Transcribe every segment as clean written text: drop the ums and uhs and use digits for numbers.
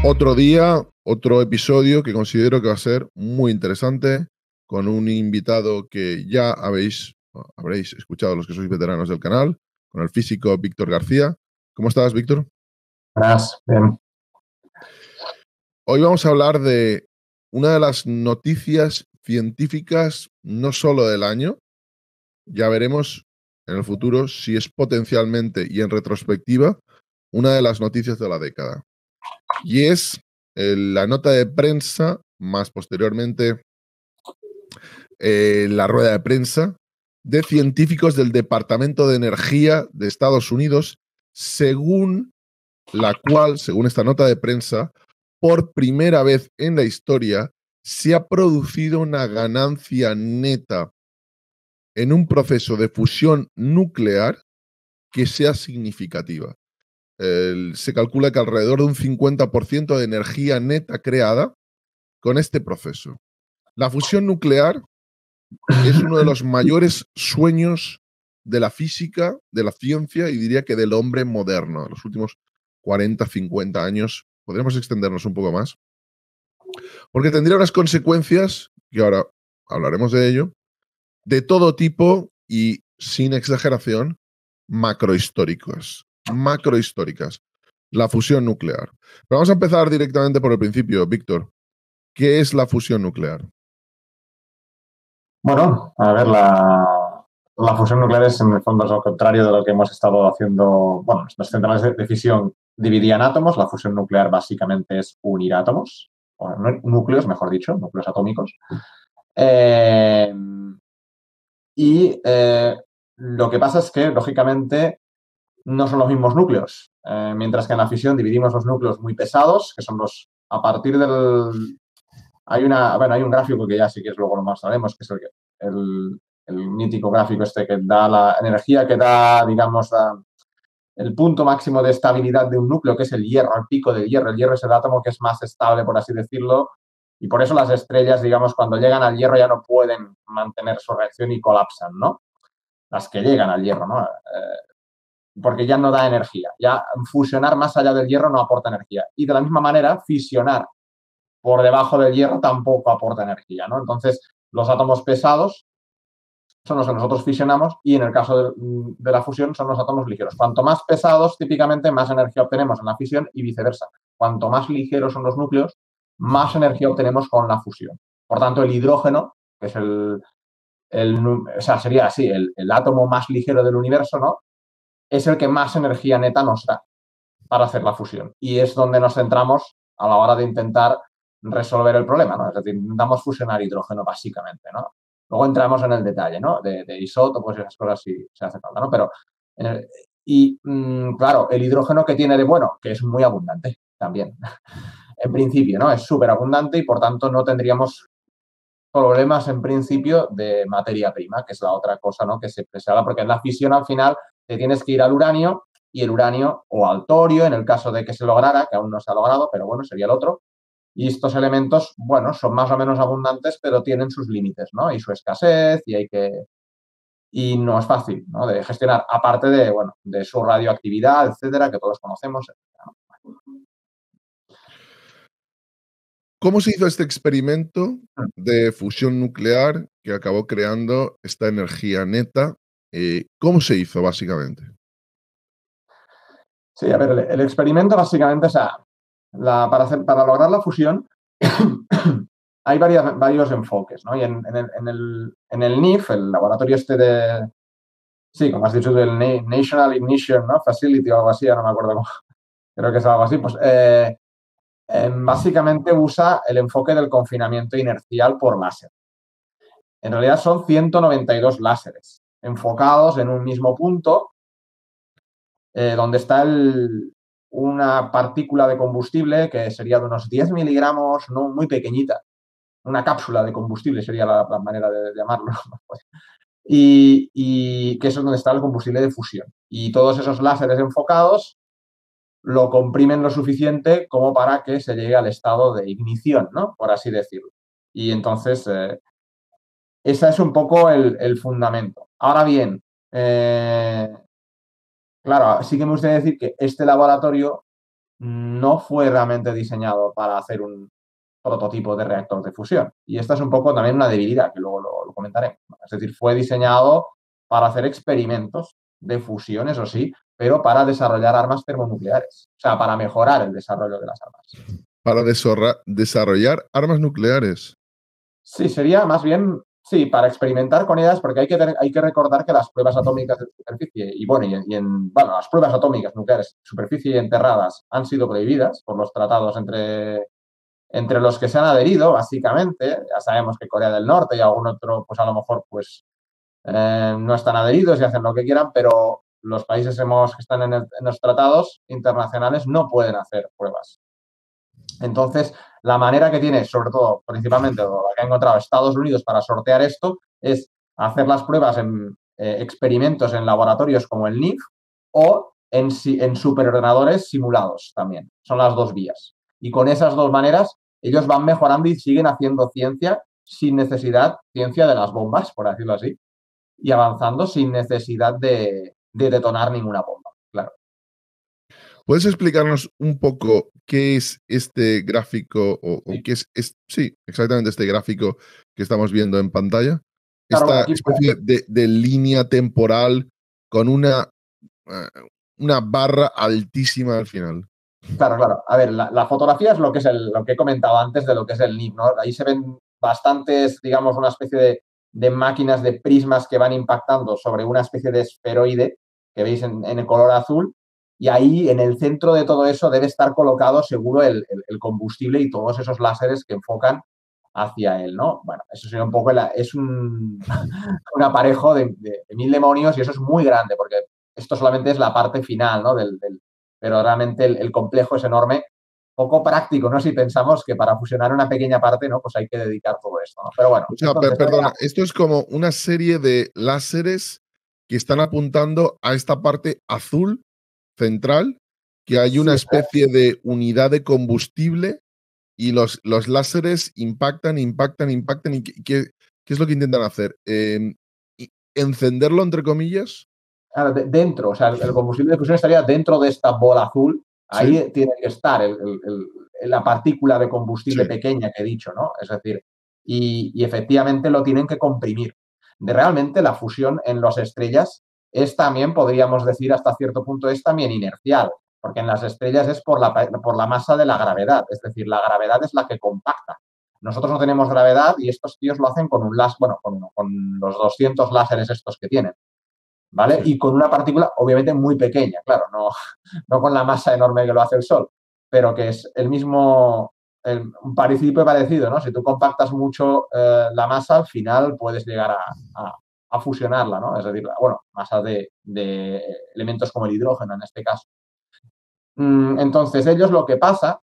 Otro día, otro episodio que considero que va a ser muy interesante, con un invitado que ya habréis escuchado los que sois veteranos del canal, con el físico Víctor García. ¿Cómo estás, Víctor? Buenas, bien. Hoy vamos a hablar de una de las noticias científicas, no solo del año, ya veremos en el futuro si es potencialmente y en retrospectiva una de las noticias de la década. Y es la nota de prensa, más posteriormente la rueda de prensa, de científicos del Departamento de Energía de Estados Unidos, según la cual, según esta nota de prensa, por primera vez en la historia se ha producido una ganancia neta en un proceso de fusión nuclear que sea significativa. Se calcula que alrededor de un 50% de energía neta creada con este proceso. La fusión nuclear es uno de los mayores sueños de la física, de la ciencia y diría que del hombre moderno. En los últimos 40, 50 años, podríamos extendernos un poco más, porque tendría unas consecuencias, que ahora hablaremos de ello, de todo tipo y, sin exageración, macrohistóricas. La fusión nuclear. Pero vamos a empezar directamente por el principio, Víctor. ¿Qué es la fusión nuclear? Bueno, a ver, la fusión nuclear es en el fondo lo contrario de lo que hemos estado haciendo. Bueno, las centrales de fisión dividían átomos, la fusión nuclear básicamente es unir átomos, o núcleos, mejor dicho, núcleos atómicos. Lo que pasa es que, lógicamente, no son los mismos núcleos. Mientras que en la fisión dividimos los núcleos muy pesados, que son los, a partir del... Hay un gráfico que ya sí que es luego lo más sabemos, que es el mítico gráfico este que da la energía que da, digamos, el punto máximo de estabilidad de un núcleo, que es el hierro, el pico del hierro. El hierro es el átomo que es más estable, por así decirlo, y por eso las estrellas, digamos, cuando llegan al hierro ya no pueden mantener su reacción y colapsan, ¿no? Las que llegan al hierro, ¿no? Porque ya no da energía. Ya fusionar más allá del hierro no aporta energía. Y de la misma manera, fisionar por debajo del hierro tampoco aporta energía, ¿no? Entonces, los átomos pesados son los que nosotros fisionamos y en el caso de la fusión son los átomos ligeros. Cuanto más pesados, típicamente, más energía obtenemos en la fisión y viceversa. Cuanto más ligeros son los núcleos, más energía obtenemos con la fusión. Por tanto, el hidrógeno, que es sería así, el átomo más ligero del universo, ¿no? Es el que más energía neta nos da para hacer la fusión. Y es donde nos centramos a la hora de intentar resolver el problema, ¿no? Es decir, intentamos fusionar hidrógeno básicamente, ¿no? Luego entramos en el detalle, ¿no? De isótopos y esas cosas si se hace falta, ¿no? Pero, claro, el hidrógeno que tiene de bueno, que es muy abundante también, en principio, ¿no? Es súper abundante y, por tanto, no tendríamos problemas, en principio, de materia prima, que es la otra cosa, ¿no? Que siempre se habla, porque en la fisión, al final, te tienes que ir al uranio y el uranio o al torio, en el caso de que se lograra, que aún no se ha logrado, pero bueno, sería el otro. Y estos elementos, bueno, son más o menos abundantes, pero tienen sus límites, ¿no? Y su escasez y no es fácil, ¿no? De gestionar, aparte de, bueno, de su radioactividad, etcétera, que todos conocemos, etcétera, ¿no? ¿Cómo se hizo este experimento de fusión nuclear que acabó creando esta energía neta? ¿Cómo se hizo, básicamente? Sí, a ver, el experimento básicamente, o sea, para lograr la fusión hay varios enfoques, ¿no? Y en el NIF, el laboratorio este de, sí, como has dicho, del National Ignition, ¿no? Facility o algo así, ya no me acuerdo cómo, creo que es algo así, pues básicamente usa el enfoque del confinamiento inercial por láser. En realidad son 192 láseres enfocados en un mismo punto donde está una partícula de combustible que sería de unos 10 miligramos, no muy pequeñita. Una cápsula de combustible sería la manera de llamarlo. Y que eso es donde está el combustible de fusión. Y todos esos láseres enfocados lo comprimen lo suficiente como para que se llegue al estado de ignición, ¿no? Por así decirlo. Y entonces, ese es un poco el fundamento. Ahora bien, claro, sí que me gustaría decir que este laboratorio no fue realmente diseñado para hacer un prototipo de reactor de fusión. Y esta es un poco también una debilidad, que luego lo comentaré. Es decir, fue diseñado para hacer experimentos de fusión, eso sí, pero para desarrollar armas termonucleares. O sea, para mejorar el desarrollo de las armas. Para desarrollar armas nucleares. Sí, sería más bien, sí, para experimentar con ellas, porque hay que recordar que las pruebas atómicas de superficie bueno, las pruebas atómicas nucleares de superficie y enterradas han sido prohibidas por los tratados entre los que se han adherido, básicamente. Ya sabemos que Corea del Norte y algún otro, pues a lo mejor, pues no están adheridos y hacen lo que quieran, pero los países que están en los tratados internacionales no pueden hacer pruebas. Entonces, la manera que tiene, sobre todo, principalmente, la que ha encontrado Estados Unidos para sortear esto, es hacer las pruebas en experimentos en laboratorios como el NIF o en superordenadores simulados también. Son las dos vías. Y con esas dos maneras, ellos van mejorando y siguen haciendo ciencia sin necesidad, ciencia de las bombas, por decirlo así, y avanzando sin necesidad de detonar ninguna bomba, claro. ¿Puedes explicarnos un poco qué es este gráfico Sí. qué sí, exactamente este gráfico que estamos viendo en pantalla? Claro, bueno, Esta aquí especie de línea temporal con eh, una barra altísima al final. claro, claro. A ver, la fotografía es lo que es lo que he comentado antes de lo que es el NIP, ¿no? Ahí se ven bastantes, digamos, una especie de máquinas de prismas que van impactando sobre una especie de esferoide que veis en el color azul. Y ahí, en el centro de todo eso, debe estar colocado seguro el combustible y todos esos láseres que enfocan hacia él, ¿no? Bueno, eso sería un poco, es un aparejo de mil demonios y eso es muy grande porque esto solamente es la parte final, ¿no? Pero realmente el complejo es enorme, poco práctico, ¿no? Si pensamos que para fusionar una pequeña parte, ¿no? Pues hay que dedicar todo esto, ¿no? Pero bueno, O sea, entonces... perdona, esto es como una serie de láseres que están apuntando a esta parte azul central, que hay una Sí, especie de unidad de combustible y los láseres impactan, impactan, impactan. ¿Y qué es lo que intentan hacer? ¿Encenderlo, entre comillas? claro, dentro, o sea, el combustible de fusión estaría dentro de esta bola azul, Sí, ahí tiene que estar la partícula de sí. combustible pequeña que he dicho, ¿no? Es decir, y efectivamente lo tienen que comprimir. Realmente la fusión en las estrellas es también, podríamos decir hasta cierto punto, es también inercial, porque en las estrellas es por la masa de la gravedad, es decir, la gravedad es la que compacta. Nosotros no tenemos gravedad y estos tíos lo hacen con un láser, bueno, con los 200 láseres estos que tienen. ¿Vale? Sí. Y con una partícula obviamente muy pequeña, claro, no con la masa enorme que lo hace el Sol, pero que es el mismo, un principio parecido, ¿no? Si tú compactas mucho la masa, al final puedes llegar a fusionarla, ¿no? Es decir, bueno, masa de elementos como el hidrógeno en este caso. Entonces, ellos lo que pasa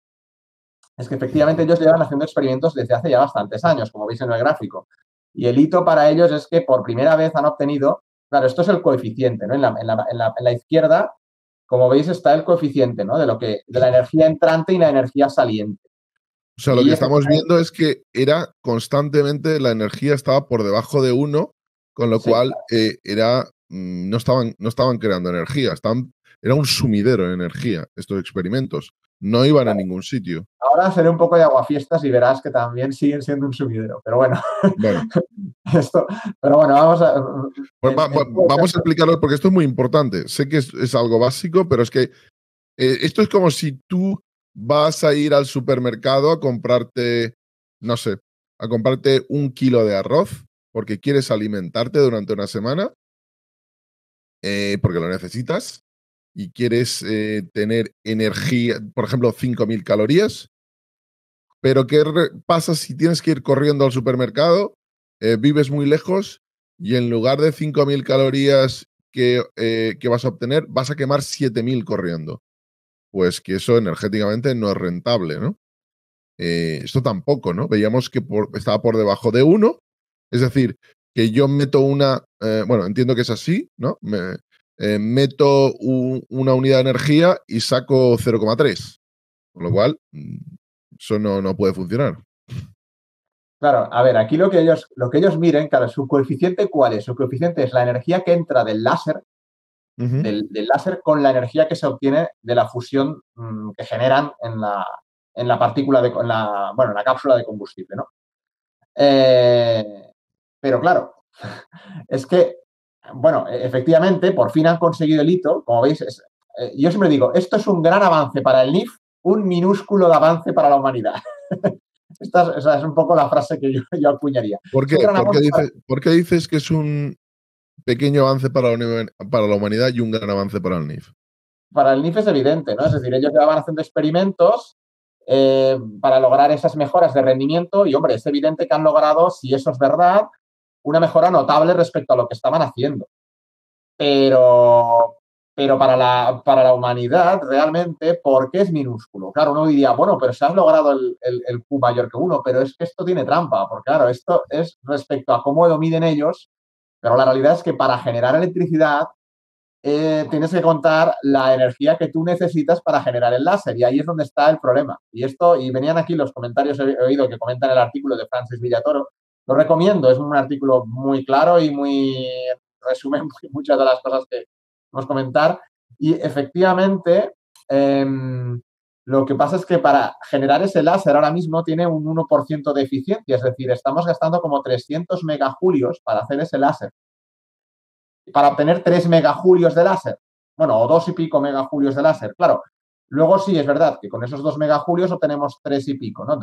es que efectivamente ellos llevan haciendo experimentos desde hace ya bastantes años, como veis en el gráfico. Y el hito para ellos es que por primera vez han obtenido, claro, esto es el coeficiente, ¿no? En la izquierda, como veis, está el coeficiente, ¿no? De la energía entrante y la energía saliente. O sea, lo Y que estamos efectivamente, viendo es que era constantemente la energía estaba por debajo de 1, con lo sí. cual no estaban creando energía, era un sumidero de energía estos experimentos. No iban a ningún sitio. Ahora seré un poco de aguafiestas y verás que también siguen siendo un sumidero. Pero bueno, Bueno, esto, pero bueno, vamos a. pues vamos a explicarlo porque esto es muy importante. Sé que es algo básico, pero es que esto es como si tú vas a ir al supermercado a comprarte, no sé, a comprarte 1 kilo de arroz porque quieres alimentarte durante una semana, porque lo necesitas y quieres tener energía, por ejemplo, 5.000 calorías. Pero ¿qué pasa si tienes que ir corriendo al supermercado, vives muy lejos y en lugar de 5.000 calorías que vas a obtener, vas a quemar 7.000 corriendo? Pues que eso energéticamente no es rentable, ¿no? Esto tampoco, ¿no? Veíamos que estaba por debajo de 1, es decir, que yo meto bueno, entiendo que es así, ¿no? Meto una unidad de energía y saco 0,3, con lo cual eso no puede funcionar. Claro, a ver, aquí lo que ellos miren, claro, su coeficiente, ¿cuál es? Su coeficiente es la energía que entra del láser, Ujú. del láser con la energía que se obtiene de la fusión que generan en la partícula, en la cápsula de combustible, ¿no? Pero claro, es que, bueno, efectivamente, por fin han conseguido el hito. Como veis, yo siempre digo, esto es un gran avance para el NIF, un minúsculo de avance para la humanidad. Esta es un poco la frase que yo acuñaría. ¿Por Es un qué? gran avance para, ¿Por qué dices que es un pequeño avance para la humanidad y un gran avance para el NIF? para el NIF es evidente, ¿no? Es decir, ellos ya van haciendo experimentos para lograr esas mejoras de rendimiento y, hombre, es evidente que han logrado, si eso es verdad, una mejora notable respecto a lo que estaban haciendo. Pero, pero para la humanidad, realmente, ¿por qué es minúsculo? Claro, uno diría, bueno, pero se ha logrado el Q mayor que 1, pero es que esto tiene trampa, porque claro, esto es respecto a cómo lo miden ellos, pero la realidad es que para generar electricidad tienes que contar la energía que tú necesitas para generar el láser, y ahí es donde está el problema. Y venían aquí los comentarios, he oído que comentan el artículo de Francis Villatoro. Lo recomiendo, es un artículo muy claro y muy resume muchas de las cosas que vamos a comentar. Y efectivamente, eh, lo que pasa es que para generar ese láser ahora mismo tiene un 1% de eficiencia, es decir, estamos gastando como 300 megajulios para hacer ese láser, para obtener 3 megajulios de láser. Bueno, o 2 y pico megajulios de láser, claro. Luego sí, es verdad que con esos 2 megajulios obtenemos 3 y pico, ¿no?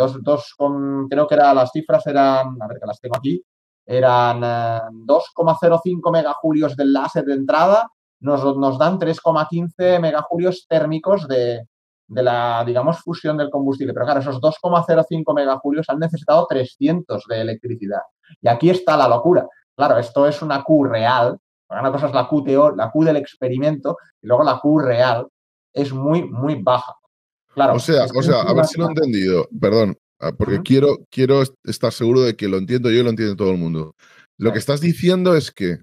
Creo que las cifras eran, a ver que las tengo aquí, eran 2,05 megajulios del láser de entrada, nos dan 3,15 megajulios térmicos de la, digamos, fusión del combustible. Pero claro, esos 2,05 megajulios han necesitado 300 de electricidad. Y aquí está la locura. Claro, esto es una Q real. Una cosa es la Q, la Q del experimento, y luego la Q real es muy, muy baja. Claro, es que A ver si lo he entendido, perdón, porque quiero estar seguro de que lo entiendo yo y lo entiende todo el mundo. Lo que estás diciendo es que,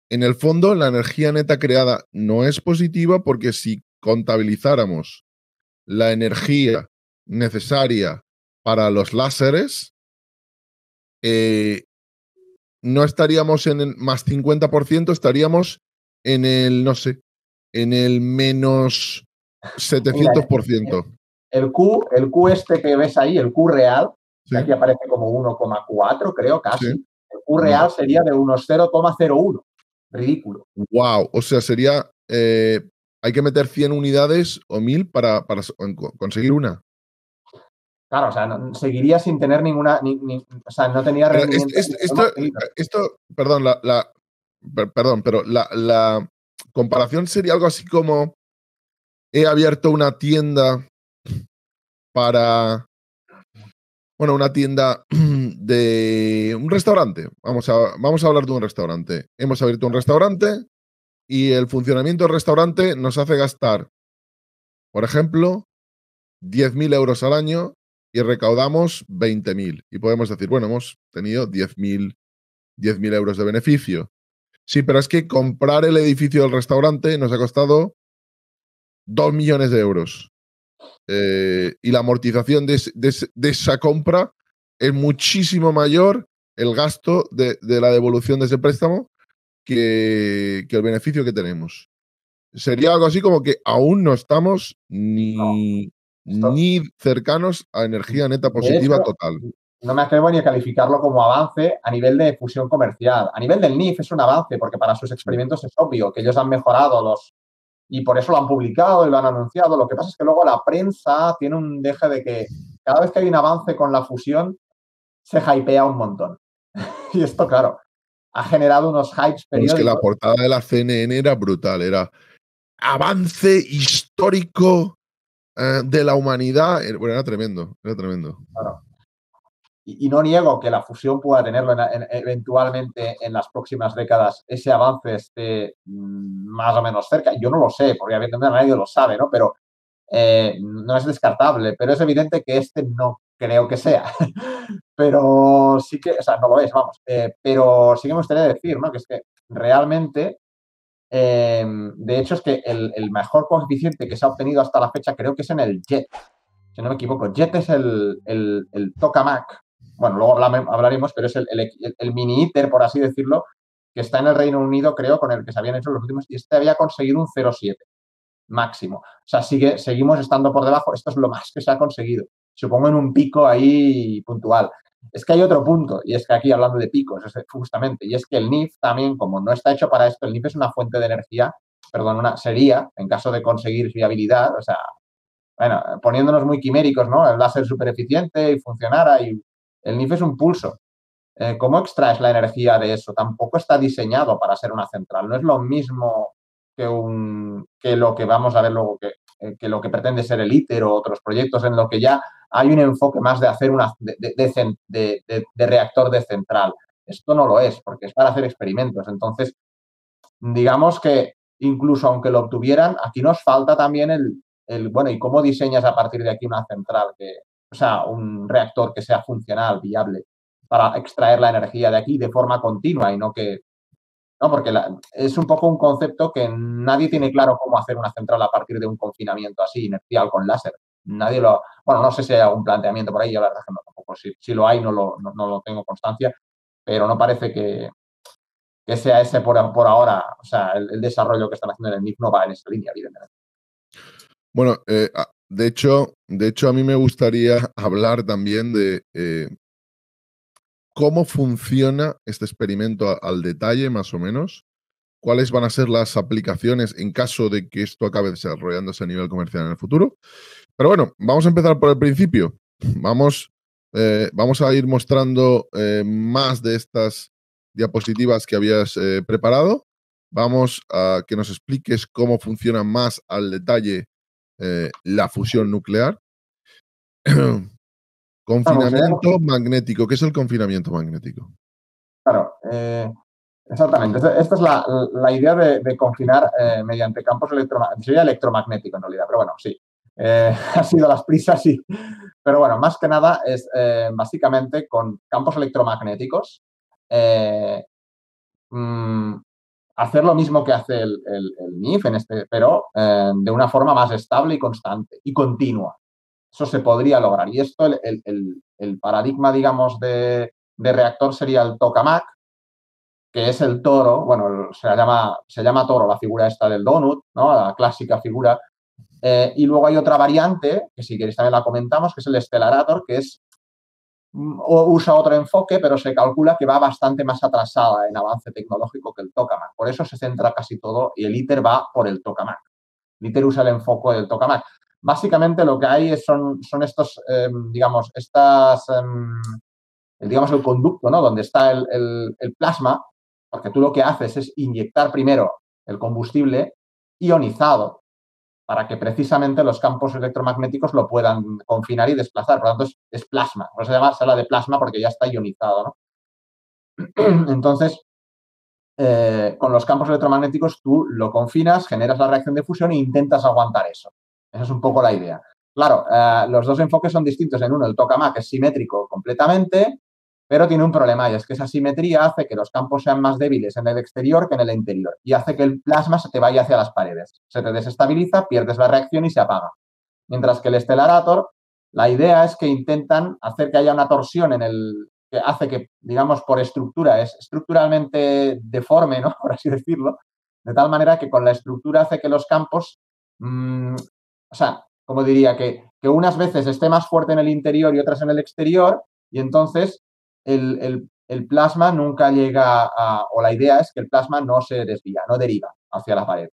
en el fondo, la energía neta creada no es positiva porque si contabilizáramos la energía necesaria para los láseres, no estaríamos en el más 50%, estaríamos en el, no sé, en el menos Mira, 700%. el Q este que ves ahí, el Q real, Sí, que aquí aparece como 1,4, creo, sí. casi. El Q real sería de unos 0,01. Ridículo. Wow, o sea, sería, hay que meter 100 unidades o 1000 para conseguir una. Claro, o sea, seguiría sin tener ninguna, o sea, no tenía Pero rendimiento. perdón, perdón, pero la comparación sería algo así como: he abierto una tienda para, bueno, una tienda de un restaurante. Vamos a hablar de un restaurante. Hemos abierto un restaurante y el funcionamiento del restaurante nos hace gastar, por ejemplo, 10.000 euros al año y recaudamos 20.000. Y podemos decir, bueno, hemos tenido 10.000 euros de beneficio. Sí, pero es que comprar el edificio del restaurante nos ha costado 2 millones de euros. Y la amortización de esa compra es muchísimo mayor, el gasto de la devolución de ese préstamo, que el beneficio que tenemos. Sería algo así como que aún no estamos No, esto, ni cercanos a energía neta de positiva hecho, total. no me atrevo ni a calificarlo como avance a nivel de fusión comercial. A nivel del NIF es un avance, porque para sus experimentos es obvio que ellos han mejorado y por eso lo han publicado y lo han anunciado. Lo que pasa es que luego la prensa tiene un deje de que cada vez que hay un avance con la fusión se hypea un montón. Y esto, claro, ha generado unos hypes Pero es que la periódicos. portada de la CNN era brutal, era avance histórico de la humanidad. Bueno, era tremendo, era tremendo. Claro. Y no niego que la fusión pueda tenerlo eventualmente en las próximas décadas, ese avance esté más o menos cerca. Yo no lo sé, porque evidentemente nadie lo sabe, ¿no? Pero no es descartable, pero es evidente que este no creo que sea. Pero sí que, o sea, no lo es, vamos. Pero sí que me gustaría decir, ¿no? Que es que realmente, de hecho, es que el mejor coeficiente que se ha obtenido hasta la fecha creo que es en el JET, si no me equivoco. JET es el tokamak. Bueno, luego hablaremos, pero es el mini ITER, por así decirlo, que está en el Reino Unido, creo, con el que se habían hecho los últimos, y este había conseguido un 0,7 máximo. O sea, seguimos estando por debajo. Esto es lo más que se ha conseguido. Supongo en un pico ahí puntual. Es que hay otro punto, y es que aquí hablando de picos, justamente, y es que el NIF también, como no está hecho para esto, el NIF es una fuente de energía, perdón, sería, en caso de conseguir viabilidad, o sea, bueno, poniéndonos muy quiméricos, ¿no? El láser súper eficiente y funcionara, y el NIF es un pulso. ¿Cómo extraes la energía de eso? Tampoco está diseñado para ser una central. No es lo mismo que lo que vamos a ver luego, que lo que pretende ser el ITER o otros proyectos en lo que ya hay un enfoque más de hacer de reactor de central. Esto no lo es, porque es para hacer experimentos. Entonces, digamos que incluso aunque lo obtuvieran, aquí nos falta también bueno, ¿y cómo diseñas a partir de aquí una central o sea, un reactor que sea funcional, viable, para extraer la energía de aquí de forma continua y no que... No, porque es un poco un concepto que nadie tiene claro cómo hacer una central a partir de un confinamiento así, inercial, con láser. Nadie lo... Bueno, no sé si hay algún planteamiento por ahí, yo la verdad es que no, tampoco. Si lo hay, no lo tengo constancia, pero no parece que sea ese por ahora. O sea, el desarrollo que están haciendo en el MIP no va en esa línea, evidentemente. Bueno, de hecho, a mí me gustaría hablar también de cómo funciona este experimento al detalle, más o menos. ¿Cuáles van a ser las aplicaciones en caso de que esto acabe desarrollándose a nivel comercial en el futuro? Pero bueno, vamos a empezar por el principio. Vamos a ir mostrando más de estas diapositivas que habías preparado. Vamos a que nos expliques cómo funciona más al detalle la fusión nuclear. Confinamiento magnético. ¿Qué es el confinamiento magnético? Claro, exactamente. Esta es la idea de confinar mediante campos electromagnéticos. Sería electromagnético en realidad, pero bueno, sí. Ha sido las prisas, sí. Pero bueno, más que nada es básicamente con campos electromagnéticos hacer lo mismo que hace el NIF, pero de una forma más estable y constante y continua. Eso se podría lograr. Y esto, el paradigma, digamos, de reactor sería el tokamak, que es el toro, bueno, se llama toro la figura esta del donut, ¿no? La clásica figura. Y luego hay otra variante, que si queréis también la comentamos, que es el Stellarator, que usa otro enfoque, pero se calcula que va bastante más atrasada en avance tecnológico que el tokamak. Por eso se centra casi todo y el ITER va por el tokamak. El ITER usa el enfoque del tokamak. Básicamente lo que hay son estos, digamos, el conducto, ¿no? Donde está el plasma, porque tú lo que haces es inyectar primero el combustible ionizado para que precisamente los campos electromagnéticos lo puedan confinar y desplazar. Por lo tanto, es plasma. Por eso se llama sala de plasma porque ya está ionizado, ¿no? Entonces, con los campos electromagnéticos tú lo confinas, generas la reacción de fusión e intentas aguantar eso. Esa es un poco la idea. Claro, los dos enfoques son distintos. En uno, el tokamak es simétrico completamente, pero tiene un problema y es que esa simetría hace que los campos sean más débiles en el exterior que en el interior y hace que el plasma se te vaya hacia las paredes. Se te desestabiliza, pierdes la reacción y se apaga. Mientras que el Stellarator, la idea es que intentan hacer que haya una torsión que hace que, digamos, por estructura, es estructuralmente deforme, ¿no? Por así decirlo, de tal manera que con la estructura hace que los campos, o sea, como diría, que unas veces esté más fuerte en el interior y otras en el exterior, y entonces el plasma nunca llega o la idea es que el plasma no se desvía, no deriva hacia la pared.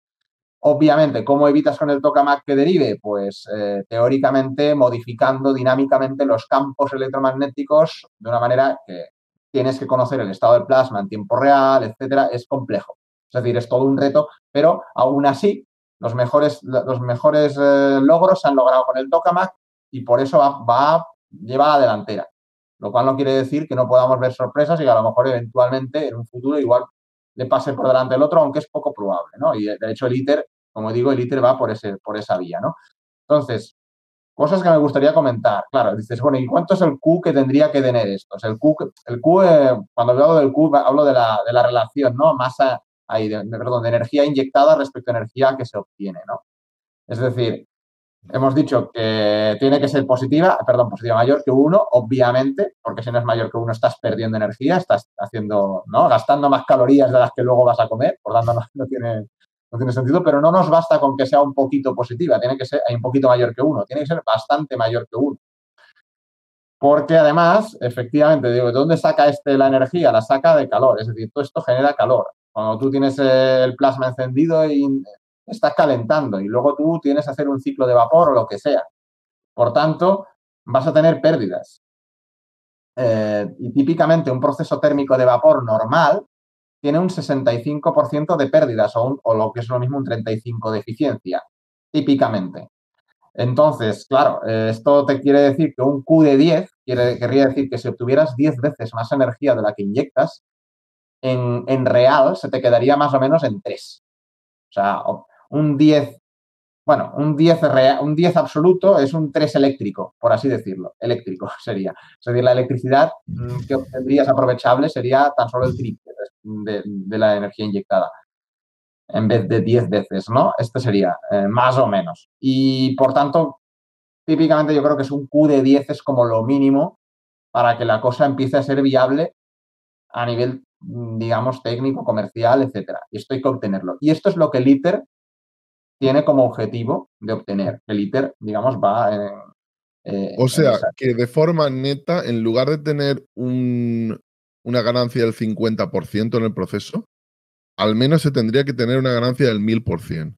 Obviamente, ¿cómo evitas con el tokamak que derive? Pues teóricamente modificando dinámicamente los campos electromagnéticos de una manera que tienes que conocer el estado del plasma en tiempo real, etcétera. Es complejo. Es decir, es todo un reto, pero aún así los mejores logros se han logrado con el tokamak y por eso lleva a la delantera. Lo cual no quiere decir que no podamos ver sorpresas y que a lo mejor eventualmente en un futuro igual le pase por delante el otro, aunque es poco probable, ¿no? Y de hecho el ITER, como digo, el ITER va por esa vía, ¿no? Entonces, cosas que me gustaría comentar. Claro, dices, bueno, ¿y cuánto es el Q que tendría que tener esto? O sea, el Q cuando hablo del Q, hablo de la relación, ¿no? Masa, de energía inyectada respecto a energía que se obtiene, ¿no? Es decir, Hemos dicho que tiene que ser positiva mayor que 1, obviamente, porque si no es mayor que 1 estás perdiendo energía, estás haciendo, ¿no? Gastando más calorías de las que luego vas a comer, por tanto no tiene sentido, pero no nos basta con que sea un poquito positiva, tiene que ser un poquito mayor que 1, tiene que ser bastante mayor que 1. Porque además, efectivamente, digo, ¿de dónde saca la energía? La saca de calor, es decir, todo esto genera calor. Cuando tú tienes el plasma encendido y estás calentando y luego tú tienes que hacer un ciclo de vapor o lo que sea. Por tanto, vas a tener pérdidas. Y típicamente un proceso térmico de vapor normal tiene un 65% de pérdidas o lo que es lo mismo un 35% de eficiencia, típicamente. Entonces, claro, esto te quiere decir que un Q de 10 querría decir que si obtuvieras 10 veces más energía de la que inyectas, en real se te quedaría más o menos en 3. O sea, un 10, bueno, un 10 absoluto es un 3 eléctrico, por así decirlo. Eléctrico sería. Es decir, la electricidad que obtendrías aprovechable sería tan solo el triple de la energía inyectada en vez de 10 veces, ¿no? Este sería más o menos. Y por tanto, típicamente yo creo que es un Q de 10 es como lo mínimo para que la cosa empiece a ser viable a nivel, digamos, técnico, comercial, etcétera. Y esto hay que obtenerlo. Y esto es lo que el ITER tiene como objetivo de obtener. El ITER, digamos, va O en sea, esa. que de forma neta, en lugar de tener una ganancia del 50% en el proceso, al menos se tendría que tener una ganancia del 1000%.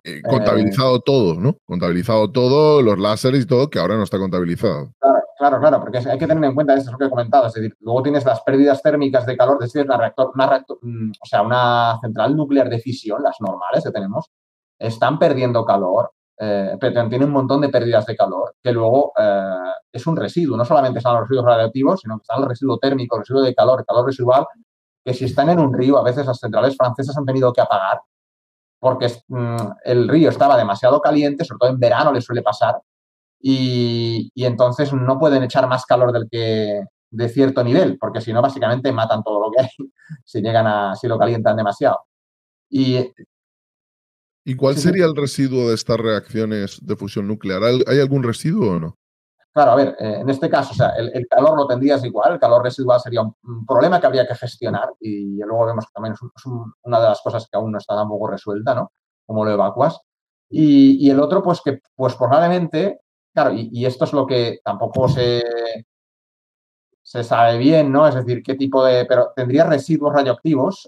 Eh, Contabilizado todo, ¿no? Contabilizado todo, los láseres y todo, que ahora no está contabilizado. Claro, porque hay que tener en cuenta esto, es lo que he comentado, es decir, luego tienes las pérdidas térmicas de calor, es decir, o sea, una central nuclear de fisión, las normales que tenemos, están perdiendo calor, pero tienen un montón de pérdidas de calor, que luego es un residuo, no solamente están los residuos radioactivos, sino que está el residuo térmico, el residuo de calor, el calor residual, que si están en un río, a veces las centrales francesas han tenido que apagar porque el río estaba demasiado caliente, sobre todo en verano le suele pasar, y entonces no pueden echar más calor de cierto nivel, porque si no, básicamente matan todo lo que hay si lo calientan demasiado. Y ¿Y cuál sí, sí, sería el residuo de estas reacciones de fusión nuclear? ¿Hay algún residuo o no? claro, a ver, en este caso, o sea, el calor lo tendrías igual, el calor residual sería un problema que habría que gestionar y luego vemos que también es una de las cosas que aún no está tampoco resuelta, ¿no? Cómo lo evacuas. Y el otro, pues que pues probablemente, claro, y esto es lo que tampoco se sabe bien, ¿no? Es decir, qué tipo pero tendría residuos radioactivos,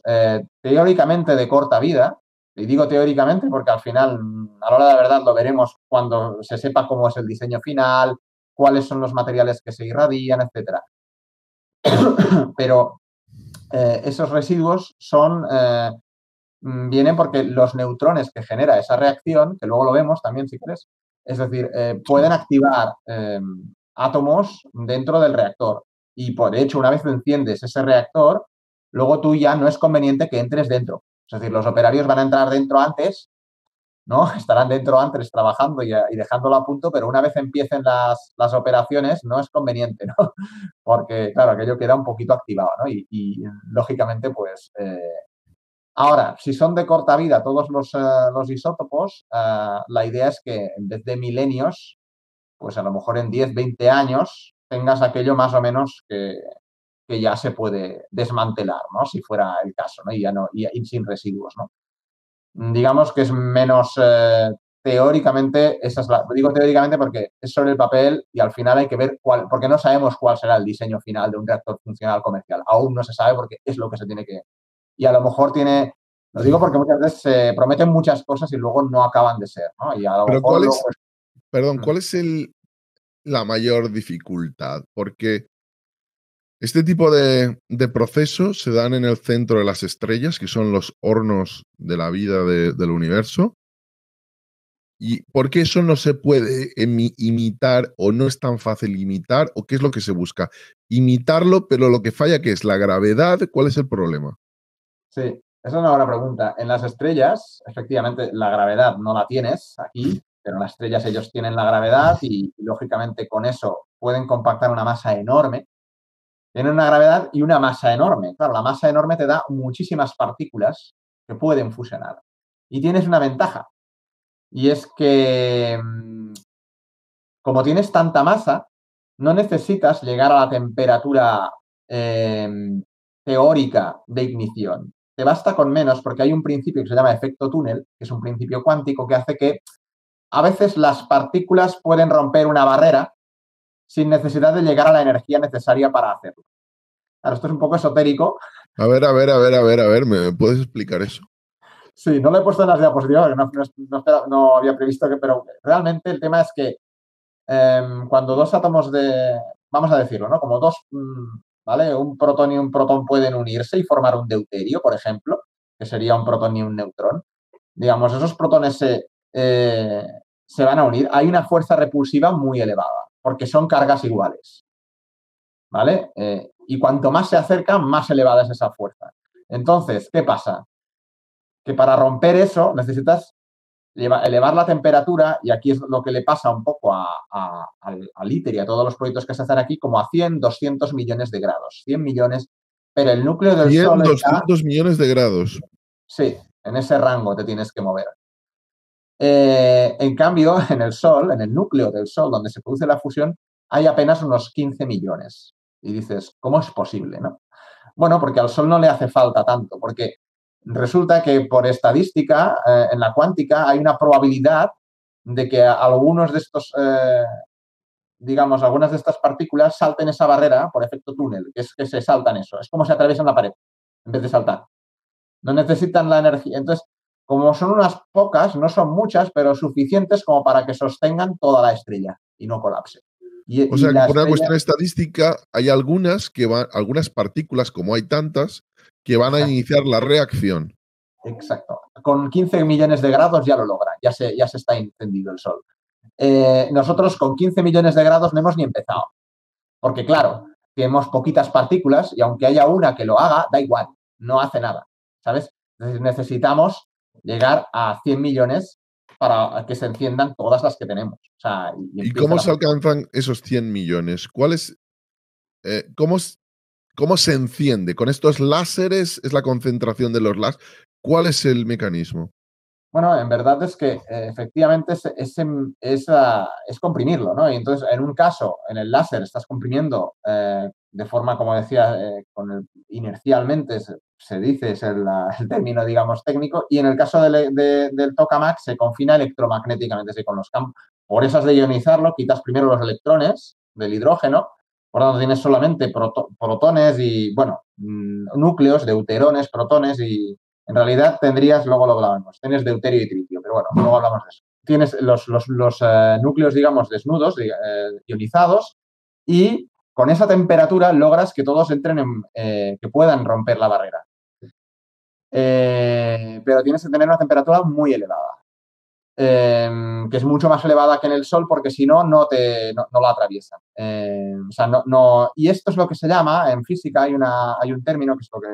teóricamente de corta vida, y digo teóricamente porque al final, a la hora de la verdad, lo veremos cuando se sepa cómo es el diseño final, cuáles son los materiales que se irradian, etcétera. Pero esos residuos vienen porque los neutrones que genera esa reacción, que luego lo vemos también si quieres, es decir, Sí. pueden activar átomos dentro del reactor. Y por hecho, una vez enciendes ese reactor, luego tú ya no es conveniente que entres dentro. Es decir, los operarios van a entrar dentro antes, ¿no? Estarán dentro antes trabajando y dejándolo a punto, pero una vez empiecen las operaciones no es conveniente, ¿no? Porque, claro, aquello queda un poquito activado, ¿no? Y lógicamente, pues ahora, si son de corta vida todos los isótopos, la idea es que en vez de milenios, pues a lo mejor en 10, 20 años tengas aquello más o menos que ya se puede desmantelar, ¿no? Si fuera el caso, ¿no? Y sin residuos, ¿no? Digamos que es menos teóricamente, digo teóricamente porque es sobre el papel y al final hay que ver porque no sabemos cuál será el diseño final de un reactor funcional comercial. Aún no se sabe porque es lo que se tiene que y a lo mejor lo digo porque muchas veces se prometen muchas cosas y luego no acaban de ser, ¿no? Y a lo Pero mejor luego. perdón, Mm, cuál es la mayor dificultad? Porque este tipo de procesos se dan en el centro de las estrellas, que son los hornos de la vida del universo. ¿Y por qué eso no se puede imitar o no es tan fácil imitar? ¿O qué es lo que se busca? Imitarlo, pero lo que falla, ¿qué es? ¿La gravedad? ¿Cuál es el problema? sí, esa es una buena pregunta. En las estrellas, efectivamente, la gravedad no la tienes aquí, pero en las estrellas ellos tienen la gravedad y lógicamente con eso pueden compactar una masa enorme. Tienen una gravedad y una masa enorme. Claro, la masa enorme te da muchísimas partículas que pueden fusionar. Y tienes una ventaja. Y es que, como tienes tanta masa, no necesitas llegar a la temperatura teórica de ignición. Te basta con menos porque hay un principio que se llama efecto túnel, que es un principio cuántico que hace que a veces las partículas pueden romper una barrera sin necesidad de llegar a la energía necesaria para hacerlo. Claro, esto es un poco esotérico. A ver, ¿me puedes explicar eso? Sí, no lo he puesto en las diapositivas, no había previsto pero realmente el tema es que cuando dos átomos vamos a decirlo, ¿no? Como dos, ¿vale? Un protón y un protón pueden unirse y formar un deuterio, por ejemplo, que sería un protón y un neutrón. Digamos, esos protones se van a unir. Hay una fuerza repulsiva muy elevada, porque son cargas iguales, ¿vale? Y cuanto más se acercan, más elevada es esa fuerza. Entonces, ¿qué pasa? Que para romper eso necesitas elevar la temperatura, y aquí es lo que le pasa un poco al ITER y a todos los proyectos que se hacen aquí, como a 100, 200 millones de grados. 100 millones, pero el núcleo del 100, Sol está... 200 millones de grados. Sí, en ese rango te tienes que mover. En cambio, en el Sol, en el núcleo del Sol, donde se produce la fusión, hay apenas unos 15 millones. Y dices, ¿cómo es posible, no? Bueno, porque al Sol no le hace falta tanto, porque resulta que por estadística, en la cuántica, hay una probabilidad de que algunos de estos, digamos, algunas de estas partículas salten esa barrera por efecto túnel, que es que se saltan eso. Es como si atraviesan la pared en vez de saltar. No necesitan la energía. Entonces, como son unas pocas, no son muchas, pero suficientes como para que sostengan toda la estrella y no colapse. O sea que por una cuestión estadística hay algunas algunas partículas, como hay tantas, que van a iniciar la reacción. Exacto. Con 15 millones de grados ya lo logra, ya se está encendido el Sol. Nosotros con 15 millones de grados no hemos ni empezado. Porque claro, tenemos poquitas partículas y aunque haya una que lo haga, da igual, no hace nada, ¿sabes? Entonces necesitamos llegar a 100 millones para que se enciendan todas las que tenemos. O sea, ¿Y cómo se alcanzan esos 100 millones? ¿Cómo se enciende? ¿Con estos láseres? ¿Es la concentración de los láseres? ¿Cuál es el mecanismo? Bueno, en verdad es que efectivamente es comprimirlo, ¿no? Y entonces, en un caso, en el láser estás comprimiendo de forma, como decía, inercialmente, se dice, es el término, digamos, técnico, y en el caso del tokamak se confina electromagnéticamente, así con los campos. Por eso has de ionizarlo, quitas primero los electrones del hidrógeno, por lo tanto tienes solamente protones y, bueno, núcleos, deuterones, protones y... En realidad tendrías, luego lo hablamos, tienes deuterio y tritio, pero bueno, luego hablamos de eso. Tienes los núcleos, digamos, desnudos, ionizados, y con esa temperatura logras que todos entren que puedan romper la barrera. Pero tienes que tener una temperatura muy elevada, que es mucho más elevada que en el Sol, porque si no, no la atraviesa. O sea, y esto es lo que se llama, en física hay un término, que es lo que...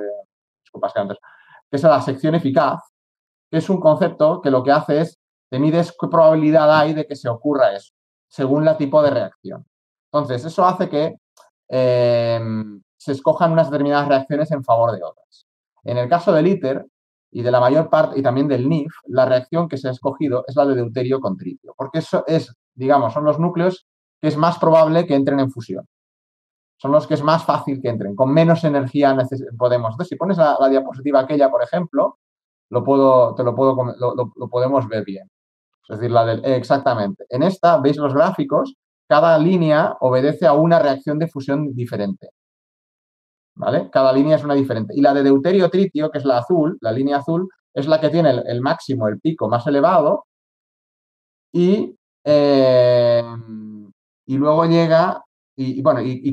Disculpas que antes... que es la sección eficaz, que es un concepto que lo que hace es, te mides qué probabilidad hay de que se ocurra eso, según el tipo de reacción. Entonces, eso hace que se escojan unas determinadas reacciones en favor de otras. En el caso del ITER y de la mayor parte, y también del NIF, la reacción que se ha escogido es la de deuterio con tritio, porque eso es, digamos, son los núcleos que es más probable que entren en fusión. Son los que es más fácil que entren, con menos energía podemos. Entonces, si pones la diapositiva aquella, por ejemplo, lo podemos ver bien. Es decir, exactamente. En esta, veis los gráficos, cada línea obedece a una reacción de fusión diferente. ¿Vale? Cada línea es una diferente. Y la de deuterio-tritio, que es la azul, la línea azul, es la que tiene el máximo, el pico más elevado, y luego llega y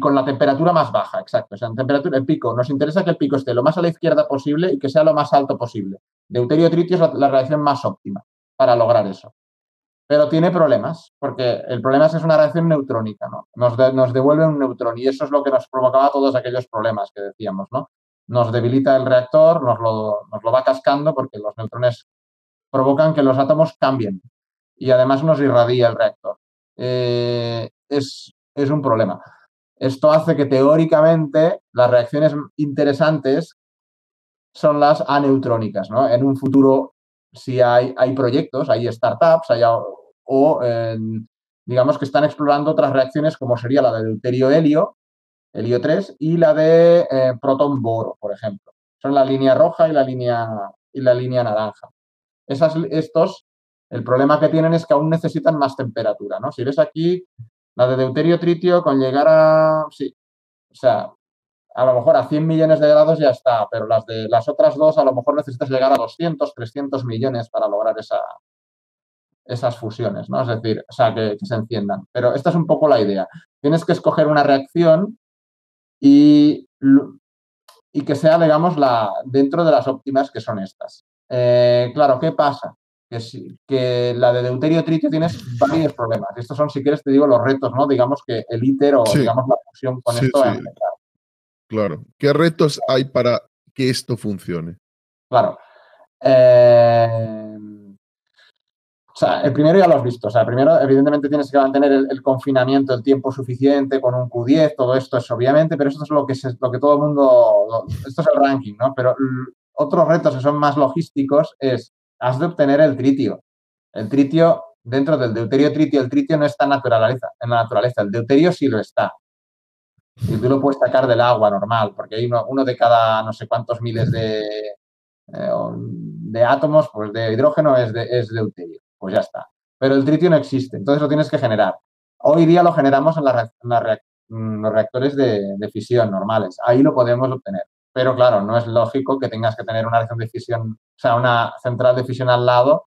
con la temperatura más baja, exacto. O sea, en temperatura, el pico, nos interesa que el pico esté lo más a la izquierda posible y que sea lo más alto posible. Deuterio-tritio es la reacción más óptima para lograr eso. Pero tiene problemas, porque el problema es que es una reacción neutrónica, ¿no? Nos devuelve un neutrón y eso es lo que nos provocaba todos aquellos problemas que decíamos, ¿no? Nos debilita el reactor, nos lo va cascando porque los neutrones provocan que los átomos cambien y además nos irradia el reactor. Es un problema. Esto hace que teóricamente las reacciones interesantes son las aneutrónicas, ¿no? En un futuro si hay proyectos, hay startups, digamos que están explorando otras reacciones como sería la de deuterio-helio, helio 3, y la de protón-boro, por ejemplo. Son la línea roja y la línea naranja. El problema que tienen es que aún necesitan más temperatura, ¿no? Si ves aquí, la de deuterio-tritio con llegar a, sí, o sea, a lo mejor a 100 millones de grados ya está, pero las otras dos a lo mejor necesitas llegar a 200, 300 millones para lograr esas fusiones, ¿no? Es decir, o sea, que se enciendan. Pero esta es un poco la idea. Tienes que escoger una reacción y que sea, digamos, dentro de las óptimas que son estas. Claro, ¿qué pasa? Que la de deuterio-tritio tienes varios problemas. Estos son, si quieres, te digo los retos, ¿no? Digamos que el ITER o, Sí, digamos, la fusión con sí, esto a sí, empezar. claro. ¿Qué retos hay para que esto funcione? Claro. O sea, el primero ya lo has visto. O sea, el primero, evidentemente, tienes que mantener el confinamiento, el tiempo suficiente con un Q10, todo esto es obviamente, pero esto es lo que todo el mundo. Esto es el ranking, ¿no? Pero otros retos que son más logísticos has de obtener el tritio. El tritio, dentro del deuterio-tritio, el tritio no está en la naturaleza. El deuterio sí lo está. Y tú lo puedes sacar del agua normal, porque hay uno de cada no sé cuántos miles de átomos, pues de hidrógeno es deuterio. Pues ya está. Pero el tritio no existe, entonces lo tienes que generar. Hoy día lo generamos en los reactores de fisión normales. Ahí lo podemos obtener. Pero claro, no es lógico que tengas que tener una reacción de fisión, o sea, una central de fisión al lado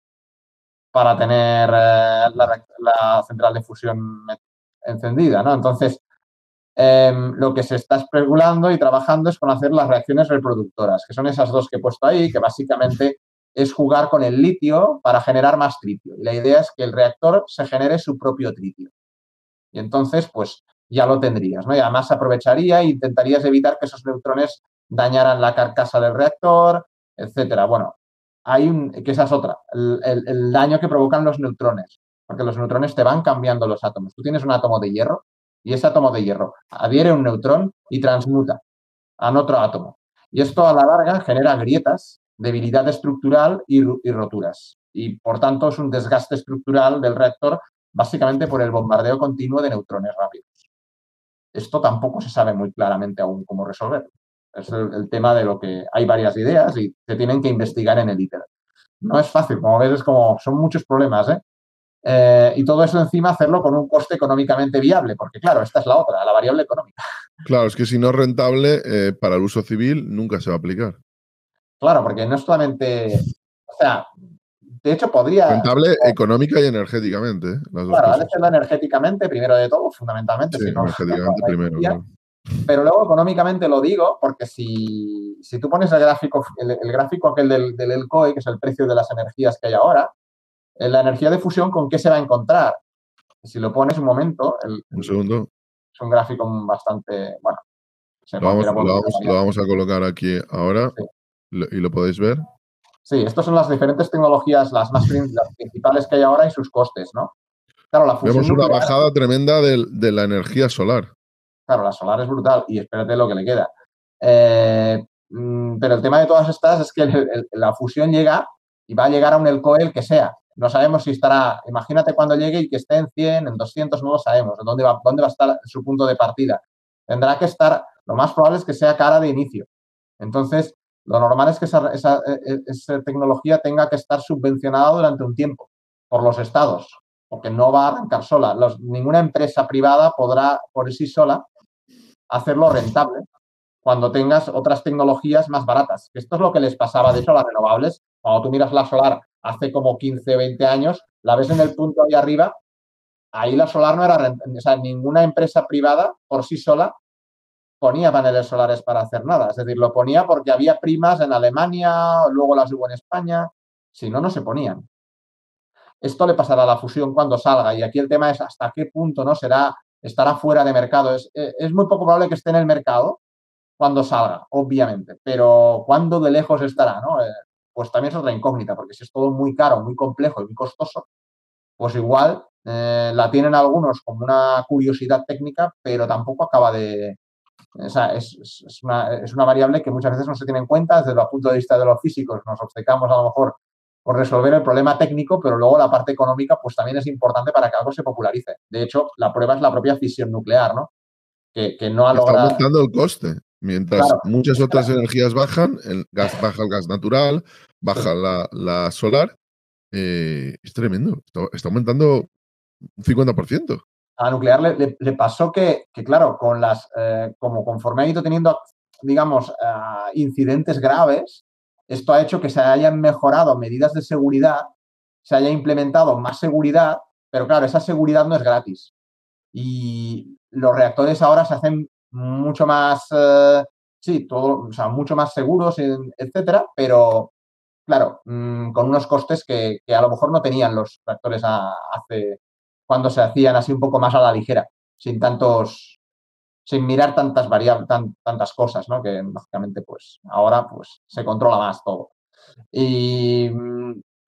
para tener la central de fusión encendida, ¿no? Entonces, lo que se está especulando y trabajando es con hacer las reacciones reproductoras, que son esas dos que he puesto ahí, que básicamente es jugar con el litio para generar más tritio. Y la idea es que el reactor se genere su propio tritio. Y entonces, pues ya lo tendrías, ¿no? Y además aprovecharía e intentarías evitar que esos neutrones dañaran la carcasa del reactor, etcétera. Bueno, que esa es otra, el daño que provocan los neutrones, porque los neutrones te van cambiando los átomos. Tú tienes un átomo de hierro y ese átomo de hierro adhiere a un neutrón y transmuta a otro átomo. Y esto a la larga genera grietas, debilidad estructural y roturas. Y por tanto es un desgaste estructural del reactor básicamente por el bombardeo continuo de neutrones rápidos. Esto tampoco se sabe muy claramente aún cómo resolverlo. Es el tema de lo que hay varias ideas y se tienen que investigar en el ITER. No es fácil, como ves, son muchos problemas, ¿eh? Y todo eso encima hacerlo con un coste económicamente viable, porque claro, esta es la otra, la variable económica. Claro, es que si no es rentable para el uso civil, nunca se va a aplicar. Claro, porque no es solamente, o sea, de hecho podría, Rentable económica y energéticamente, las dos claro, ha de cosas. serlo energéticamente, primero de todo, fundamentalmente, Sí, si no, energéticamente no hay primero, energía. claro. Pero luego económicamente lo digo porque si tú pones el gráfico aquel del ELCOE, que es el precio de las energías que hay ahora, la energía de fusión, ¿con qué se va a encontrar? Si lo pones un momento, Un segundo. es un gráfico bastante, bueno, Lo vamos, cualquiera puede lo vamos, lo vamos a colocar aquí ahora sí. y lo podéis ver. Sí, estas son las diferentes tecnologías, las principales que hay ahora y sus costes, ¿no? Claro, la fusión Vemos una nuclear, bajada tremenda de la energía solar. claro, la solar es brutal y espérate lo que le queda. Pero el tema de todas estas es que la fusión llega y va a llegar a un ELCOE el que sea. No sabemos si estará, imagínate cuando llegue y que esté en 100, en 200, no lo sabemos. ¿Dónde va a estar su punto de partida? Tendrá que estar, lo más probable es que sea cara de inicio. Entonces, lo normal es que esa tecnología tenga que estar subvencionada durante un tiempo por los estados, porque no va a arrancar sola. Ninguna empresa privada podrá por sí sola hacerlo rentable cuando tengas otras tecnologías más baratas. Esto es lo que les pasaba, de hecho, a las renovables. Cuando tú miras la solar hace como 15, 20 años, la ves en el punto ahí arriba, ahí la solar no era rentable. O sea, ninguna empresa privada por sí sola ponía paneles solares para hacer nada. Es decir, lo ponía porque había primas en Alemania, luego las hubo en España. Si no, no se ponían. Esto le pasará a la fusión cuando salga y aquí el tema es hasta qué punto no estará fuera de mercado. Es muy poco probable que esté en el mercado cuando salga, obviamente, pero ¿cuándo de lejos estará? ¿No? Pues también es otra incógnita, porque si es todo muy caro, muy complejo y muy costoso, pues igual la tienen algunos como una curiosidad técnica, pero tampoco acaba de... O sea, es una variable que muchas veces no se tiene en cuenta desde el punto de vista de los físicos. Nos obcecamos a lo mejor por resolver el problema técnico, pero luego la parte económica pues también es importante para que algo se popularice. De hecho, la prueba es la propia fisión nuclear, ¿no? Que no ha Está logrado... aumentando el coste. Mientras Claro, muchas otras energías bajan, baja el gas natural, sí. baja la solar, es tremendo. Está aumentando un 50%. A nuclear le pasó que, claro, como conforme ha ido teniendo, digamos, incidentes graves, esto ha hecho que se hayan mejorado medidas de seguridad, se haya implementado más seguridad, pero claro, esa seguridad no es gratis. Y los reactores ahora se hacen mucho más, sí, todo, o sea, mucho más seguros, etcétera, pero claro, con unos costes que a lo mejor no tenían los reactores cuando se hacían así un poco más a la ligera, sin mirar tantas tantas cosas, ¿no? Que lógicamente, pues, ahora pues se controla más todo. Y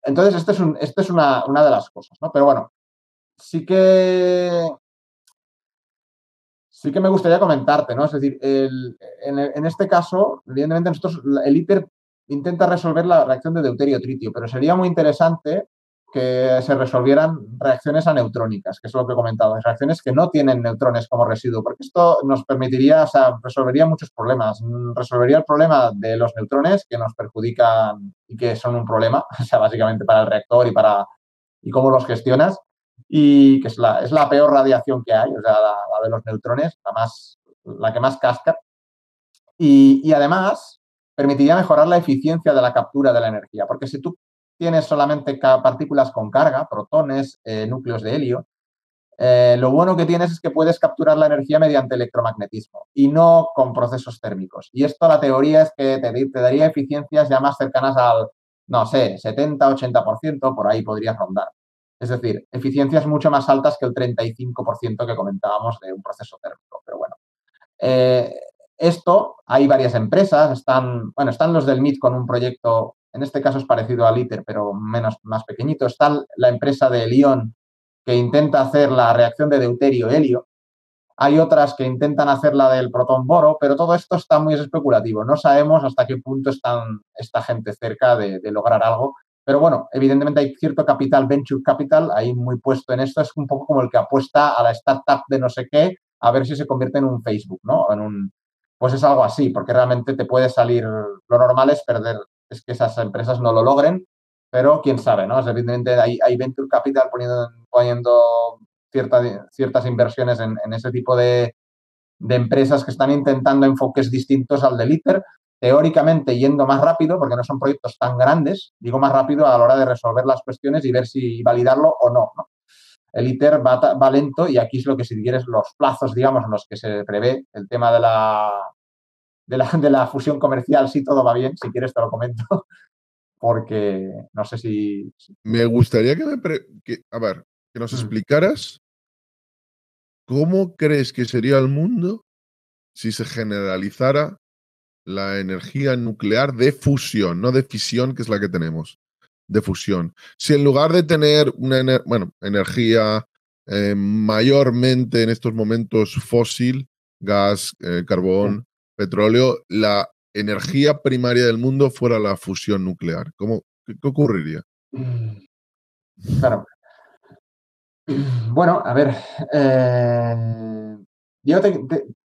entonces, esta es una de las cosas, ¿no? Pero bueno, sí que sí que me gustaría comentarte, ¿no? Es decir, en este caso, evidentemente, el ITER intenta resolver la reacción de deuterio-tritio, pero sería muy interesante que se resolvieran reacciones aneutrónicas, que es lo que he comentado, reacciones que no tienen neutrones como residuo, porque esto nos permitiría, o sea, resolvería muchos problemas. Resolvería el problema de los neutrones que nos perjudican y que son un problema, o sea, básicamente para el reactor y cómo los gestionas, y que es la peor radiación que hay, o sea, la de los neutrones, la que más casca. Y además permitiría mejorar la eficiencia de la captura de la energía, porque si tú tienes solamente partículas con carga, protones, núcleos de helio, lo bueno que tienes es que puedes capturar la energía mediante electromagnetismo y no con procesos térmicos. Y esto la teoría es que te daría eficiencias ya más cercanas al, no sé, 70-80%, por ahí podrías rondar. Es decir, eficiencias mucho más altas que el 35% que comentábamos de un proceso térmico. Pero bueno, eh, esto, hay varias empresas, están los del MIT con un proyecto, en este caso es parecido al ITER, pero más pequeñito. Está la empresa de Lyon que intenta hacer la reacción de deuterio-helio. Hay otras que intentan hacer la del protón-boro, pero todo esto está muy especulativo. No sabemos hasta qué punto están esta gente cerca de lograr algo. Pero bueno, evidentemente hay cierto capital, venture capital, ahí muy puesto en esto. Es un poco como el que apuesta a la startup de no sé qué, a ver si se convierte en un Facebook, ¿no? Pues es algo así, porque realmente te puede salir, lo normal es perder, es que esas empresas no lo logren, pero quién sabe, ¿no? Es evidentemente hay venture capital poniendo ciertas inversiones en ese tipo de empresas que están intentando enfoques distintos al del ITER, teóricamente yendo más rápido, porque no son proyectos tan grandes, digo más rápido a la hora de resolver las cuestiones y ver si validarlo o no, ¿no? El ITER va lento y aquí es lo que, si quieres, los plazos, digamos, en los que se prevé el tema de la fusión comercial, sí, todo va bien, si quieres te lo comento, porque no sé si... Me gustaría a ver, que nos Mm. explicaras cómo crees que sería el mundo si se generalizara la energía nuclear de fusión, no de fisión, que es la que tenemos, de fusión. Si en lugar de tener una energía mayormente en estos momentos fósil, gas, carbón, petróleo, la energía primaria del mundo fuera la fusión nuclear, ¿qué ocurriría? Claro. Bueno, a ver, yo,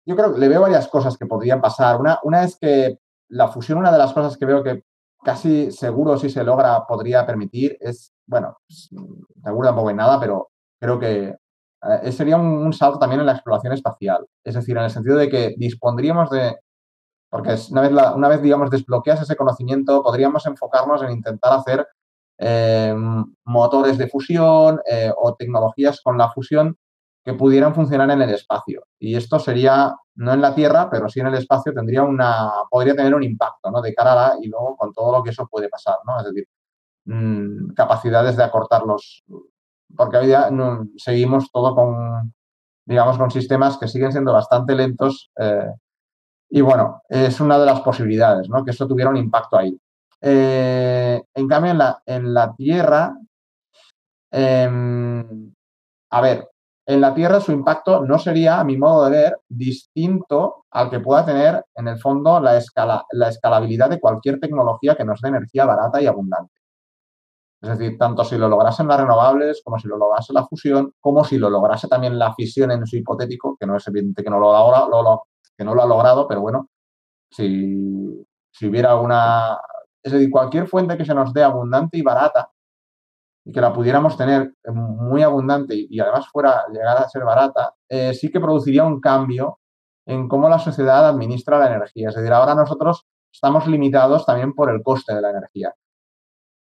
yo creo que le veo varias cosas que podrían pasar. Una es que la fusión, una de las cosas que veo que casi seguro si se logra podría permitir es, bueno, seguro tampoco hay nada, pero creo que sería un salto también en la exploración espacial. Es decir, en el sentido de que dispondríamos de, porque una vez, digamos, desbloqueas ese conocimiento, podríamos enfocarnos en intentar hacer motores de fusión o tecnologías con la fusión que pudieran funcionar en el espacio. Y esto sería, no en la Tierra, pero sí en el espacio, podría tener un impacto, ¿no? De cara y luego con todo lo que eso puede pasar, ¿no? Es decir, capacidades de acortarlos. Porque hoy día seguimos todo digamos, con sistemas que siguen siendo bastante lentos. Y bueno, es una de las posibilidades, ¿no? Que eso tuviera un impacto ahí. En cambio, en la Tierra, a ver, en la Tierra su impacto no sería, a mi modo de ver, distinto al que pueda tener, en el fondo, la escalabilidad de cualquier tecnología que nos dé energía barata y abundante. Es decir, tanto si lo lograsen las renovables, como si lo lograse la fusión, como si lo lograse también la fisión en su hipotético, que no es evidente que no lo, que no lo ha logrado, pero bueno, si hubiera una... Es decir, cualquier fuente que se nos dé abundante y barata, y que la pudiéramos tener muy abundante y además fuera llegar a ser barata, sí que produciría un cambio en cómo la sociedad administra la energía. Es decir, ahora nosotros estamos limitados también por el coste de la energía,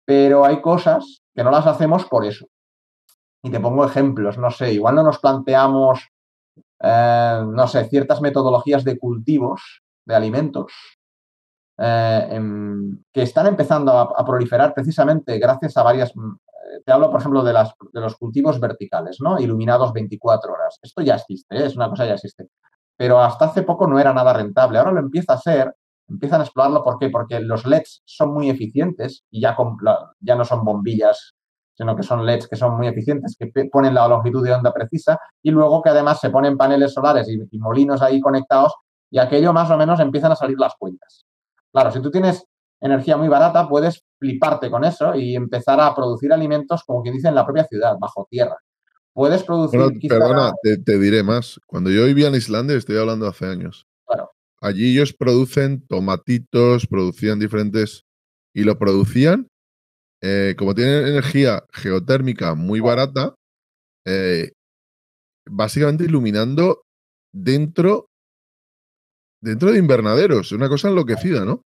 pero hay cosas que no las hacemos por eso. Y te pongo ejemplos, no sé, igual no nos planteamos, no sé, ciertas metodologías de cultivos de alimentos que están empezando a proliferar precisamente gracias a varias... Te hablo, por ejemplo, de los cultivos verticales, ¿no? Iluminados 24 horas. Esto ya existe, es una cosa ya existe. Pero hasta hace poco no era nada rentable. Ahora lo empieza a ser, empiezan a explorarlo. ¿Por qué? Porque los LEDs son muy eficientes y ya no son bombillas, sino que son LEDs que son muy eficientes, que ponen la longitud de onda precisa y luego que además se ponen paneles solares y molinos ahí conectados y aquello más o menos empiezan a salir las cuentas. Claro, si tú tienes energía muy barata, puedes fliparte con eso y empezar a producir alimentos, como quien dice, en la propia ciudad, bajo tierra. Puedes Bueno, producir quizá... perdona, te diré más. Cuando yo vivía en Islandia, estoy hablando hace años, Claro. allí ellos producen tomatitos, producían diferentes, y lo producían, como tienen energía geotérmica muy barata, eh, básicamente iluminando dentro, dentro de invernaderos, una cosa enloquecida, ¿no?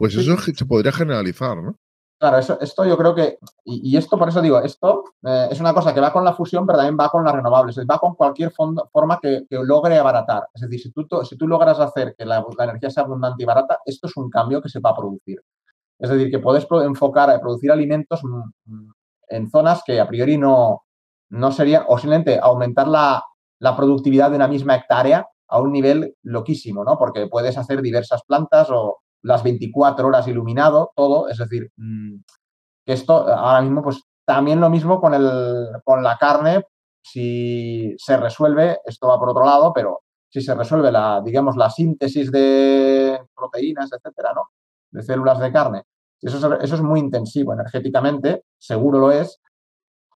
Pues Sí, eso se podría generalizar, ¿no? claro, esto yo creo que, y esto por eso digo, esto es una cosa que va con la fusión, pero también va con las renovables, va con cualquier forma que logre abaratar. Es decir, si tú logras hacer que la energía sea abundante y barata, esto es un cambio que se va a producir. Es decir, que puedes enfocar a producir alimentos en zonas que a priori no serían, o simplemente aumentar la productividad de una misma hectárea a un nivel loquísimo, ¿no? Porque puedes hacer diversas plantas o las 24 horas iluminado, todo. Es decir, que esto ahora mismo, pues también lo mismo con la carne, si se resuelve, esto va por otro lado, pero si se resuelve digamos, la síntesis de proteínas, etcétera, ¿no? De células de carne. Eso es muy intensivo energéticamente, seguro lo es,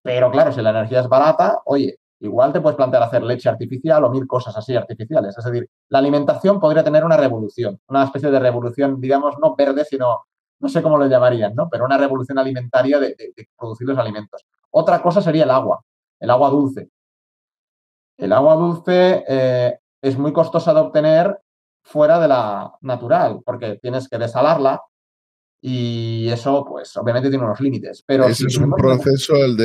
pero claro, si la energía es barata, oye, igual te puedes plantear hacer leche artificial o mil cosas así artificiales. Es decir, la alimentación podría tener una revolución, una especie de revolución, digamos, no verde, sino, no sé cómo lo llamarían, ¿no? Pero una revolución alimentaria de producir los alimentos. Otra cosa sería el agua dulce. El agua dulce es muy costosa de obtener fuera de la natural, porque tienes que desalarla y eso, pues, obviamente tiene unos límites. Pero Ese si es un tenemos proceso, el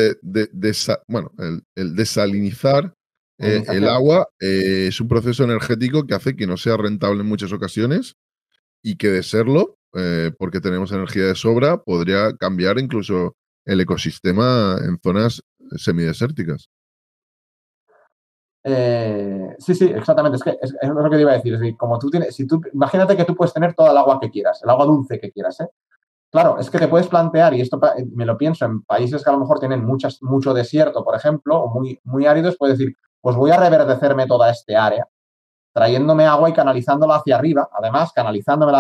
bueno, el desalinizar el organización. agua, es un proceso energético que hace que no sea rentable en muchas ocasiones y que de serlo, porque tenemos energía de sobra, podría cambiar incluso el ecosistema en zonas semidesérticas. Sí, sí, exactamente. Es lo que te iba a decir. Es decir, como tú tienes, si tú, imagínate que tú puedes tener toda el agua que quieras, el agua dulce que quieras, ¿eh? Claro, es que te puedes plantear, y esto me lo pienso en países que a lo mejor tienen mucho desierto, por ejemplo, o muy áridos, puedes decir, pues voy a reverdecerme toda este área, trayéndome agua y canalizándola hacia arriba, además, canalizándome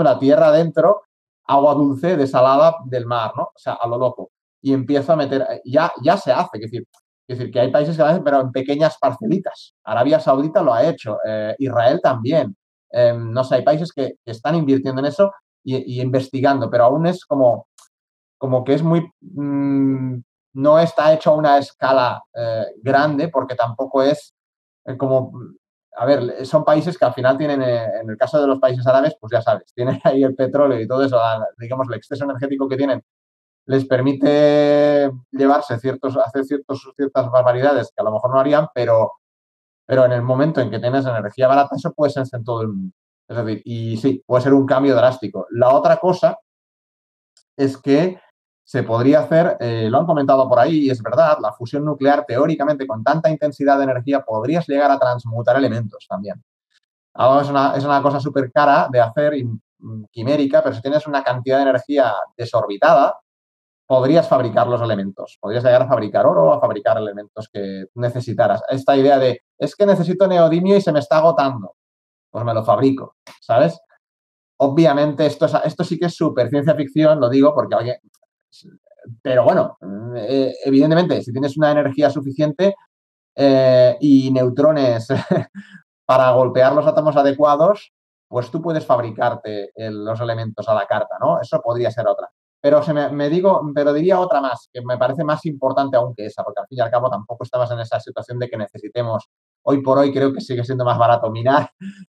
la tierra adentro, agua dulce desalada del mar, ¿no? O sea, a lo loco. Y empiezo a meter, ya se hace, es decir, que hay países que lo hacen, pero en pequeñas parcelitas. Arabia Saudita lo ha hecho, Israel también. No sé, hay países que están invirtiendo en eso y investigando, pero aún es como que es no está hecho a una escala grande porque tampoco es como, a ver, son países que al final tienen, en el caso de los países árabes, pues ya sabes, tienen ahí el petróleo y todo eso, digamos, el exceso energético que tienen les permite hacer ciertas barbaridades que a lo mejor no harían, pero en el momento en que tienes energía barata, eso puede ser en todo el mundo. Es decir, y sí, puede ser un cambio drástico. La otra cosa es que se podría hacer, lo han comentado por ahí, y es verdad, la fusión nuclear teóricamente con tanta intensidad de energía podrías llegar a transmutar elementos también. Ahora es una cosa súper cara de hacer, quimérica, pero si tienes una cantidad de energía desorbitada, podrías fabricar los elementos. Podrías llegar a fabricar oro, a fabricar elementos que necesitaras. Esta idea de, es que necesito neodimio y se me está agotando. Pues me lo fabrico, ¿sabes? Obviamente esto sí que es súper ciencia ficción, lo digo porque pero bueno, evidentemente, si tienes una energía suficiente y neutrones para golpear los átomos adecuados, pues tú puedes fabricarte los elementos a la carta, ¿no? Eso podría ser otra. Pero pero diría otra más, que me parece más importante aún que esa, porque al fin y al cabo tampoco estamos en esa situación de que necesitemos, hoy por hoy creo que sigue siendo más barato minar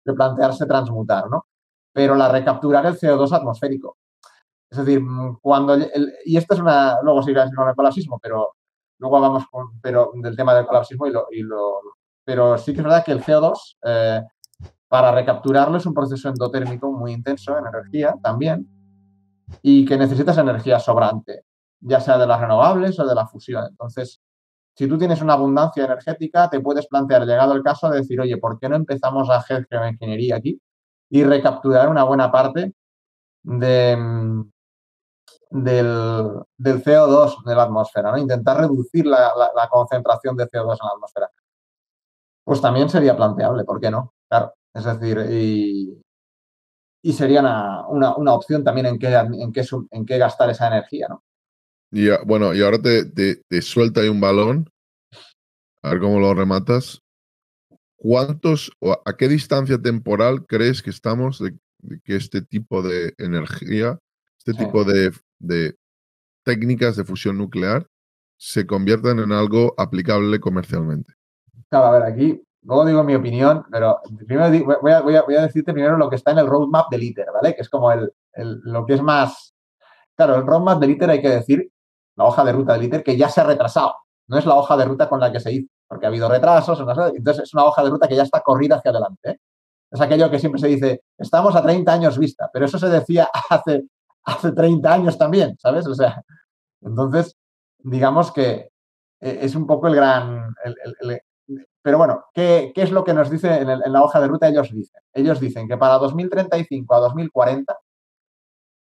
que plantearse transmutar, ¿no? Pero recapturar el CO2 atmosférico. Es decir, y esto es luego seguirá con el colapsismo, pero luego vamos del tema del colapsismo pero sí que es verdad que el CO2, para recapturarlo es un proceso endotérmico muy intenso en energía también y que necesitas energía sobrante, ya sea de las renovables o de la fusión. Entonces, si tú tienes una abundancia energética, te puedes plantear, llegado el caso, de decir, oye, ¿por qué no empezamos a hacer geoingeniería aquí y recapturar una buena parte de, del CO2 de la atmósfera, ¿no? Intentar reducir la concentración de CO2 en la atmósfera. Pues también sería planteable, ¿por qué no? Claro, es decir, y sería una opción también en qué gastar esa energía, ¿no? Y bueno, y ahora te suelta ahí un balón, a ver cómo lo rematas. ¿Cuántos o a qué distancia temporal crees que estamos de que este tipo de energía, este Sí. tipo de técnicas de fusión nuclear se conviertan en algo aplicable comercialmente? Claro, a ver, aquí, luego digo mi opinión, pero primero voy a decirte primero lo que está en el roadmap del ITER, ¿vale? Que es como lo que es más. Claro, el roadmap del ITER hay que decir, la hoja de ruta del ITER, que ya se ha retrasado. No es la hoja de ruta con la que se hizo, porque ha habido retrasos, entonces es una hoja de ruta que ya está corrida hacia adelante, ¿eh? Es aquello que siempre se dice, estamos a 30 años vista, pero eso se decía hace 30 años también, ¿sabes? O sea, entonces, digamos que es un poco el gran. Pero bueno, ¿qué es lo que nos dice en la hoja de ruta? Ellos dicen que para 2035 a 2040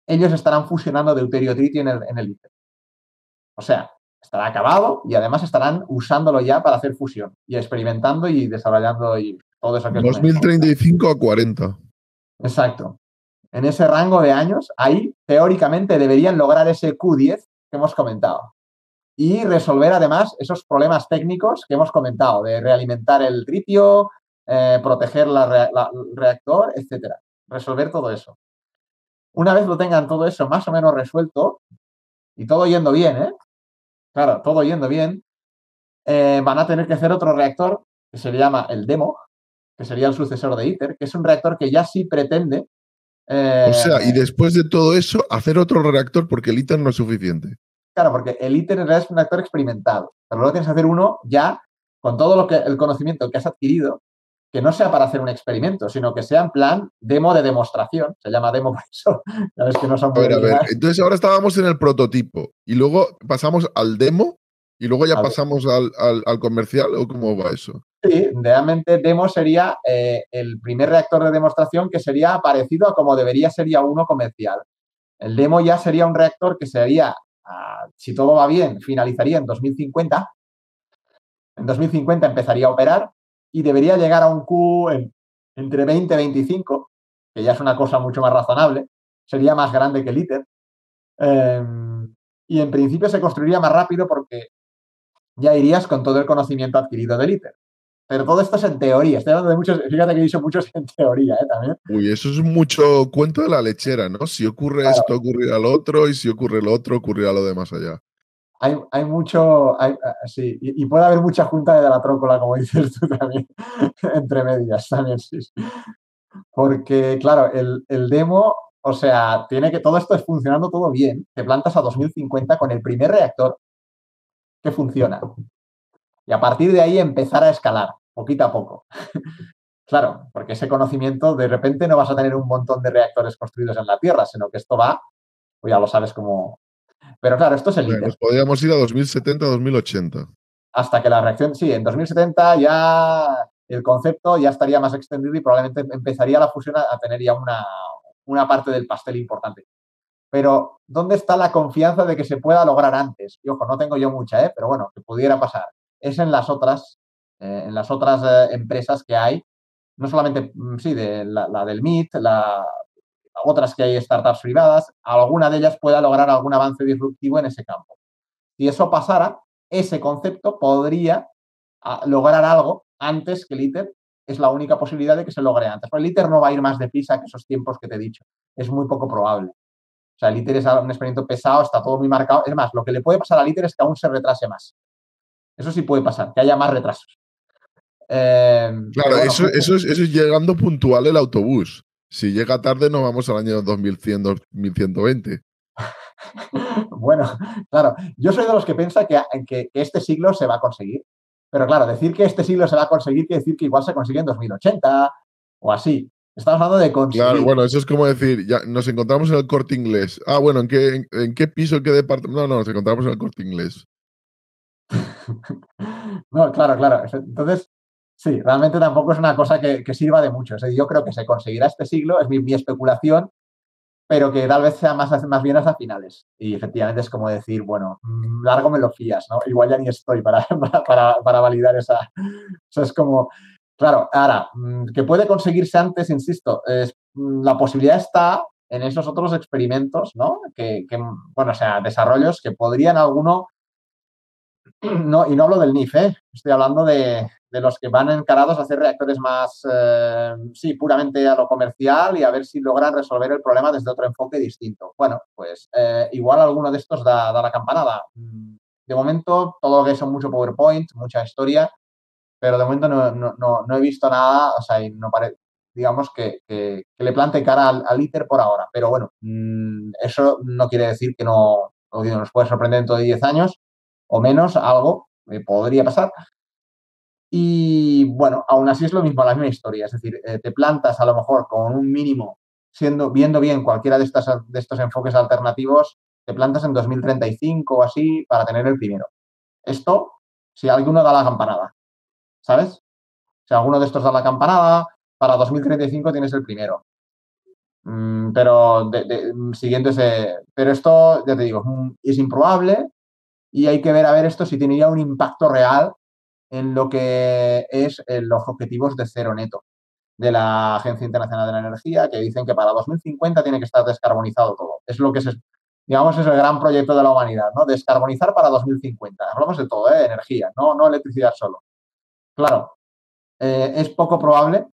ellos estarán fusionando deuterio-tritio en el ITER. O sea, estará acabado y además estarán usándolo ya para hacer fusión y experimentando y desarrollando y todo eso que es una ingeniería. 2035 a 40. Exacto. En ese rango de años, ahí teóricamente deberían lograr ese Q10 que hemos comentado y resolver además esos problemas técnicos que hemos comentado, de realimentar el tritio, proteger el reactor, etcétera. Resolver todo eso. Una vez lo tengan todo eso más o menos resuelto y todo yendo bien, claro, todo yendo bien, van a tener que hacer otro reactor que se llama el DEMO, que sería el sucesor de ITER, que es un reactor que ya sí pretende. O sea, y después de todo eso, hacer otro reactor porque el ITER no es suficiente. Claro, porque el ITER en realidad es un reactor experimental, pero luego tienes que hacer uno ya con todo el conocimiento que has adquirido, que no sea para hacer un experimento, sino que sea en plan demo de demostración. Se llama demo por eso. Sabes que no son muy A ver. originales. Entonces ahora estábamos en el prototipo y luego pasamos al demo y luego ya pasamos al comercial, ¿o cómo va eso? Sí, realmente demo sería el primer reactor de demostración que sería parecido a como debería ser ya uno comercial. El demo ya sería un reactor que sería, si todo va bien, finalizaría en 2050. En 2050 empezaría a operar y debería llegar a un Q entre 20 y 25, que ya es una cosa mucho más razonable. Sería más grande que el ITER. Y en principio se construiría más rápido porque ya irías con todo el conocimiento adquirido del ITER. Pero todo esto es en teoría. Estoy hablando de muchos, fíjate que he dicho muchos en teoría, también. Uy, eso es mucho cuento de la lechera, ¿no? Si ocurre esto, ocurrirá lo otro, y si ocurre lo otro, ocurrirá lo de más allá. Hay mucho, sí, y puede haber mucha junta de la trócola, como dices tú también, entre medias también, sí. Porque, claro, el demo, o sea, todo esto es funcionando todo bien. Te plantas a 2050 con el primer reactor que funciona. Y a partir de ahí empezar a escalar, poquito a poco. Claro, porque ese conocimiento, de repente no vas a tener un montón de reactores construidos en la Tierra, sino que esto va, pues ya lo sabes cómo. Pero claro, esto es el ITER. Nos podríamos ir a 2070, 2080. Hasta que la reacción, sí, en 2070 ya el concepto ya estaría más extendido y probablemente empezaría la fusión a tener ya una parte del pastel importante. Pero, ¿dónde está la confianza de que se pueda lograr antes? Y ojo, no tengo yo mucha, pero bueno, que pudiera pasar. Es en las otras empresas que hay, no solamente, sí, de la del MIT, otras que hay startups privadas, alguna de ellas pueda lograr algún avance disruptivo en ese campo. Si eso pasara, ese concepto podría lograr algo antes que el ITER. Es la única posibilidad de que se logre antes. Pero el ITER no va a ir más deprisa que esos tiempos que te he dicho. Es muy poco probable. O sea, el ITER es un experimento pesado, está todo muy marcado. Es más, lo que le puede pasar al ITER es que aún se retrase más. Eso sí puede pasar, que haya más retrasos. Claro, Bueno, eso es llegando puntual el autobús. Si llega tarde, nos vamos al año 2100, 2120. Bueno, claro, yo soy de los que piensa que este siglo se va a conseguir. Pero claro, decir que este siglo se va a conseguir quiere decir que igual se consigue en 2080 o así. Estamos hablando de conseguir. Claro, bueno, eso es como decir, ya nos encontramos en el Corte Inglés. Ah, bueno, ¿en qué piso, en qué departamento? No, nos encontramos en el Corte Inglés. No, claro. Entonces, sí, realmente tampoco es una cosa que sirva de mucho. O sea, yo creo que se conseguirá este siglo, es mi especulación, pero que tal vez sea más bien hasta finales. Y efectivamente es como decir, bueno, largo me lo fías, ¿no? Igual ya ni estoy para validar esa. Eso es como, claro, ahora, que puede conseguirse antes, insisto, la posibilidad está en esos otros experimentos, ¿no? Bueno, o sea, desarrollos que podrían alguno, no, y no hablo del NIF, estoy hablando de los que van encarados a hacer reactores más, sí, puramente a lo comercial y a ver si logran resolver el problema desde otro enfoque distinto. Bueno, pues igual alguno de estos da la campanada. De momento, todo lo que son mucho PowerPoint, mucha historia, pero de momento no he visto nada, o sea, y no parece, digamos, que le plante cara al ITER por ahora. Pero bueno, eso no quiere decir que no nos puede sorprender dentro de 10 años o menos, algo podría pasar. Y bueno, aún así es lo mismo, la misma historia. Es decir, te plantas a lo mejor con un mínimo, viendo bien cualquiera de estos enfoques alternativos, te plantas en 2035 o así para tener el primero. Esto, si alguno da la campanada, ¿sabes? Si alguno de estos da la campanada, para 2035 tienes el primero. Pero siguiendo ese. Pero esto, ya te digo, es improbable y hay que ver a ver esto si tendría un impacto real en lo que es los objetivos de cero neto de la Agencia Internacional de la Energía, que dicen que para 2050 tiene que estar descarbonizado todo. Es lo que digamos, es el gran proyecto de la humanidad, ¿no? Descarbonizar para 2050. Hablamos de todo, energía, no electricidad solo. Claro, es poco probable,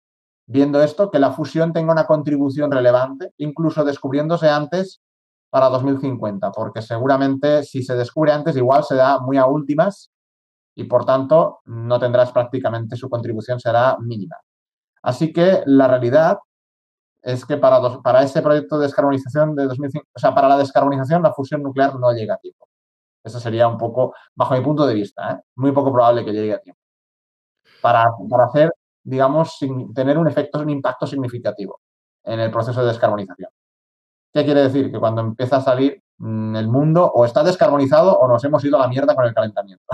viendo esto, que la fusión tenga una contribución relevante, incluso descubriéndose antes para 2050, porque seguramente si se descubre antes igual se da muy a últimas y por tanto no tendrás prácticamente, su contribución será mínima. Así que la realidad es que para ese proyecto de descarbonización de 2050, o sea, para la descarbonización la fusión nuclear no llega a tiempo. Eso sería un poco, bajo mi punto de vista, muy poco probable que llegue a tiempo. Para hacer, digamos, tener un impacto significativo en el proceso de descarbonización. ¿Qué quiere decir? Que cuando empieza a salir el mundo o está descarbonizado o nos hemos ido a la mierda con el calentamiento,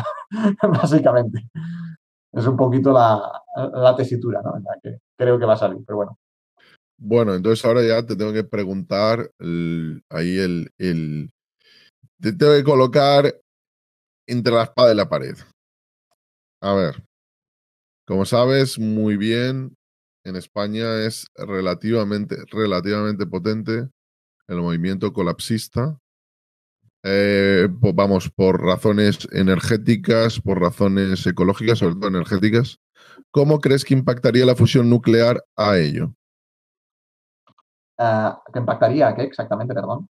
básicamente. Es un poquito la tesitura, ¿no? En la que creo que va a salir, pero bueno. Bueno, entonces ahora ya te tengo que preguntar te tengo que colocar entre la espada y la pared. A ver, como sabes muy bien, en España es relativamente potente el movimiento colapsista. Vamos, por razones energéticas, por razones ecológicas, sobre todo energéticas. ¿Cómo crees que impactaría la fusión nuclear a ello? ¿Qué impactaría? ¿Qué exactamente, perdón?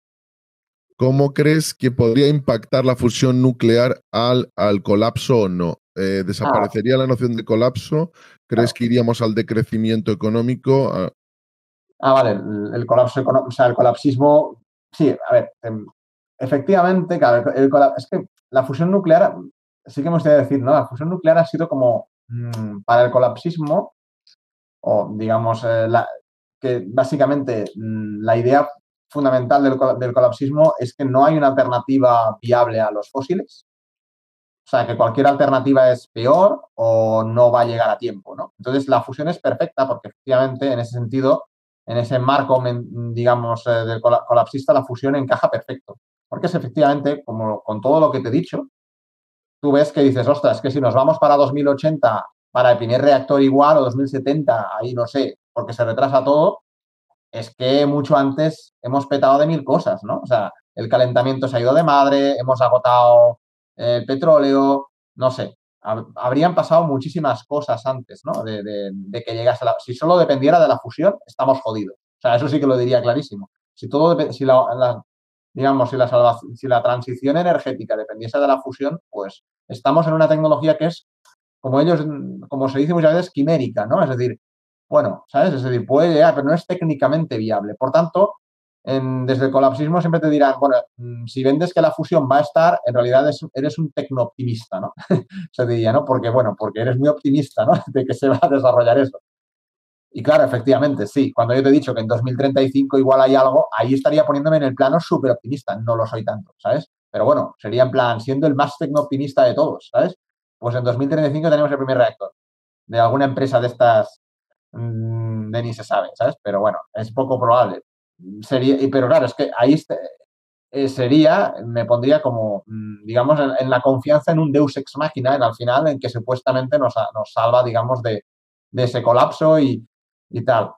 ¿Cómo crees que podría impactar la fusión nuclear al colapso o no? ¿Desaparecería la noción de colapso? ¿Crees que iríamos al decrecimiento económico? Vale, el colapso, o sea, el colapsismo. Sí, a ver, efectivamente, claro, es que la fusión nuclear, sí que me gustaría decir, ¿no? La fusión nuclear ha sido como para el colapsismo, o digamos, que básicamente la idea fundamental del colapsismo es que no hay una alternativa viable a los fósiles. O sea, que cualquier alternativa es peor o no va a llegar a tiempo, ¿no? Entonces, la fusión es perfecta porque efectivamente, en ese sentido, en ese marco, digamos, del colapsista, la fusión encaja perfecto. Porque es efectivamente, como con todo lo que te he dicho, tú ves que dices, ostras, que si nos vamos para 2080 para el primer reactor igual o 2070, ahí no sé, porque se retrasa todo, es que mucho antes hemos petado de 1000 cosas, ¿no? O sea, el calentamiento se ha ido de madre, hemos agotado el petróleo, no sé. Habrían pasado muchísimas cosas antes, ¿no? De que llegase la... Si solo dependiera de la fusión, estamos jodidos. O sea, eso sí que lo diría clarísimo. Si todo si digamos, si la transición energética dependiese de la fusión, pues estamos en una tecnología que es, como se dice muchas veces, quimérica, ¿no? Es decir, bueno, ¿sabes? Es decir, puede llegar, pero no es técnicamente viable. Por tanto, desde el colapsismo siempre te dirán, bueno, si vendes que la fusión va a estar, en realidad eres un tecno-optimista, ¿no? Se diría, ¿no? Porque, bueno, porque eres muy optimista, ¿no? De que se va a desarrollar eso. Y claro, efectivamente, sí. Cuando yo te he dicho que en 2035 igual hay algo, ahí estaría poniéndome en el plano súper optimista. No lo soy tanto, ¿sabes? Pero bueno, sería en plan, siendo el más tecno-optimista de todos, ¿sabes? Pues en 2035 tenemos el primer reactor de alguna empresa de estas, de ni se sabe, ¿sabes? Pero bueno, es poco probable. Pero claro, es que ahí me pondría como, digamos, en la confianza en un Deus ex machina, al final, en que supuestamente nos salva, digamos, de ese colapso y tal.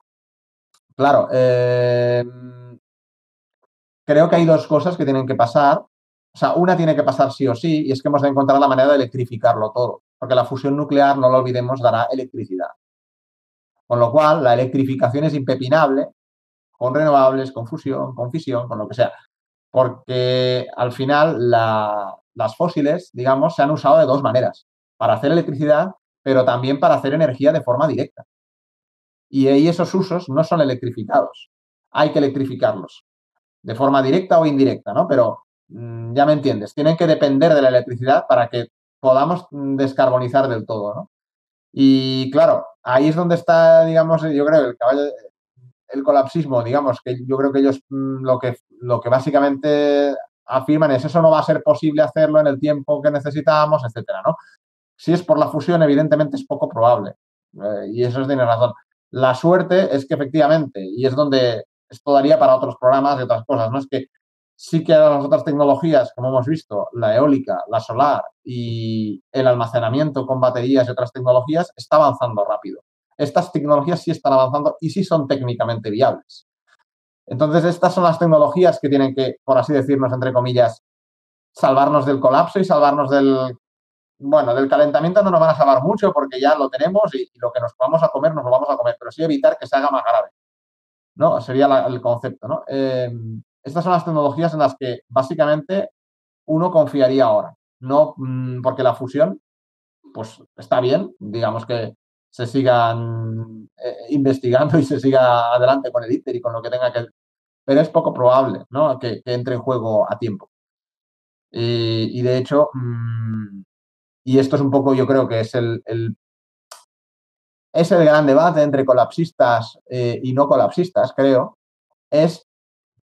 Claro, creo que hay dos cosas que tienen que pasar. O sea, una tiene que pasar sí o sí, y es que hemos de encontrar la manera de electrificarlo todo, porque la fusión nuclear, no lo olvidemos, dará electricidad. Con lo cual, la electrificación es impepinable, con renovables, con fusión, con fisión, con lo que sea. Porque al final las fósiles, digamos, se han usado de dos maneras, para hacer electricidad, pero también para hacer energía de forma directa. Y ahí esos usos no son electrificados. Hay que electrificarlos, de forma directa o indirecta, ¿no? Pero ya me entiendes, tienen que depender de la electricidad para que podamos descarbonizar del todo, ¿no? Y claro, ahí es donde está, digamos, yo creo, el colapsismo, digamos, que yo creo que ellos lo que básicamente afirman es eso no va a ser posible hacerlo en el tiempo que necesitamos, etcétera, ¿no? Si es por la fusión, evidentemente es poco probable. Y eso tiene razón. La suerte es que efectivamente, y es donde esto daría para otros programas y otras cosas, ¿no? Es que sí que las otras tecnologías, como hemos visto, la eólica, la solar y el almacenamiento con baterías y otras tecnologías, está avanzando rápido. Estas tecnologías sí están avanzando y sí son técnicamente viables. Entonces, estas son las tecnologías que tienen que, por así decirnos, entre comillas, salvarnos del colapso y salvarnos del calentamiento no nos van a salvar mucho porque ya lo tenemos y lo que nos vamos a comer nos lo vamos a comer, pero sí evitar que se haga más grave, ¿no? Sería el concepto, ¿no? Estas son las tecnologías en las que básicamente uno confiaría ahora, no porque la fusión, pues está bien, digamos que se sigan investigando y se siga adelante con el ITER y con lo que tenga que, pero es poco probable, ¿no? Que entre en juego a tiempo. Y de hecho, y esto es un poco, yo creo que es el gran debate entre colapsistas y no colapsistas, creo, es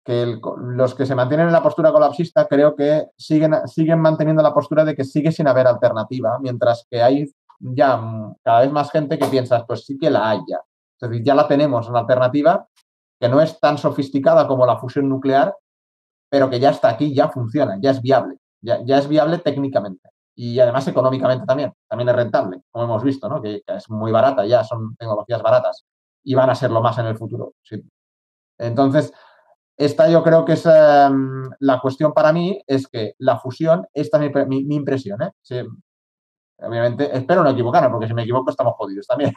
que los que se mantienen en la postura colapsista creo que siguen manteniendo la postura de que sigue sin haber alternativa, mientras que hay ya cada vez más gente que piensa, pues sí que la hay ya. Es decir, ya la tenemos, una alternativa que no es tan sofisticada como la fusión nuclear, pero que ya está aquí, ya funciona, ya es viable, ya es viable técnicamente. Y además económicamente también es rentable, como hemos visto, ¿no? Que es muy barata ya, son tecnologías baratas y van a ser lo más en el futuro. Sí. Entonces, esta yo creo que es la cuestión para mí, es que la fusión, esta es mi impresión, ¿eh? Sí, obviamente, espero no equivocarme, porque si me equivoco estamos jodidos también.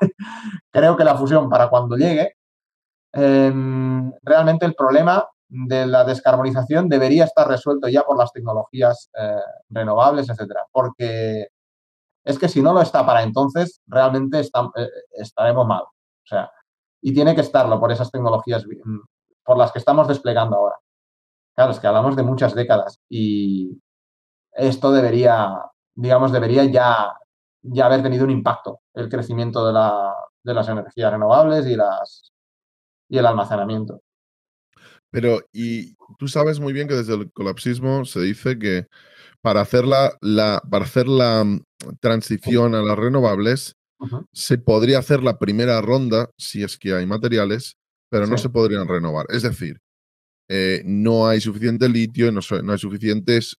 Creo que la fusión para cuando llegue, realmente el problema de la descarbonización debería estar resuelto ya por las tecnologías renovables, etcétera. Porque es que si no lo está para entonces, realmente estaremos mal. O sea, y tiene que estarlo por esas tecnologías por las que estamos desplegando ahora. Claro, es que hablamos de muchas décadas y esto debería ya haber tenido un impacto el crecimiento de las energías renovables y el almacenamiento. Pero, y tú sabes muy bien que desde el colapsismo se dice que para hacer la transición a las renovables, Uh-huh. se podría hacer la primera ronda, si es que hay materiales, pero Sí. no se podrían renovar. Es decir, no hay suficiente litio, no hay suficientes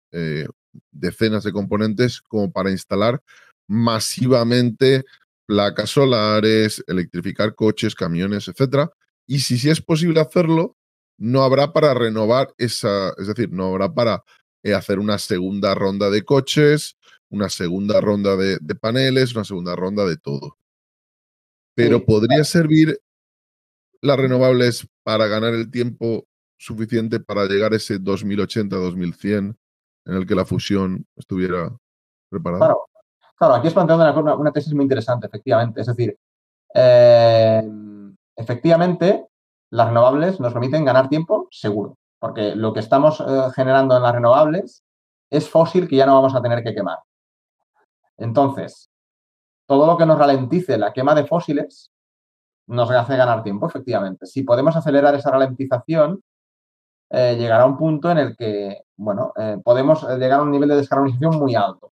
decenas de componentes como para instalar masivamente placas solares, electrificar coches, camiones, etcétera. Y si es posible hacerlo, no habrá para renovar esa, es decir, no habrá para hacer una segunda ronda de coches, una segunda ronda de paneles, una segunda ronda de todo. Pero Sí, ¿podría servir las renovables para ganar el tiempo suficiente para llegar a ese 2080-2100 en el que la fusión estuviera preparada? claro. Claro, aquí es planteando una tesis muy interesante, efectivamente. Es decir, eh, efectivamente, las renovables nos permiten ganar tiempo seguro, porque lo que estamos generando en las renovables es fósil que ya no vamos a tener que quemar. Entonces, todo lo que nos ralentice la quema de fósiles nos hace ganar tiempo, efectivamente. Si podemos acelerar esa ralentización, llegará a un punto en el que, bueno, podemos llegar a un nivel de descarbonización muy alto.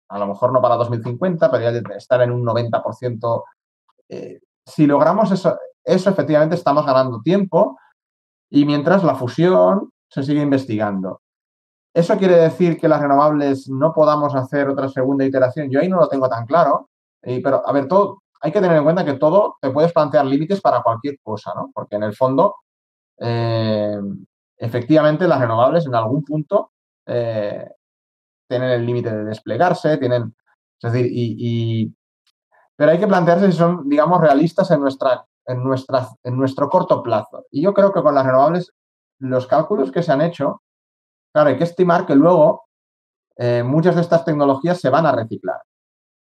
A lo mejor no para 2050, pero ya estar en un 90%. Si logramos eso efectivamente estamos ganando tiempo y mientras la fusión se sigue investigando. ¿Eso quiere decir que las renovables no podamos hacer otra segunda iteración? Yo ahí no lo tengo tan claro, pero a ver, todo, hay que tener en cuenta que todo te puedes plantear límites para cualquier cosa, ¿no? Porque en el fondo, eh, efectivamente, las renovables en algún punto eh, tienen el límite de desplegarse, tienen, es decir, pero hay que plantearse si son, digamos, realistas en nuestro corto plazo. Y yo creo que con las renovables, los cálculos que se han hecho, claro, hay que estimar que luego muchas de estas tecnologías se van a reciclar.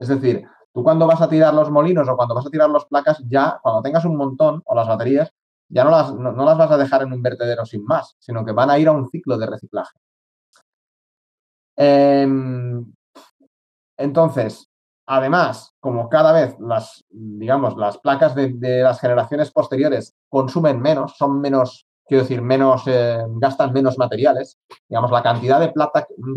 Es decir, tú cuando vas a tirar los molinos o cuando vas a tirar las placas, ya cuando tengas un montón o las baterías, ya no las vas a dejar en un vertedero sin más, sino que van a ir a un ciclo de reciclaje. Eh, entonces, además, como cada vez digamos, las placas de las generaciones posteriores consumen menos, son menos, quiero decir, gastan menos materiales, digamos, la cantidad de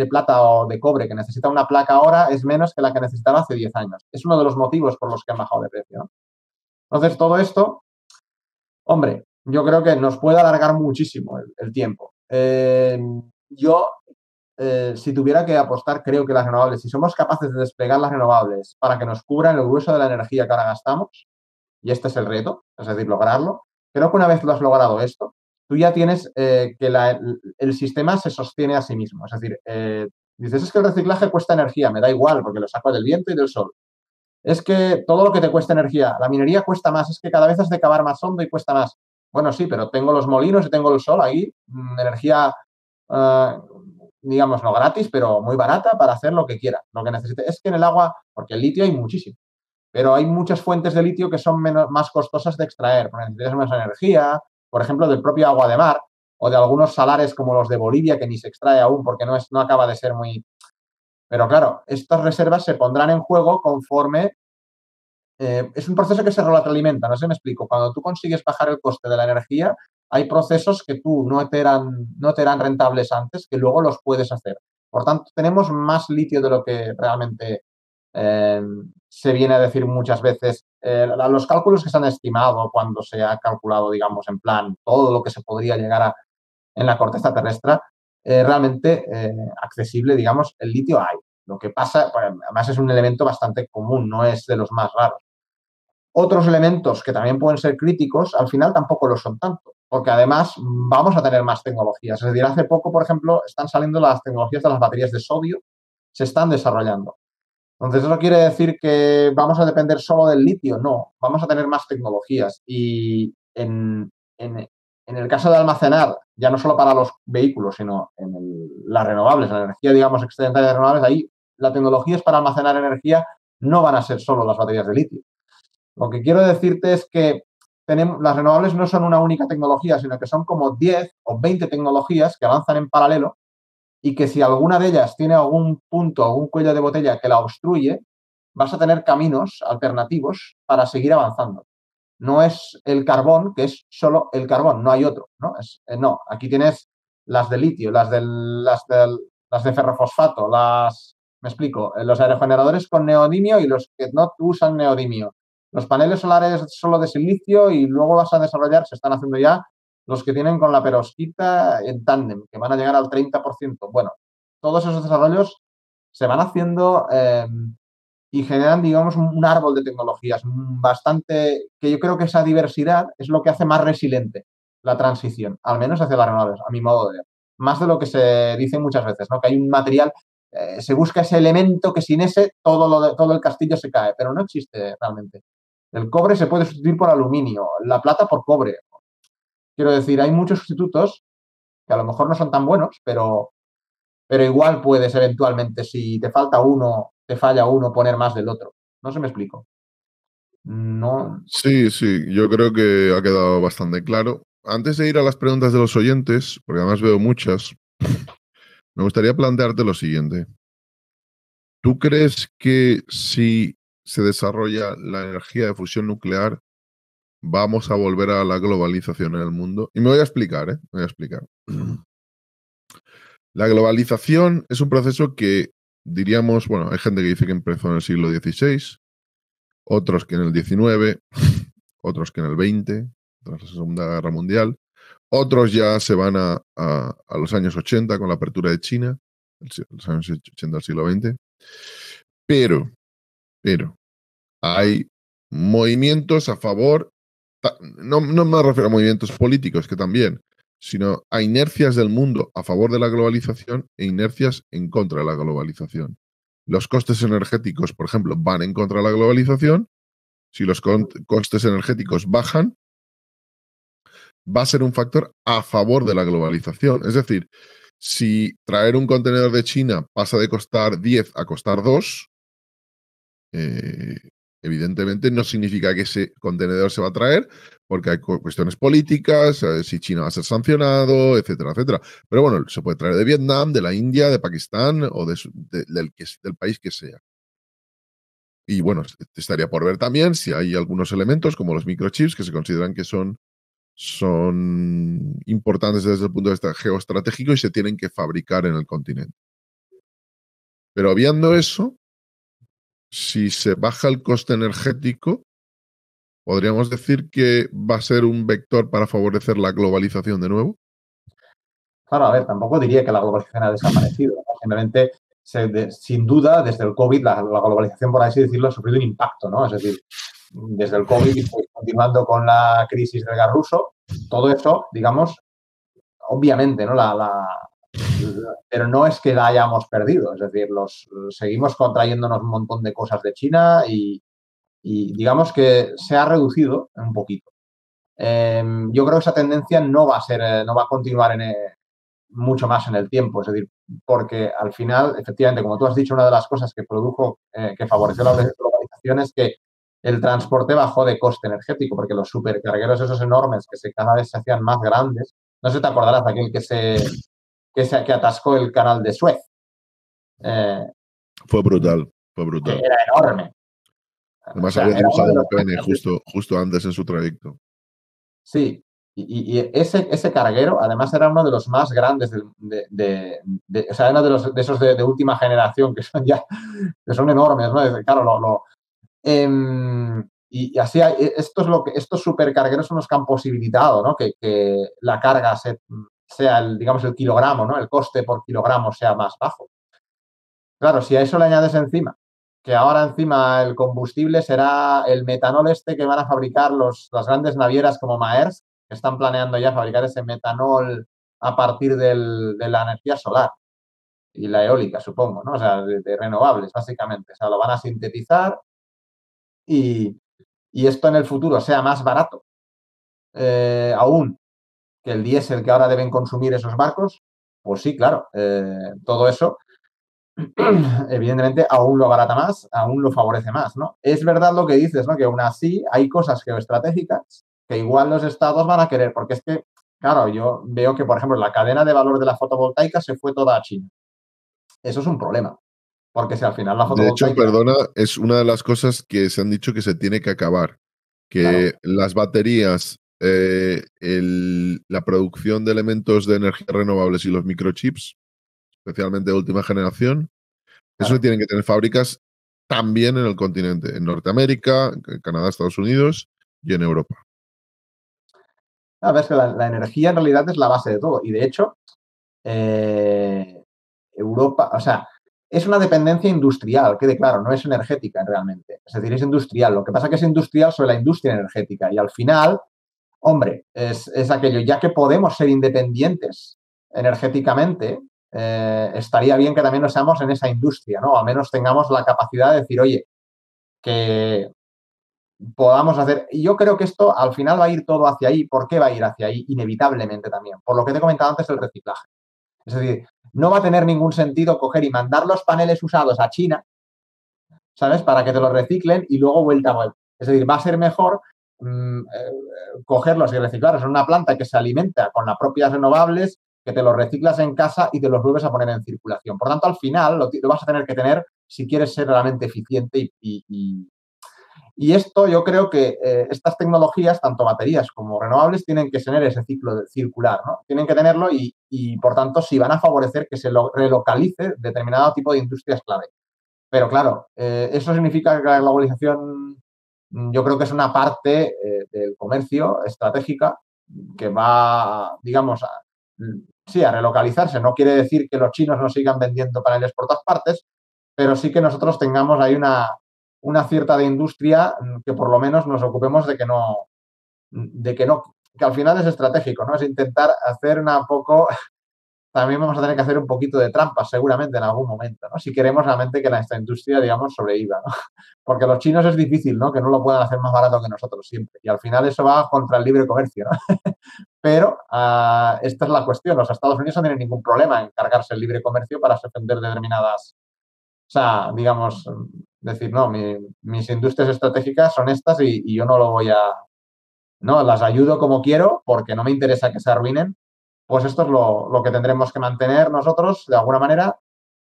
plata o de cobre que necesita una placa ahora es menos que la que necesitaba hace 10 años. Es uno de los motivos por los que han bajado de precio, ¿no? Entonces, todo esto, hombre, yo creo que nos puede alargar muchísimo el tiempo. Yo si tuviera que apostar, creo que las renovables, si somos capaces de desplegar las renovables para que nos cubran el grueso de la energía que ahora gastamos, y este es el reto, es decir, lograrlo, creo que una vez lo has logrado esto, tú ya tienes que el sistema se sostiene a sí mismo. Es decir, dices, es que el reciclaje cuesta energía, me da igual porque lo saco del viento y del sol. Es que todo lo que te cuesta energía, la minería cuesta más, es que cada vez has de cavar más hondo y cuesta más. Bueno, sí, pero tengo los molinos y tengo el sol ahí, energía eh, digamos, no gratis, pero muy barata para hacer lo que quiera, lo que necesite. Es que en el agua, porque el litio hay muchísimo, pero hay muchas fuentes de litio que son más costosas de extraer, porque necesitas más energía, por ejemplo, del propio agua de mar o de algunos salares como los de Bolivia, que ni se extrae aún porque no acaba de ser muy... Pero claro, estas reservas se pondrán en juego conforme... es un proceso que se retroalimenta, no sé si me explico. Cuando tú consigues bajar el coste de la energía, hay procesos que tú no te eran rentables antes, que luego los puedes hacer. Por tanto, tenemos más litio de lo que realmente eh, se viene a decir muchas veces. Los cálculos que se han estimado cuando se ha calculado, digamos, en plan, todo lo que se podría llegar a en la corteza terrestre, realmente accesible, digamos, el litio hay. Lo que pasa, pues, además es un elemento bastante común, no es de los más raros. Otros elementos que también pueden ser críticos, al final tampoco lo son tanto, porque además vamos a tener más tecnologías. Es decir, hace poco, por ejemplo, están saliendo las tecnologías de las baterías de sodio, se están desarrollando. Entonces, ¿eso quiere decir que vamos a depender solo del litio? No, vamos a tener más tecnologías. Y en el caso de almacenar, ya no solo para los vehículos, sino en las renovables, la energía, digamos, excedentaria de renovables, ahí la tecnología es para almacenar energía, no van a ser solo las baterías de litio. Lo que quiero decirte es que las renovables no son una única tecnología, sino que son como 10 o 20 tecnologías que avanzan en paralelo y que si alguna de ellas tiene algún punto, algún cuello de botella que la obstruye, vas a tener caminos alternativos para seguir avanzando. No es el carbón, que es solo el carbón, no hay otro, ¿no? No, aquí tienes las de litio, las de ferrofosfato, me explico, los aerogeneradores con neodimio y los que no usan neodimio. Los paneles solares solo de silicio y luego vas a desarrollar, se están haciendo ya, los que tienen con la perovskita en tándem, que van a llegar al 30%. Bueno, todos esos desarrollos se van haciendo y generan, digamos, un árbol de tecnologías bastante, que yo creo que esa diversidad es lo que hace más resiliente la transición, al menos hacia las renovables, a mi modo de ver. Más de lo que se dice muchas veces, ¿no? Que hay un material, se busca ese elemento que sin ese todo el castillo se cae, pero no existe realmente. El cobre se puede sustituir por aluminio, la plata por cobre. Quiero decir, hay muchos sustitutos que a lo mejor no son tan buenos, pero igual puedes eventualmente, si te falta uno, te falla uno, poner más del otro. No se me explico. No. Sí, sí, yo creo que ha quedado bastante claro. Antes de ir a las preguntas de los oyentes, porque además veo muchas, me gustaría plantearte lo siguiente. ¿Tú crees que si se desarrolla la energía de fusión nuclear, vamos a volver a la globalización en el mundo? Y me voy a explicar, ¿eh? Me voy a explicar. La globalización es un proceso que diríamos, bueno, hay gente que dice que empezó en el siglo XVI, otros que en el XIX, otros que en el XX, tras la Segunda Guerra Mundial. Otros ya se van a los años 80 con la apertura de China, los años 80 del siglo XX. Pero hay movimientos a favor, no me refiero a movimientos políticos, que también, sino a inercias del mundo a favor de la globalización e inercias en contra de la globalización. Los costes energéticos, por ejemplo, van en contra de la globalización. Si los costes energéticos bajan, va a ser un factor a favor de la globalización. Es decir, si traer un contenedor de China pasa de costar 10 a costar 2, evidentemente no significa que ese contenedor se va a traer, porque hay cuestiones políticas, si China va a ser sancionado, etcétera, etcétera. Pero bueno, se puede traer de Vietnam, de la India, de Pakistán o del país que sea. Y bueno, estaría por ver también si hay algunos elementos como los microchips que se consideran que son importantes desde el punto de vista geoestratégico y se tienen que fabricar en el continente. Pero viendo eso, si se baja el coste energético, podríamos decir que va a ser un vector para favorecer la globalización de nuevo. Claro, a ver, tampoco diría que la globalización ha desaparecido, ¿no? Simplemente, sin duda, desde el COVID, la globalización, por así decirlo, ha sufrido un impacto, ¿no? Es decir, desde el COVID y pues, continuando con la crisis del gas ruso, todo eso, digamos, obviamente, ¿no? Pero no es que la hayamos perdido, es decir, seguimos contrayéndonos un montón de cosas de China y digamos que se ha reducido un poquito. Yo creo que esa tendencia no va a ser, no va a continuar mucho más en el tiempo, es decir, porque al final, efectivamente, como tú has dicho, una de las cosas que produjo, que favoreció la globalización es que el transporte bajó de coste energético, porque los supercargueros esos enormes cada vez se hacían más grandes, no sé si te acordarás de aquel que atascó el canal de Suez. Fue brutal, que era enorme. Además, había Era uno dibujado de un los pene justo antes en su trayecto. Sí, y ese carguero, además, era uno de los más grandes, o sea, uno de esos de última generación, que son ya, que son enormes, ¿no? Claro, y así, esto es estos supercargueros son los que han posibilitado, ¿no? Que la carga sea digamos, el kilogramo, ¿no? El coste por kilogramo sea más bajo. Claro, si a eso le añades encima, que ahora encima el combustible será el metanol que van a fabricar las grandes navieras como Maersk, que están planeando ya fabricar ese metanol a partir de la energía solar y la eólica, supongo, ¿no? O sea, de renovables, básicamente. O sea, lo van a sintetizar y, y esto en el futuro sea más barato aún que el diésel que ahora deben consumir esos barcos, pues sí, claro, todo eso evidentemente aún lo abarata más, aún lo favorece más, ¿no? Es verdad lo que dices, ¿no? Que aún así hay cosas geoestratégicas que igual los estados van a querer, porque es que, claro, yo veo que, por ejemplo, la cadena de valor de la fotovoltaica se fue toda a China. Eso es un problema, porque si al final la De hecho, fotovoltaica... perdona, es una de las cosas que se han dicho que se tiene que acabar, Claro, que las baterías, la producción de elementos de energía renovables y los microchips, especialmente de última generación, eso claro. tienen que tener fábricas también en el continente, en Norteamérica, en Canadá, Estados Unidos y en Europa. A ver, es que la energía en realidad es la base de todo. Y de hecho, Europa, o sea, es una dependencia industrial, quede claro, no es energética realmente. Es decir, es industrial. Lo que pasa es que es industrial sobre la industria energética y al final, hombre, es aquello, ya que podemos ser independientes energéticamente, estaría bien que también nos seamos en esa industria, ¿no? Al menos tengamos la capacidad de decir, oye, que podamos hacer. Y yo creo que esto al final va a ir todo hacia ahí. ¿Por qué va a ir hacia ahí? Inevitablemente también. Por lo que te he comentado antes del reciclaje. Es decir, no va a tener ningún sentido coger y mandar los paneles usados a China, ¿sabes? Para que te los reciclen y luego vuelta a vuelta. Es decir, va a ser mejor cogerlos y reciclarlos en una planta que se alimenta con las propias renovables, que te los reciclas en casa y te los vuelves a poner en circulación. Por tanto, al final lo vas a tener que tener si quieres ser realmente eficiente y esto yo creo que estas tecnologías, tanto baterías como renovables, tienen que tener ese ciclo circular, ¿no? Tienen que tenerlo y por tanto, sí van a favorecer que se relocalice determinado tipo de industrias clave. Pero claro, eso significa que la globalización yo creo que es una parte del comercio estratégica que va, digamos, sí, a relocalizarse. No quiere decir que los chinos no sigan vendiendo paneles por todas partes, pero sí que nosotros tengamos ahí una cierta de industria que por lo menos nos ocupemos que al final es estratégico, ¿no? Es intentar hacer una poco, también vamos a tener que hacer un poquito de trampas seguramente en algún momento, ¿no? Si queremos realmente que nuestra industria, digamos, sobreviva, ¿no? Porque los chinos es difícil, ¿no? Que no lo puedan hacer más barato que nosotros siempre. Y al final eso va contra el libre comercio, ¿no? Pero esta es la cuestión. Los Estados Unidos no tienen ningún problema en cargarse el libre comercio para defender determinadas. O sea, digamos, decir, no, mis industrias estratégicas son estas y yo no lo voy a. No, las ayudo como quiero porque no me interesa que se arruinen. Pues esto es lo que tendremos que mantener nosotros, de alguna manera,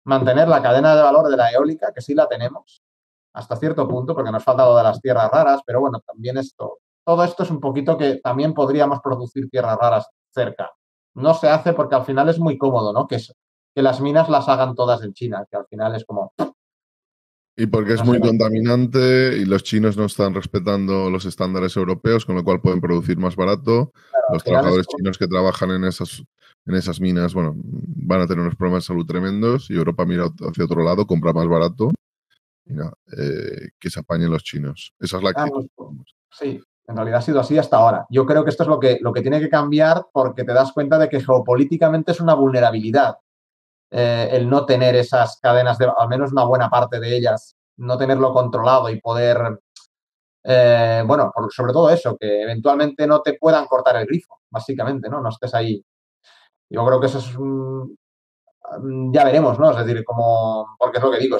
mantener la cadena de valor de la eólica, que sí la tenemos, hasta cierto punto, porque nos falta lo de las tierras raras, pero bueno, también todo esto es un poquito que también podríamos producir tierras raras cerca. No se hace porque al final es muy cómodo, ¿no? Que las minas las hagan todas en China, que al final es como. Y porque es No sé, muy contaminante y los chinos no están respetando los estándares europeos, con lo cual pueden producir más barato. claro, al Los final es. trabajadores chinos que trabajan en esas minas, bueno, van a tener unos problemas de salud tremendos y Europa mira hacia otro lado, compra más barato. Y nada, que se apañen los chinos. Esa es la actitud. Sí, en realidad ha sido así hasta ahora. Yo creo que esto es lo que tiene que cambiar porque te das cuenta de que geopolíticamente es una vulnerabilidad el no tener esas cadenas, al menos una buena parte de ellas, no tenerlo controlado y poder, bueno, sobre todo eso, que eventualmente no te puedan cortar el grifo, básicamente, ¿no? No estés ahí. Yo creo que eso es ya veremos, ¿no? Es decir, porque es lo que digo,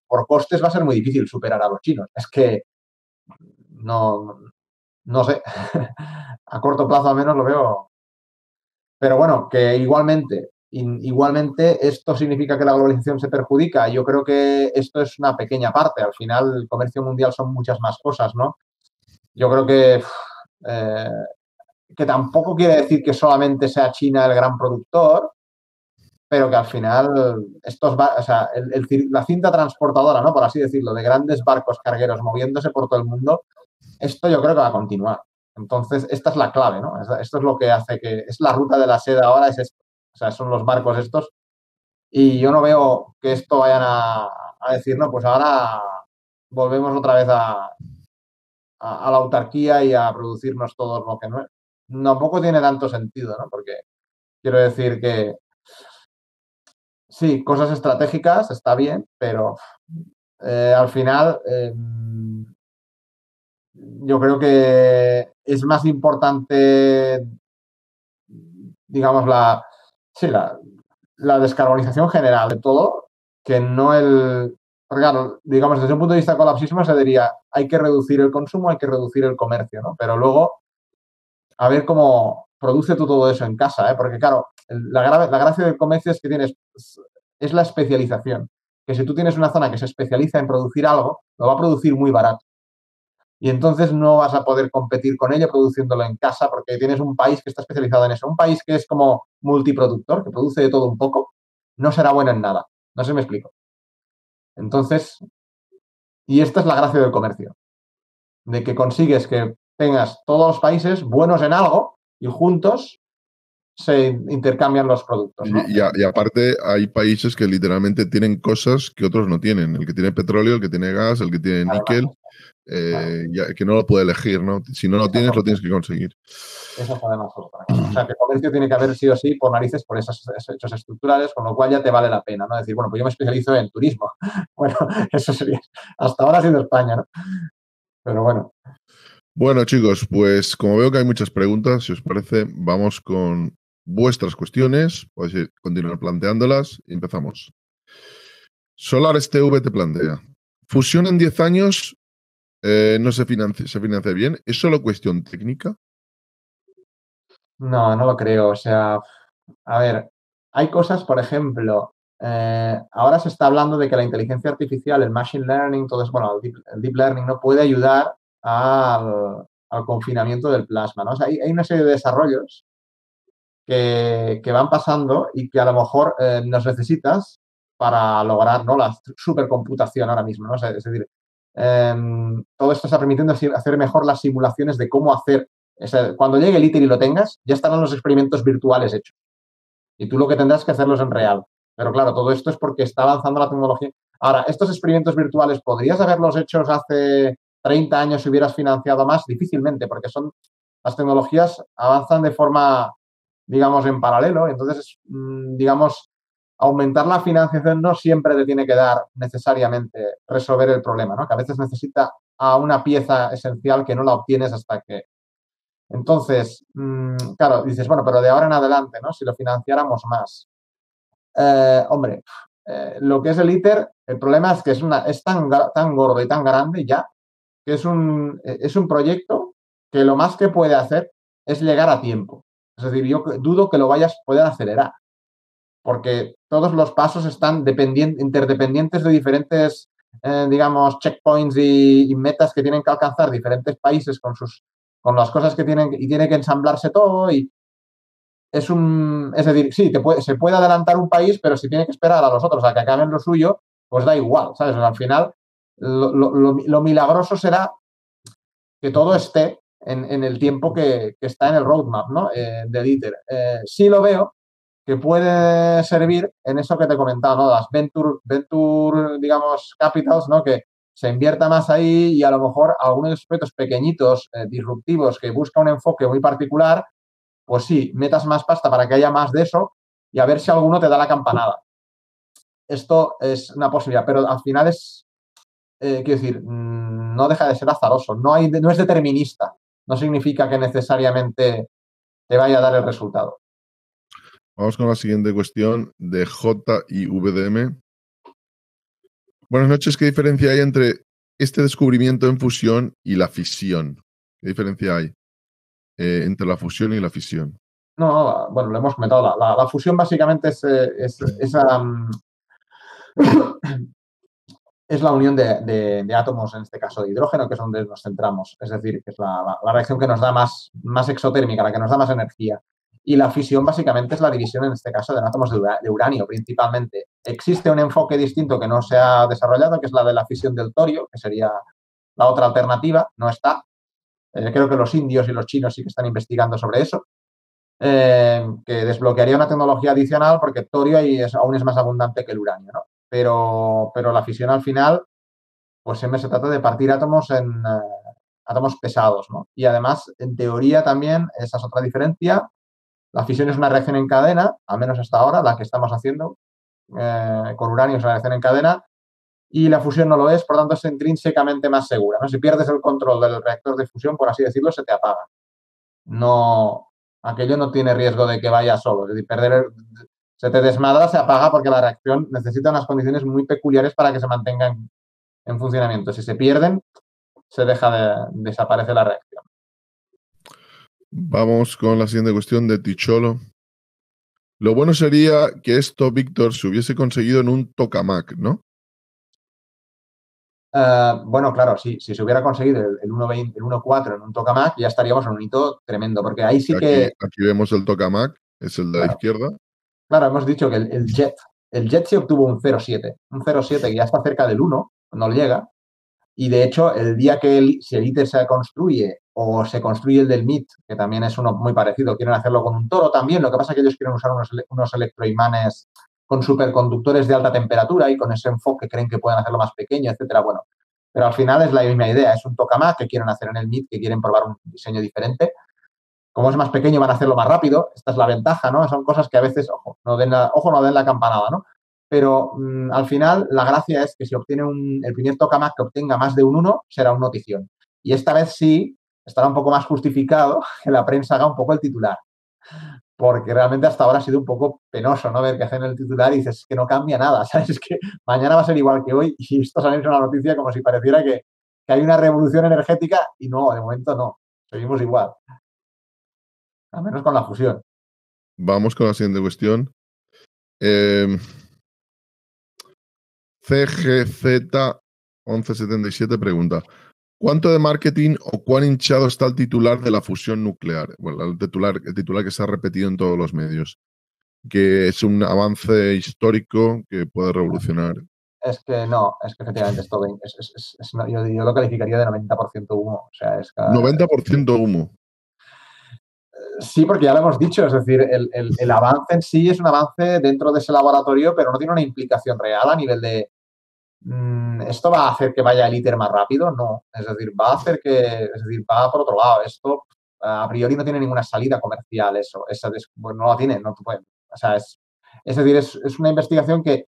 por costes va a ser muy difícil superar a los chinos. Es que no sé, a corto plazo al menos lo veo. Pero bueno, que igualmente esto significa que la globalización se perjudica. Yo creo que esto es una pequeña parte. Al final, el comercio mundial son muchas más cosas, ¿no? Yo creo eh, que tampoco quiere decir que solamente sea China el gran productor, pero que al final o sea, la cinta transportadora, ¿no? Por así decirlo, de grandes barcos cargueros moviéndose por todo el mundo, esto yo creo que va a continuar. Entonces, esta es la clave, ¿no? Esto es lo que hace que. Es la ruta de la seda ahora, es esto. O sea, son los barcos estos. Y yo no veo que esto vayan a decir, no, pues ahora volvemos otra vez a la autarquía y a producirnos todos lo que no es. Tampoco tiene tanto sentido, ¿no? Porque quiero decir que sí, cosas estratégicas está bien, pero al final yo creo que es más importante, digamos, sí, la descarbonización general de todo, que no porque claro, digamos, desde un punto de vista de colapsismo se diría, hay que reducir el consumo, hay que reducir el comercio, ¿no? Pero luego, a ver cómo produce tú todo eso en casa, ¿eh? Porque claro, la gracia del comercio es que es la especialización. Que si tú tienes una zona que se especializa en producir algo, lo va a producir muy barato. Y entonces no vas a poder competir con ello produciéndolo en casa porque tienes un país que está especializado en eso. Un país que es como multiproductor, que produce de todo un poco, no será bueno en nada. No sé si me explico. Entonces, y esta es la gracia del comercio, de que consigues que tengas todos los países buenos en algo y juntos se intercambian los productos, ¿no? Y aparte hay países que literalmente tienen cosas que otros no tienen. El que tiene petróleo, el que tiene gas, el que tiene níquel, Claro. que no lo puede elegir, ¿no? Si no lo tienes, lo tienes que conseguir. Esa es además otra. O sea, que el comercio tiene que haber sí o sí por narices por esos hechos estructurales, con lo cual ya te vale la pena, ¿no? Decir, bueno, pues yo me especializo en turismo. Bueno, eso sería. Hasta ahora ha sido España, ¿no? Pero bueno. Bueno, chicos, pues como veo que hay muchas preguntas, si os parece, vamos con vuestras cuestiones. Podéis continuar planteándolas y empezamos. Solares TV te plantea. Fusión en 10 años no se financia bien. ¿Es solo cuestión técnica? No, no lo creo. O sea, a ver, hay cosas, por ejemplo, ahora se está hablando de que la inteligencia artificial, el machine learning, todo eso, bueno, el deep learning, ¿no? Puede ayudar al confinamiento del plasma, ¿no? O sea, hay una serie de desarrollos que van pasando y que a lo mejor nos necesitas para lograr, ¿no? La supercomputación ahora mismo, ¿no? O sea, es decir, todo esto está permitiendo hacer mejor las simulaciones de cómo hacer. O sea, cuando llegue el ITER y lo tengas, ya estarán los experimentos virtuales hechos. Y tú lo que tendrás que hacerlos en real. Pero claro, todo esto es porque está avanzando la tecnología. Ahora, estos experimentos virtuales, ¿podrías haberlos hechos hace 30 años si hubieras financiado más? Difícilmente, porque las tecnologías avanzan de forma, digamos, en paralelo. Entonces, digamos, aumentar la financiación no siempre te tiene que dar necesariamente resolver el problema, ¿no? Que a veces necesita a una pieza esencial que no la obtienes hasta que. Entonces, claro, dices, bueno, pero de ahora en adelante, ¿no? Si lo financiáramos más. Hombre, lo que es el ITER, el problema es que es tan gordo y tan grande ya, que es un proyecto que lo más que puede hacer es llegar a tiempo. Es decir, yo dudo que lo puedan acelerar, porque todos los pasos están interdependientes de diferentes, digamos, checkpoints y metas que tienen que alcanzar diferentes países con las cosas que tiene que ensamblarse todo y es decir, sí, se puede adelantar un país, pero si tiene que esperar a los otros a que acaben lo suyo, pues da igual, ¿sabes? O sea, al final, lo milagroso será que todo esté en el tiempo que está en el roadmap, ¿no? Del ITER. Sí lo veo que puede servir en eso que te he comentado, ¿no? Las venture, digamos, capitals, ¿no? Que se invierta más ahí y a lo mejor algunos de esos proyectos pequeñitos, disruptivos, que busca un enfoque muy particular, pues sí, metas más pasta para que haya más de eso y a ver si alguno te da la campanada. Esto es una posibilidad, pero al final quiero decir, no deja de ser azaroso, no es determinista, no significa que necesariamente te vaya a dar el resultado. Vamos con la siguiente cuestión de JIVDM. Buenas noches, ¿qué diferencia hay entre este descubrimiento en fusión y la fisión? ¿Qué diferencia hay entre la fusión y la fisión? No, bueno, lo hemos comentado. La fusión básicamente es la unión de átomos, en este caso de hidrógeno, que es donde nos centramos. Es decir, que es la reacción que nos da más exotérmica, la que nos da más energía. Y la fisión básicamente es la división, en este caso, de átomos de uranio, principalmente. Existe un enfoque distinto que no se ha desarrollado, que es la de la fisión del torio, que sería la otra alternativa. No está. Creo que los indios y los chinos sí que están investigando sobre eso. Que desbloquearía una tecnología adicional porque torio aún es más abundante que el uranio, ¿no? Pero la fisión al final, pues siempre se trata de partir átomos en átomos pesados, ¿no? Y además, en teoría también, esa es otra diferencia, la fisión es una reacción en cadena, al menos hasta ahora, la que estamos haciendo con uranio es una reacción en cadena, y la fusión no lo es, por tanto es intrínsecamente más segura, ¿no? Si pierdes el control del reactor de fusión, por así decirlo, se te apaga. No, aquello no tiene riesgo de que vaya solo. Es decir, se te desmadra, se apaga porque la reacción necesita unas condiciones muy peculiares para que se mantengan en funcionamiento. Si se pierden, desaparece la reacción. Vamos con la siguiente cuestión de Ticholo. Lo bueno sería que esto, Víctor, se hubiese conseguido en un tokamak, ¿no? Bueno, claro, sí, si se hubiera conseguido el 1.20, el 1.4 en un tokamak, ya estaríamos en un hito tremendo, porque ahí sí que. Aquí vemos el tokamak, es el de la izquierda. Claro, hemos dicho que el Jet sí obtuvo un 0.7 que ya está cerca del 1, no llega, Y de hecho, el día que si el ITER se construye o se construye el del MIT, que también es uno muy parecido, quieren hacerlo con un toro también, lo que pasa es que ellos quieren usar unos electroimanes con superconductores de alta temperatura y con ese enfoque creen que pueden hacerlo más pequeño, etcétera. Bueno, pero al final es la misma idea, es un tokamak que quieren hacer en el MIT, que quieren probar un diseño diferente. Como es más pequeño, van a hacerlo más rápido. Esta es la ventaja, ¿no? Son cosas que a veces, ojo, no den la campanada, ¿no? Pero al final la gracia es que si obtiene el primer tokamak que obtenga más de un 1, será una notición. Y esta vez sí estará un poco más justificado que la prensa haga un poco el titular. Porque realmente hasta ahora ha sido un poco penoso, ¿no? Ver que hacen el titular y dices que no cambia nada, ¿sabes? Es que mañana va a ser igual que hoy y esto sale en una noticia como si pareciera que hay una revolución energética y no, de momento no. Seguimos igual. Al menos con la fusión. Vamos con la siguiente cuestión. CGZ1177 pregunta: ¿cuánto de marketing o cuán hinchado está el titular de la fusión nuclear? Bueno, el titular que se ha repetido en todos los medios, que es un avance histórico que puede revolucionar. Es que no, es que efectivamente esto yo lo calificaría de 90% humo. O sea, 90% humo. Sí, porque ya lo hemos dicho, es decir, el avance en sí es un avance dentro de ese laboratorio, pero no tiene una implicación real a nivel de ¿esto va a hacer que vaya el ITER más rápido? No. Es decir, va por otro lado. Esto a priori no tiene ninguna salida comercial, eso. Pues no la tiene, no puede. O sea, es decir, es una investigación que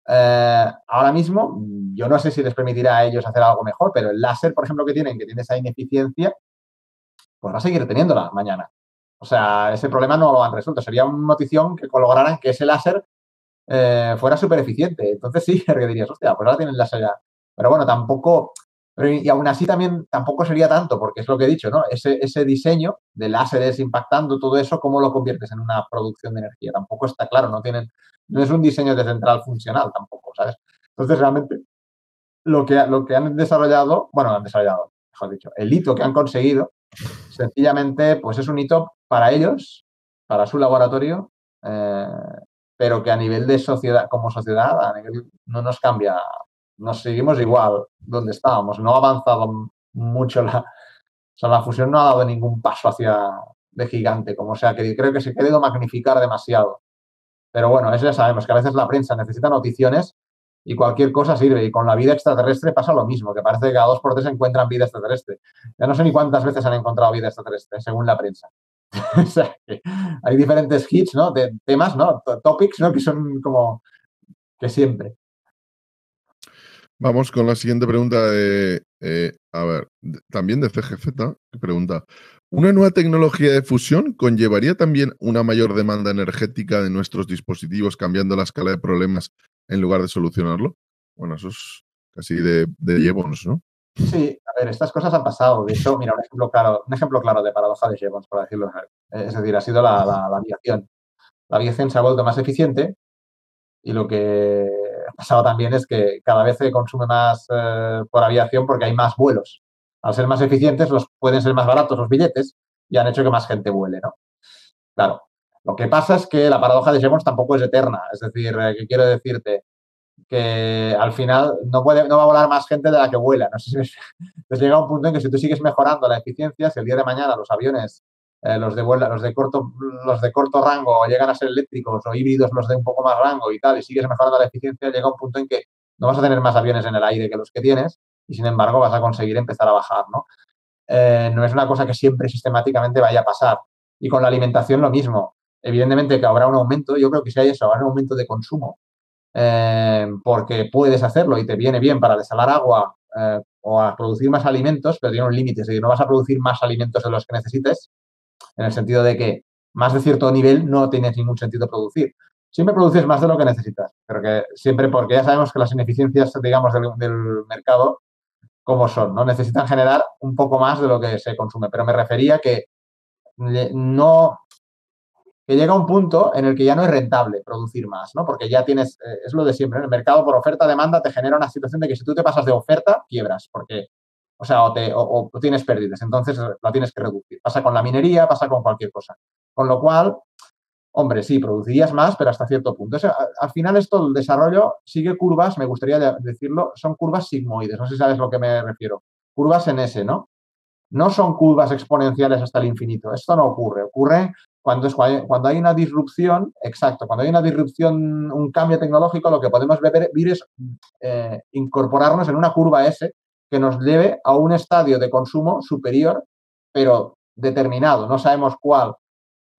ahora mismo yo no sé si les permitirá a ellos hacer algo mejor, pero el láser, por ejemplo, que tiene esa ineficiencia, pues va a seguir teniéndola mañana. O sea, ese problema no lo han resuelto. Sería una notición que lograran que ese láser fuera súper eficiente. Entonces sí, que dirías, hostia, pues ahora tienen láser ya. Pero bueno, tampoco, y aún así también tampoco sería tanto, porque es lo que he dicho, ¿no? Ese diseño de láseres impactando todo eso, ¿cómo lo conviertes en una producción de energía? Tampoco está claro, no es un diseño de central funcional tampoco, ¿sabes? Entonces realmente lo que han desarrollado, mejor dicho, el hito que han conseguido, sencillamente, pues es un hito para ellos, para su laboratorio, pero que a nivel de sociedad, como sociedad, no nos cambia, nos seguimos igual donde estábamos. No ha avanzado mucho la fusión no ha dado ningún paso hacia de gigante, como sea, que creo que se ha querido magnificar demasiado. Pero bueno, eso ya sabemos, que a veces la prensa necesita noticiones y cualquier cosa sirve. Y con la vida extraterrestre pasa lo mismo, que parece que cada 2 por 3 encuentran vida extraterrestre. Ya no sé ni cuántas veces han encontrado vida extraterrestre, según la prensa. O sea, que hay diferentes hits, ¿no? De temas, ¿no? Topics, ¿no? Que son como que siempre. Vamos con la siguiente pregunta también de CGZ, que pregunta: ¿una nueva tecnología de fusión conllevaría también una mayor demanda energética de nuestros dispositivos, cambiando la escala de problemas en lugar de solucionarlo? Bueno, eso es casi de Jevons, ¿no? Sí, a ver, estas cosas han pasado. De hecho, mira, un ejemplo claro de paradoja de Jevons, por decirlo. Es decir, ha sido la aviación. La aviación se ha vuelto más eficiente y lo que ha pasado también es que cada vez se consume más por aviación porque hay más vuelos. Al ser más eficientes, pueden ser más baratos los billetes y han hecho que más gente vuele, ¿no? Claro. Lo que pasa es que la paradoja de Jevons tampoco es eterna. Es decir, ¿qué quiero decirte? Que al final no va a volar más gente de la que vuela. No sé si entonces llega un punto en que si tú sigues mejorando la eficiencia, si el día de mañana los aviones, los de corto rango llegan a ser eléctricos o híbridos los de un poco más rango y tal, y sigues mejorando la eficiencia, llega un punto en que no vas a tener más aviones en el aire que los que tienes y sin embargo vas a conseguir empezar a bajar, ¿no? No es una cosa que siempre sistemáticamente vaya a pasar. Y con la alimentación lo mismo. Evidentemente que habrá un aumento, yo creo que si hay eso, habrá un aumento de consumo, porque puedes hacerlo y te viene bien para desalar agua o a producir más alimentos, pero tiene un límite, es decir, no vas a producir más alimentos de los que necesites, en el sentido de que más de cierto nivel no tiene ningún sentido producir. Siempre produces más de lo que necesitas, pero que siempre, porque ya sabemos que las ineficiencias, digamos, del mercado, como son, ¿no? Necesitan generar un poco más de lo que se consume, pero me refería que no, que llega un punto en el que ya no es rentable producir más, ¿no? Porque ya tienes, es lo de siempre, ¿no? El mercado por oferta-demanda te genera una situación de que si tú te pasas de oferta, quiebras, porque, o sea, o tienes pérdidas, entonces la tienes que reducir. Pasa con la minería, pasa con cualquier cosa. Con lo cual, Hombre, sí, producirías más, pero hasta cierto punto. Al final esto, el desarrollo sigue curvas, me gustaría decirlo, son curvas sigmoides, no sé si sabes a lo que me refiero. Curvas en S, ¿no? No son curvas exponenciales hasta el infinito. Esto no ocurre. Ocurre cuando hay una disrupción, exacto, cuando hay una disrupción, un cambio tecnológico, lo que podemos ver es incorporarnos en una curva S que nos lleve a un estadio de consumo superior, pero determinado. No sabemos cuál,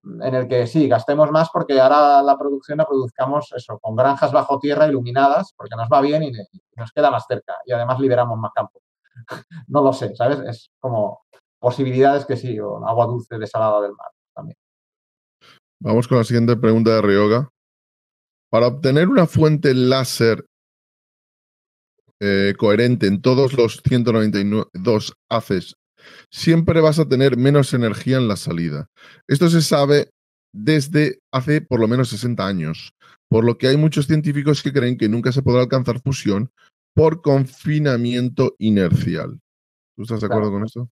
en el que sí, gastemos más porque ahora la producción la produzcamos eso, con granjas bajo tierra iluminadas, porque nos va bien y nos queda más cerca y además liberamos más campo. No lo sé, ¿sabes? Es como posibilidades que sí, o agua dulce desalada del mar también. Vamos con la siguiente pregunta de Ryoga. Para obtener una fuente láser coherente en todos los 192 haces, siempre vas a tener menos energía en la salida. Esto se sabe desde hace por lo menos 60 años, por lo que hay muchos científicos que creen que nunca se podrá alcanzar fusión por confinamiento inercial. ¿Tú estás de acuerdo con esto?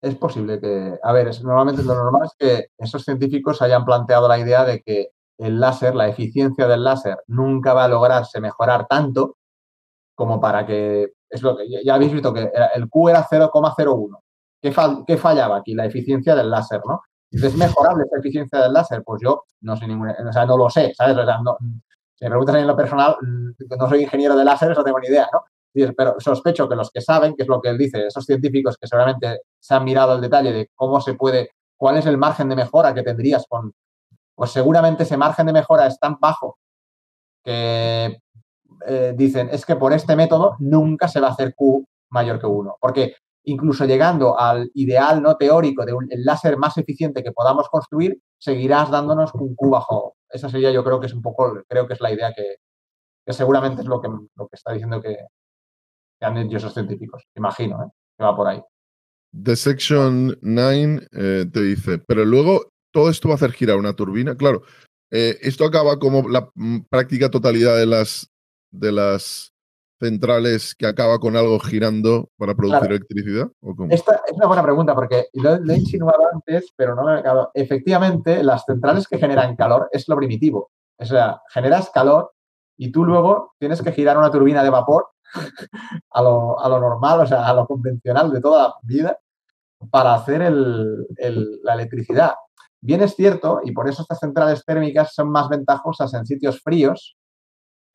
Es posible que, a ver, normalmente lo normal es que esos científicos hayan planteado la idea de que el láser, la eficiencia del láser, nunca va a lograrse mejorar tanto como para que, es lo que ya habéis visto que el Q era 0,01. ¿Qué fallaba aquí? La eficiencia del láser, ¿no? ¿Es mejorable esa eficiencia del láser? Pues yo no sé ninguna, o sea, no lo sé, ¿sabes? O sea, no, si me preguntas a mí en lo personal, no soy ingeniero de láseres, no tengo ni idea, ¿no? Pero sospecho que los que saben, que es lo que él dice, esos científicos que seguramente se han mirado el detalle de cómo se puede, cuál es el margen de mejora que tendrías con, pues seguramente ese margen de mejora es tan bajo que dicen, es que por este método nunca se va a hacer Q mayor que 1, porque incluso llegando al ideal no teórico de el láser más eficiente que podamos construir, seguirás dándonos un Q bajo. Esa sería, yo creo que es un poco, creo que es la idea que seguramente es lo que está diciendo que han hecho esos científicos. Imagino, que va por ahí. The Section 9 te dice, pero luego todo esto va a hacer girar una turbina. Claro, esto acaba como la práctica totalidad de las centrales que acaba con algo girando para producir Claro. electricidad. ¿O cómo? Esta es una buena pregunta porque lo he insinuado antes, pero no me he acabado. Efectivamente, las centrales que generan calor es lo primitivo. O sea, generas calor y tú luego tienes que girar una turbina de vapor a lo normal, o sea, a lo convencional de toda la vida para hacer la electricidad. Bien es cierto, y por eso estas centrales térmicas son más ventajosas en sitios fríos,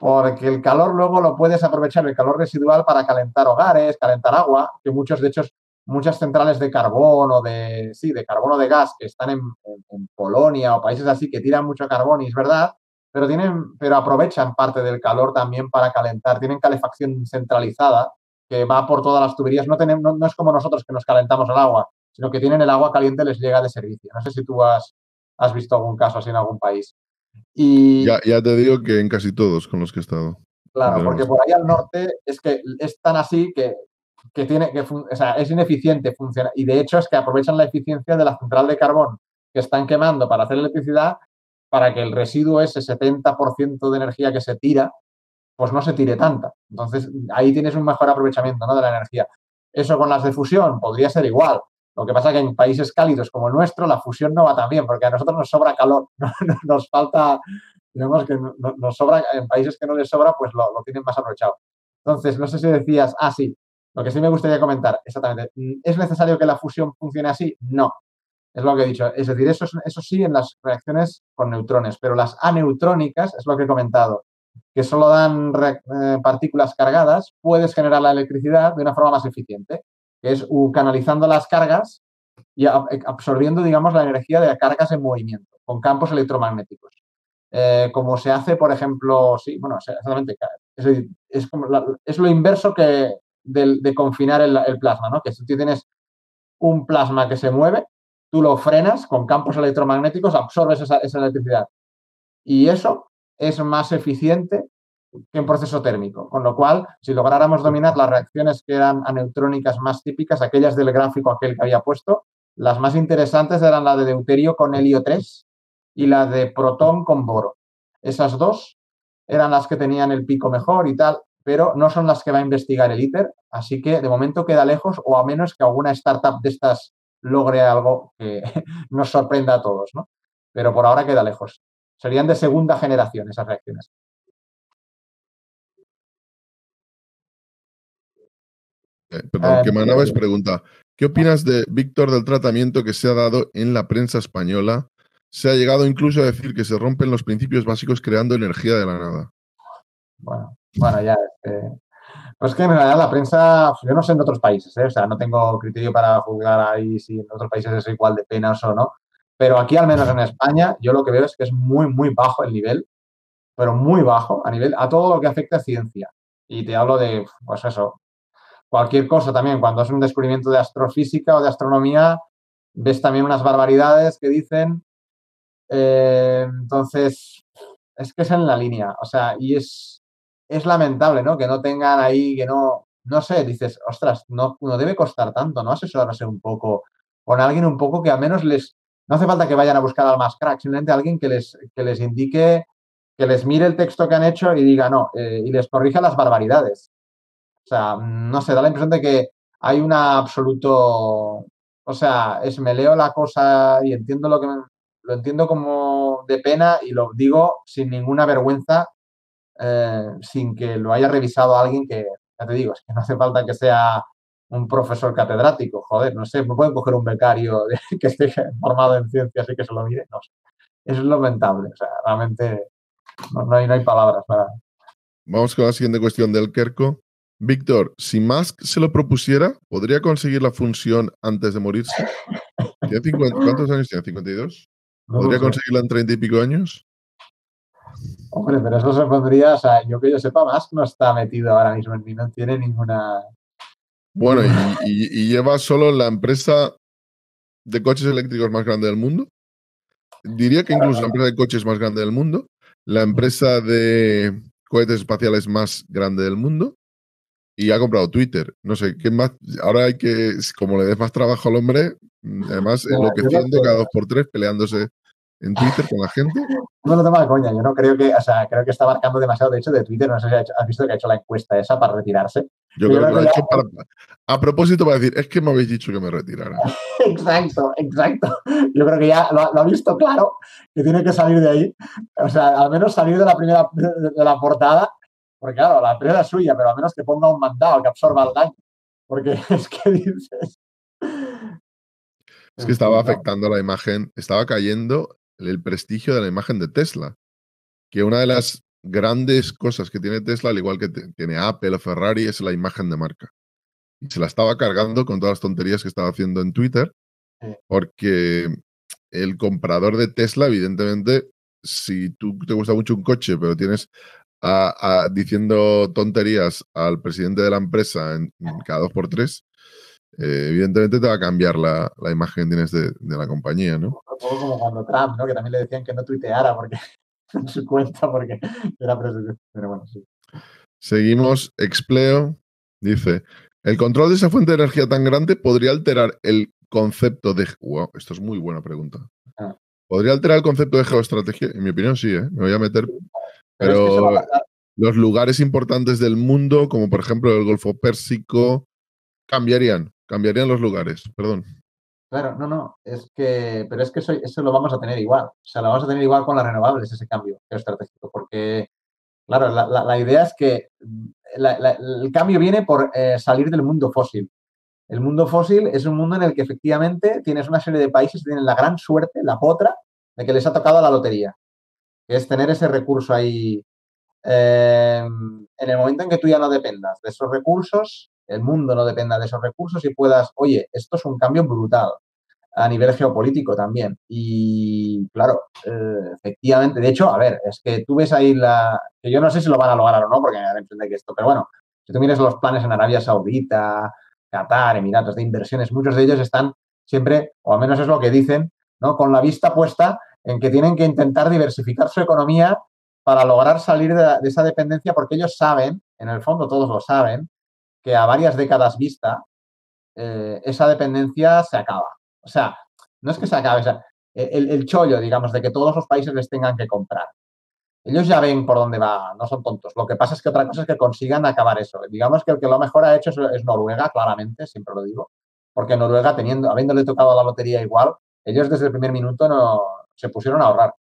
porque el calor luego lo puedes aprovechar, el calor residual, para calentar hogares, calentar agua, que muchos, de hecho, muchas centrales de carbón o de carbón o de gas que están en Polonia o países así que tiran mucho carbón, y es verdad, pero aprovechan parte del calor también para calentar, tienen calefacción centralizada que va por todas las tuberías, no es como nosotros que nos calentamos el agua, sino que tienen el agua caliente, les llega de servicio. No sé si tú has visto algún caso así en algún país. Y, Ya te digo que en casi todos con los que he estado. claro, porque por ahí al norte es que es tan así que o sea, es ineficiente funciona. Y de hecho es que aprovechan la eficiencia de la central de carbón que están quemando para hacer electricidad para que el residuo, ese 70% de energía que se tira, pues no se tire tanta. Entonces ahí tienes un mejor aprovechamiento, ¿no?, de la energía. Eso con las de fusión podría ser igual. Lo que pasa es que en países cálidos como el nuestro la fusión no va tan bien porque a nosotros nos sobra calor, nos falta, digamos que nos sobra, en países que no les sobra, pues lo tienen más aprovechado. Entonces, no sé si decías, sí, lo que sí me gustaría comentar, exactamente, ¿es necesario que la fusión funcione así? No, es lo que he dicho. Es decir, eso sí en las reacciones con neutrones, pero las aneutrónicas, es lo que he comentado, que solo dan partículas cargadas, puedes generar la electricidad de una forma más eficiente, que es canalizando las cargas y absorbiendo, digamos, la energía de cargas en movimiento, con campos electromagnéticos. Como se hace, por ejemplo, exactamente, es lo inverso de confinar el plasma, ¿no? Que si tú tienes un plasma que se mueve, tú lo frenas con campos electromagnéticos, absorbes esa electricidad. Y eso es más eficiente que un proceso térmico. Con lo cual, si lográramos dominar las reacciones que eran aneutrónicas más típicas, aquellas del gráfico aquel que había puesto, las más interesantes eran la de deuterio con helio 3 y la de protón con boro. Esas dos eran las que tenían el pico mejor y tal, pero no son las que va a investigar el ITER, así que de momento queda lejos, o a menos que alguna startup de estas logre algo que nos sorprenda a todos, ¿no? pero por ahora queda lejos. Serían de segunda generación esas reacciones. Perdón, que Manaves Dice, pregunta, ¿qué opinas de Víctor del tratamiento que se ha dado en la prensa española? Se ha llegado incluso a decir que se rompen los principios básicos creando energía de la nada. bueno, ya. Pues que en realidad la prensa, yo no sé en otros países, ¿eh? O sea, no tengo criterio para juzgar ahí si en otros países es igual de penas o no, pero aquí, al menos en España, yo lo que veo es que es muy, muy bajo el nivel, pero muy bajo a todo lo que afecta a ciencia. Y te hablo de, pues eso, cualquier cosa también. Cuando es un descubrimiento de astrofísica o de astronomía, ves también unas barbaridades que dicen. Entonces, es que es en la línea. O sea, y es lamentable, ¿no? Que no tengan ahí, que no sé, dices, ostras, no debe costar tanto, ¿no? Asesorarse un poco con alguien un poco que al menos no hace falta que vayan a buscar al más crack, simplemente alguien que les indique, que les mire el texto que han hecho y diga no, y les corrija las barbaridades. O sea, no sé, da la impresión de que hay un absoluto, o sea, me leo la cosa y entiendo lo entiendo como de pena y lo digo sin ninguna vergüenza, sin que lo haya revisado alguien que, ya te digo, es que no hace falta que sea un profesor catedrático, joder, no sé, me pueden coger un becario que esté formado en ciencias y que se lo mire, no sé. Eso es lamentable, o sea, realmente no hay palabras para. Vamos con la siguiente cuestión del Kerko. Víctor, si Musk se lo propusiera, ¿podría conseguir la función antes de morirse? ¿Cuántos años tiene? ¿52? No lo ¿Podría sé. conseguirla en 30 y pico años? Hombre, pero eso se pondría, o sea, yo que yo sepa, Musk no está metido ahora mismo ni no tiene ninguna. Bueno, y lleva solo la empresa de coches eléctricos más grande del mundo. Diría que incluso la empresa de coches más grande del mundo, la empresa de cohetes espaciales más grande del mundo, y ha comprado Twitter. No sé, ¿qué más? Ahora hay que, como le des más trabajo al hombre, además Yo no enloqueciendo sé, cada 2 por 3, peleándose en Twitter con la gente. no lo tomo de coña, yo no creo que, o sea, creo que está abarcando demasiado. De hecho, de Twitter, no sé si has visto que ha hecho la encuesta esa para retirarse. Yo Que yo creo que creo lo ha que ya. hecho a propósito para decir, es que me habéis dicho que me retirara. Exacto, exacto. Yo creo que ya lo ha visto claro, que tiene que salir de ahí. O sea, al menos salir de la primera, de la portada, porque claro, la empresa es suya, pero al menos que ponga un mandado que absorba el daño. Porque es que dices. Es que En estaba fin, no. afectando la imagen, estaba cayendo el prestigio de la imagen de Tesla. Que una de las grandes cosas que tiene Tesla, al igual que tiene Apple o Ferrari, es la imagen de marca. Y se la estaba cargando con todas las tonterías que estaba haciendo en Twitter, porque el comprador de Tesla, evidentemente, si tú te gusta mucho un coche, pero tienes diciendo tonterías al presidente de la empresa en cada 2 por 3, evidentemente te va a cambiar la imagen que tienes de la compañía, ¿no? Un poco como cuando Trump, ¿no? Que también le decían que no tuiteara porque en su cuenta porque era presidente. Pero bueno, sí. Seguimos, Expleo dice, ¿el control de esa fuente de energía tan grande podría alterar el concepto de... Wow, esto es muy buena pregunta. Ah. ¿Podría alterar el concepto de geoestrategia? En mi opinión sí, ¿eh? Me voy a meter... Pero es que eso Pero los lugares importantes del mundo, como por ejemplo el Golfo Pérsico, cambiarían los lugares, perdón. claro, no, pero es que eso lo vamos a tener igual. O sea, lo vamos a tener igual con las renovables, ese cambio geoestratégico, porque, claro, la idea es que el cambio viene por salir del mundo fósil. El mundo fósil es un mundo en el que efectivamente tienes una serie de países que tienen la gran suerte, la potra, de que les ha tocado la lotería, que es tener ese recurso ahí. En el momento en que tú ya no dependas de esos recursos, el mundo no dependa de esos recursos y puedas, oye, esto es un cambio brutal a nivel geopolítico también. Y claro, efectivamente, de hecho, a ver, es que tú ves ahí que yo no sé si lo van a lograr o no, porque me da la impresión de que esto, pero bueno, si tú miras los planes en Arabia Saudita, Qatar, Emiratos de inversiones, muchos de ellos están siempre, o al menos es lo que dicen, ¿no? Con la vista puesta en que tienen que intentar diversificar su economía para lograr salir de esa dependencia, porque ellos saben, en el fondo todos lo saben, que a varias décadas vista, esa dependencia se acaba. O sea, no es que se acabe, o sea, el chollo, digamos, de que todos los países les tengan que comprar. Ellos ya ven por dónde va, no son tontos. Lo que pasa es que otra cosa es que consigan acabar eso. Digamos que el que lo mejor ha hecho es Noruega, claramente, siempre lo digo, porque Noruega, habiéndole tocado la lotería igual, ellos desde el primer minuto no, se pusieron a ahorrar.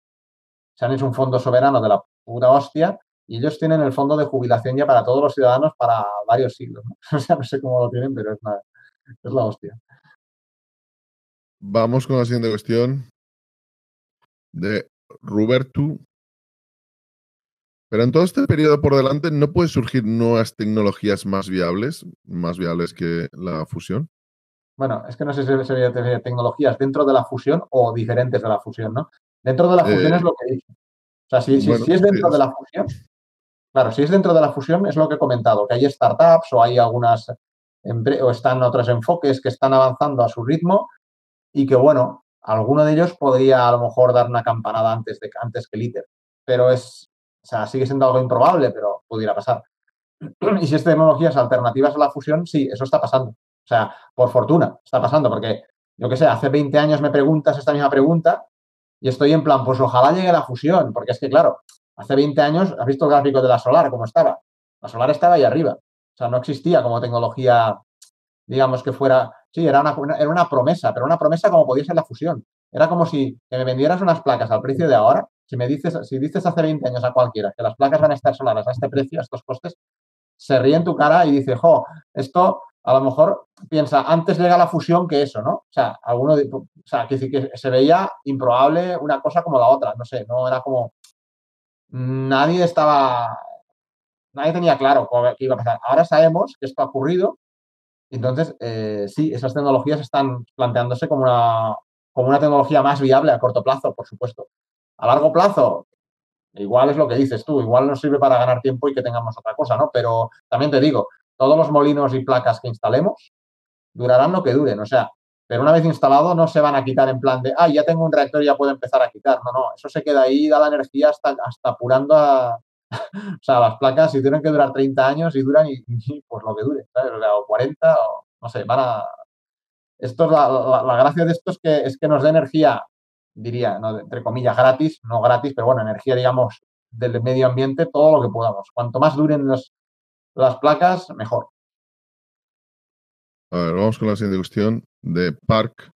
Se han hecho un fondo soberano de la puta hostia y ellos tienen el fondo de jubilación ya para todos los ciudadanos para varios siglos, ¿no? O sea, no sé cómo lo tienen, pero es la hostia. Vamos con la siguiente cuestión de Roberto. Pero en todo este periodo por delante, ¿no puede surgir nuevas tecnologías más viables que la fusión? Bueno, es que no sé si sería tecnologías dentro de la fusión o diferentes de la fusión, ¿no? Dentro de la fusión Eh, es lo que dije. O sea, bueno, si es sí, dentro de la fusión, claro, si es dentro de la fusión es lo que he comentado, que hay startups o hay algunas o están otros enfoques que están avanzando a su ritmo y que, bueno, alguno de ellos podría a lo mejor dar una campanada antes que el ITER. Pero o sea, sigue siendo algo improbable, pero pudiera pasar. Y si es tecnologías alternativas a la fusión, sí, eso está pasando. O sea, por fortuna está pasando, porque, yo qué sé, hace 20 años me preguntas esta misma pregunta y estoy en plan, pues ojalá llegue la fusión, porque es que, claro, hace 20 años, ¿has visto el gráfico de la solar, cómo estaba? La solar estaba ahí arriba. O sea, no existía como tecnología, digamos que fuera, sí, era una promesa, pero una promesa como podía ser la fusión. Era como si que me vendieras unas placas al precio de ahora, si dices hace 20 años a cualquiera que las placas van a estar solares a este precio, a estos costes, se ríe en tu cara y dice, jo, esto a lo mejor piensa, antes llega la fusión que eso, ¿no? O sea, que se veía improbable una cosa como la otra, no sé, no era como, nadie estaba, nadie tenía claro qué iba a pasar. Ahora sabemos que esto ha ocurrido, entonces sí, esas tecnologías están planteándose como una tecnología más viable a corto plazo, por supuesto. A largo plazo, igual es lo que dices tú, igual nos sirve para ganar tiempo y que tengamos otra cosa, ¿no? Pero también te digo, todos los molinos y placas que instalemos durarán lo que duren, o sea, pero una vez instalado no se van a quitar en plan de, ya tengo un reactor y ya puedo empezar a quitar. No, no, eso se queda ahí, da la energía hasta apurando a... O sea, las placas si tienen que durar 30 años y duran y pues lo que dure, ¿sabes? O sea, o 40 o no sé, van a... Esto es la gracia de esto es que nos dé energía, diría, ¿no? Entre comillas, gratis, no gratis, pero bueno, energía, digamos, del medio ambiente, todo lo que podamos. Cuanto más duren las placas, mejor. a ver, vamos con la siguiente cuestión de Park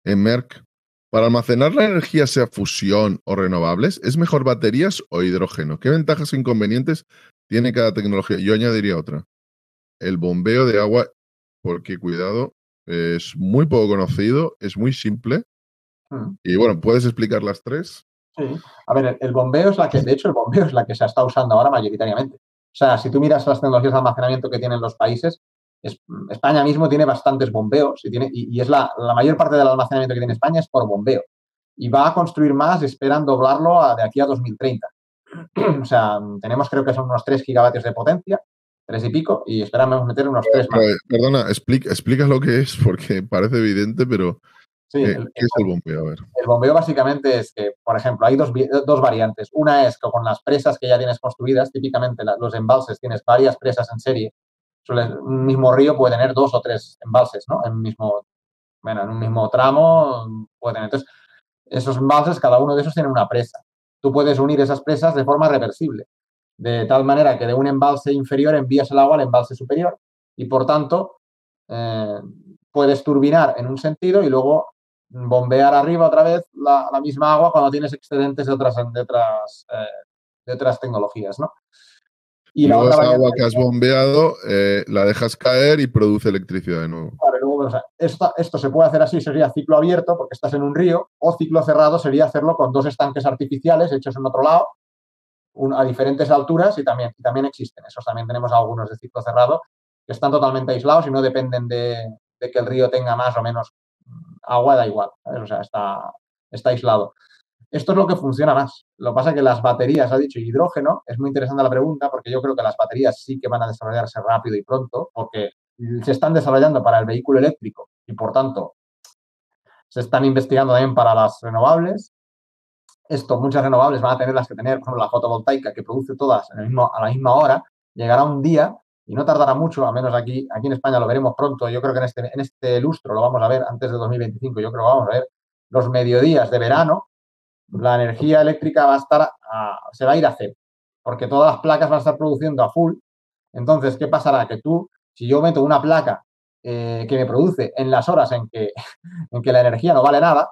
Merck. Para almacenar la energía, sea fusión o renovables, ¿es mejor baterías o hidrógeno? ¿Qué ventajas e inconvenientes tiene cada tecnología? Yo añadiría otra. El bombeo de agua, porque cuidado, es muy poco conocido, es muy simple. Mm. Y bueno, ¿puedes explicar las tres? Sí. A ver, el bombeo es de hecho, el bombeo es la que se está usando ahora mayoritariamente. O sea, si tú miras las tecnologías de almacenamiento que tienen los países, España mismo tiene bastantes bombeos y es la mayor parte del almacenamiento que tiene España es por bombeo. Y va a construir más, esperan doblarlo de aquí a 2030. O sea, tenemos creo que son unos 3 gigavatios de potencia, 3 y pico, y esperamos meter unos 3 más. Perdona, explica lo que es, porque parece evidente, pero Sí, ¿qué es el bombeo? A ver. el bombeo básicamente es que, por ejemplo, hay dos variantes. Una es que con las presas que ya tienes construidas, típicamente los embalses, tienes varias presas en serie. Un mismo río puede tener 2 o 3 embalses, ¿no? En un mismo tramo puede tener. Entonces, esos embalses, cada uno de esos tiene una presa. Tú puedes unir esas presas de forma reversible, de tal manera que de un embalse inferior envías el agua al embalse superior y, por tanto, eh, puedes turbinar en un sentido y luego bombear arriba otra vez la misma agua cuando tienes excedentes de otras tecnologías, ¿no? Y Y la luego otra esa variante, agua que has bombeado la dejas caer y produce electricidad de nuevo. claro, luego, o sea, esto se puede hacer así, sería ciclo abierto porque estás en un río, o ciclo cerrado sería hacerlo con 2 estanques artificiales hechos en otro lado, a diferentes alturas y también existen. Esos también tenemos algunos de ciclo cerrado que están totalmente aislados y no dependen de que el río tenga más o menos agua, da igual, ¿sabes? O sea, está aislado. Esto es lo que funciona más. Lo que pasa es que las baterías, ha dicho hidrógeno, es muy interesante la pregunta porque yo creo que las baterías sí que van a desarrollarse rápido y pronto porque se están desarrollando para el vehículo eléctrico y por tanto se están investigando también para las renovables. Muchas renovables van a tener las que tener, por ejemplo, la fotovoltaica que produce todas a la misma hora, llegará un día y no tardará mucho, al menos aquí en España lo veremos pronto, yo creo que en este lustro lo vamos a ver antes de 2025, yo creo que vamos a ver los mediodías de verano, la energía eléctrica se va a ir a cero, porque todas las placas van a estar produciendo a full. Entonces, ¿qué pasará? Que si yo meto una placa que me produce en las horas en que la energía no vale nada,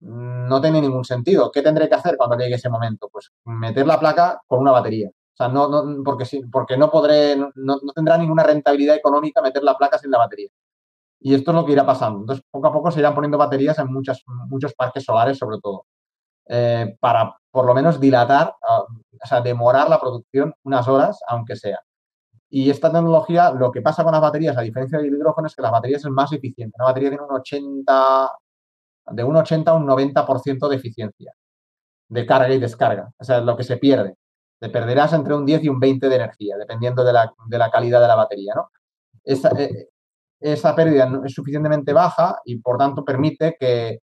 no tiene ningún sentido. ¿Qué tendré que hacer cuando llegue ese momento? Pues meter la placa con una batería. O sea, porque no podré, no tendrá ninguna rentabilidad económica meter la placa sin la batería. Y esto es lo que irá pasando. Entonces, poco a poco se irán poniendo baterías en muchos parques solares, sobre todo, para por lo menos dilatar, o sea, demorar la producción unas horas, aunque sea. Y esta tecnología, lo que pasa con las baterías, a diferencia del hidrógeno, es que las baterías es más eficiente. Una batería tiene de un 80 a un 90% de eficiencia, de carga y descarga. O sea, es lo que se pierde. Te perderás entre un 10 y un 20 de energía, dependiendo de la calidad de la batería, ¿no? Esa pérdida es suficientemente baja y, por tanto, permite que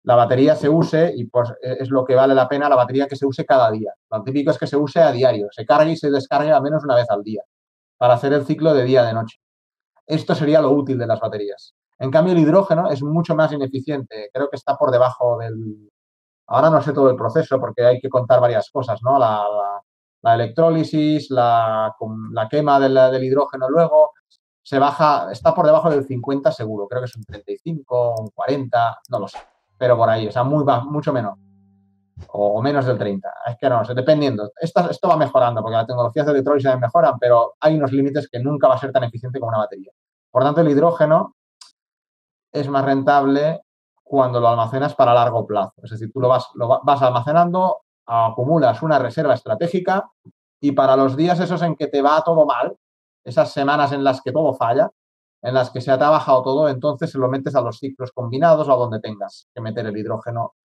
la batería se use, y pues es lo que vale la pena, la batería que se use cada día. Lo típico es que se use a diario, se cargue y se descargue al menos una vez al día, para hacer el ciclo de día a de noche. Esto sería lo útil de las baterías. En cambio, el hidrógeno es mucho más ineficiente. Creo que está por debajo del... Ahora no sé todo el proceso porque hay que contar varias cosas, ¿no? La electrólisis, la quema del hidrógeno luego, se baja, está por debajo del 50 seguro. Creo que es un 35, un 40, no lo sé. Pero por ahí, o sea, mucho menos. O menos del 30. Es que no sé, dependiendo. Esto va mejorando porque las tecnologías de electrólisis mejoran, pero hay unos límites que nunca va a ser tan eficiente como una batería. Por tanto, el hidrógeno es más rentable cuando lo almacenas para largo plazo. Es decir, tú vas almacenando, acumulas una reserva estratégica y para los días esos en que te va todo mal, esas semanas en las que todo falla, en las que se ha trabajado todo, entonces se lo metes a los ciclos combinados o a donde tengas que meter el hidrógeno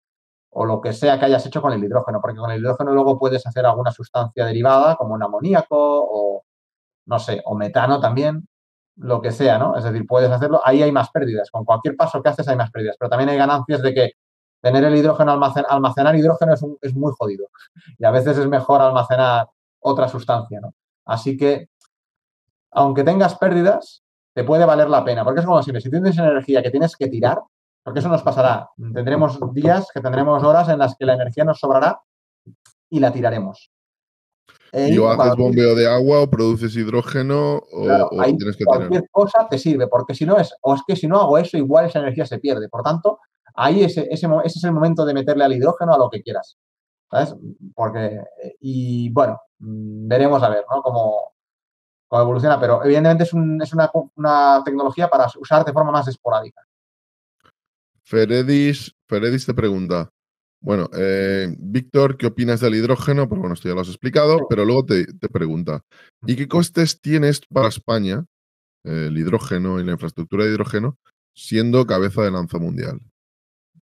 o lo que sea que hayas hecho con el hidrógeno, porque con el hidrógeno luego puedes hacer alguna sustancia derivada como un amoníaco o, no sé, o metano también, lo que sea, ¿no? Es decir, puedes hacerlo, ahí hay más pérdidas, con cualquier paso que haces hay más pérdidas, pero también hay ganancias de que tener el hidrógeno, almacenar hidrógeno es muy jodido y a veces es mejor almacenar otra sustancia, ¿no? Así que, aunque tengas pérdidas, te puede valer la pena, porque es como siempre, si tienes energía que tienes que tirar, porque eso nos pasará, tendremos días, que tendremos horas en las que la energía nos sobrará y la tiraremos. ¿Y o haces Cuando bombeo de agua o produces hidrógeno Claro, o ahí tienes que tenerlo? cualquier cosa te sirve, porque si no es que si no hago eso, igual esa energía se pierde. Por tanto, ahí ese es el momento de meterle al hidrógeno a lo que quieras, ¿sabes? Porque, y bueno, veremos a ver, ¿no? Cómo evoluciona, pero evidentemente es una tecnología para usar de forma más esporádica. Feredis te pregunta, bueno, Víctor, ¿qué opinas del hidrógeno? Pero bueno, esto ya lo has explicado, pero luego te pregunta, ¿y qué costes tienes para España el hidrógeno y la infraestructura de hidrógeno siendo cabeza de lanza mundial?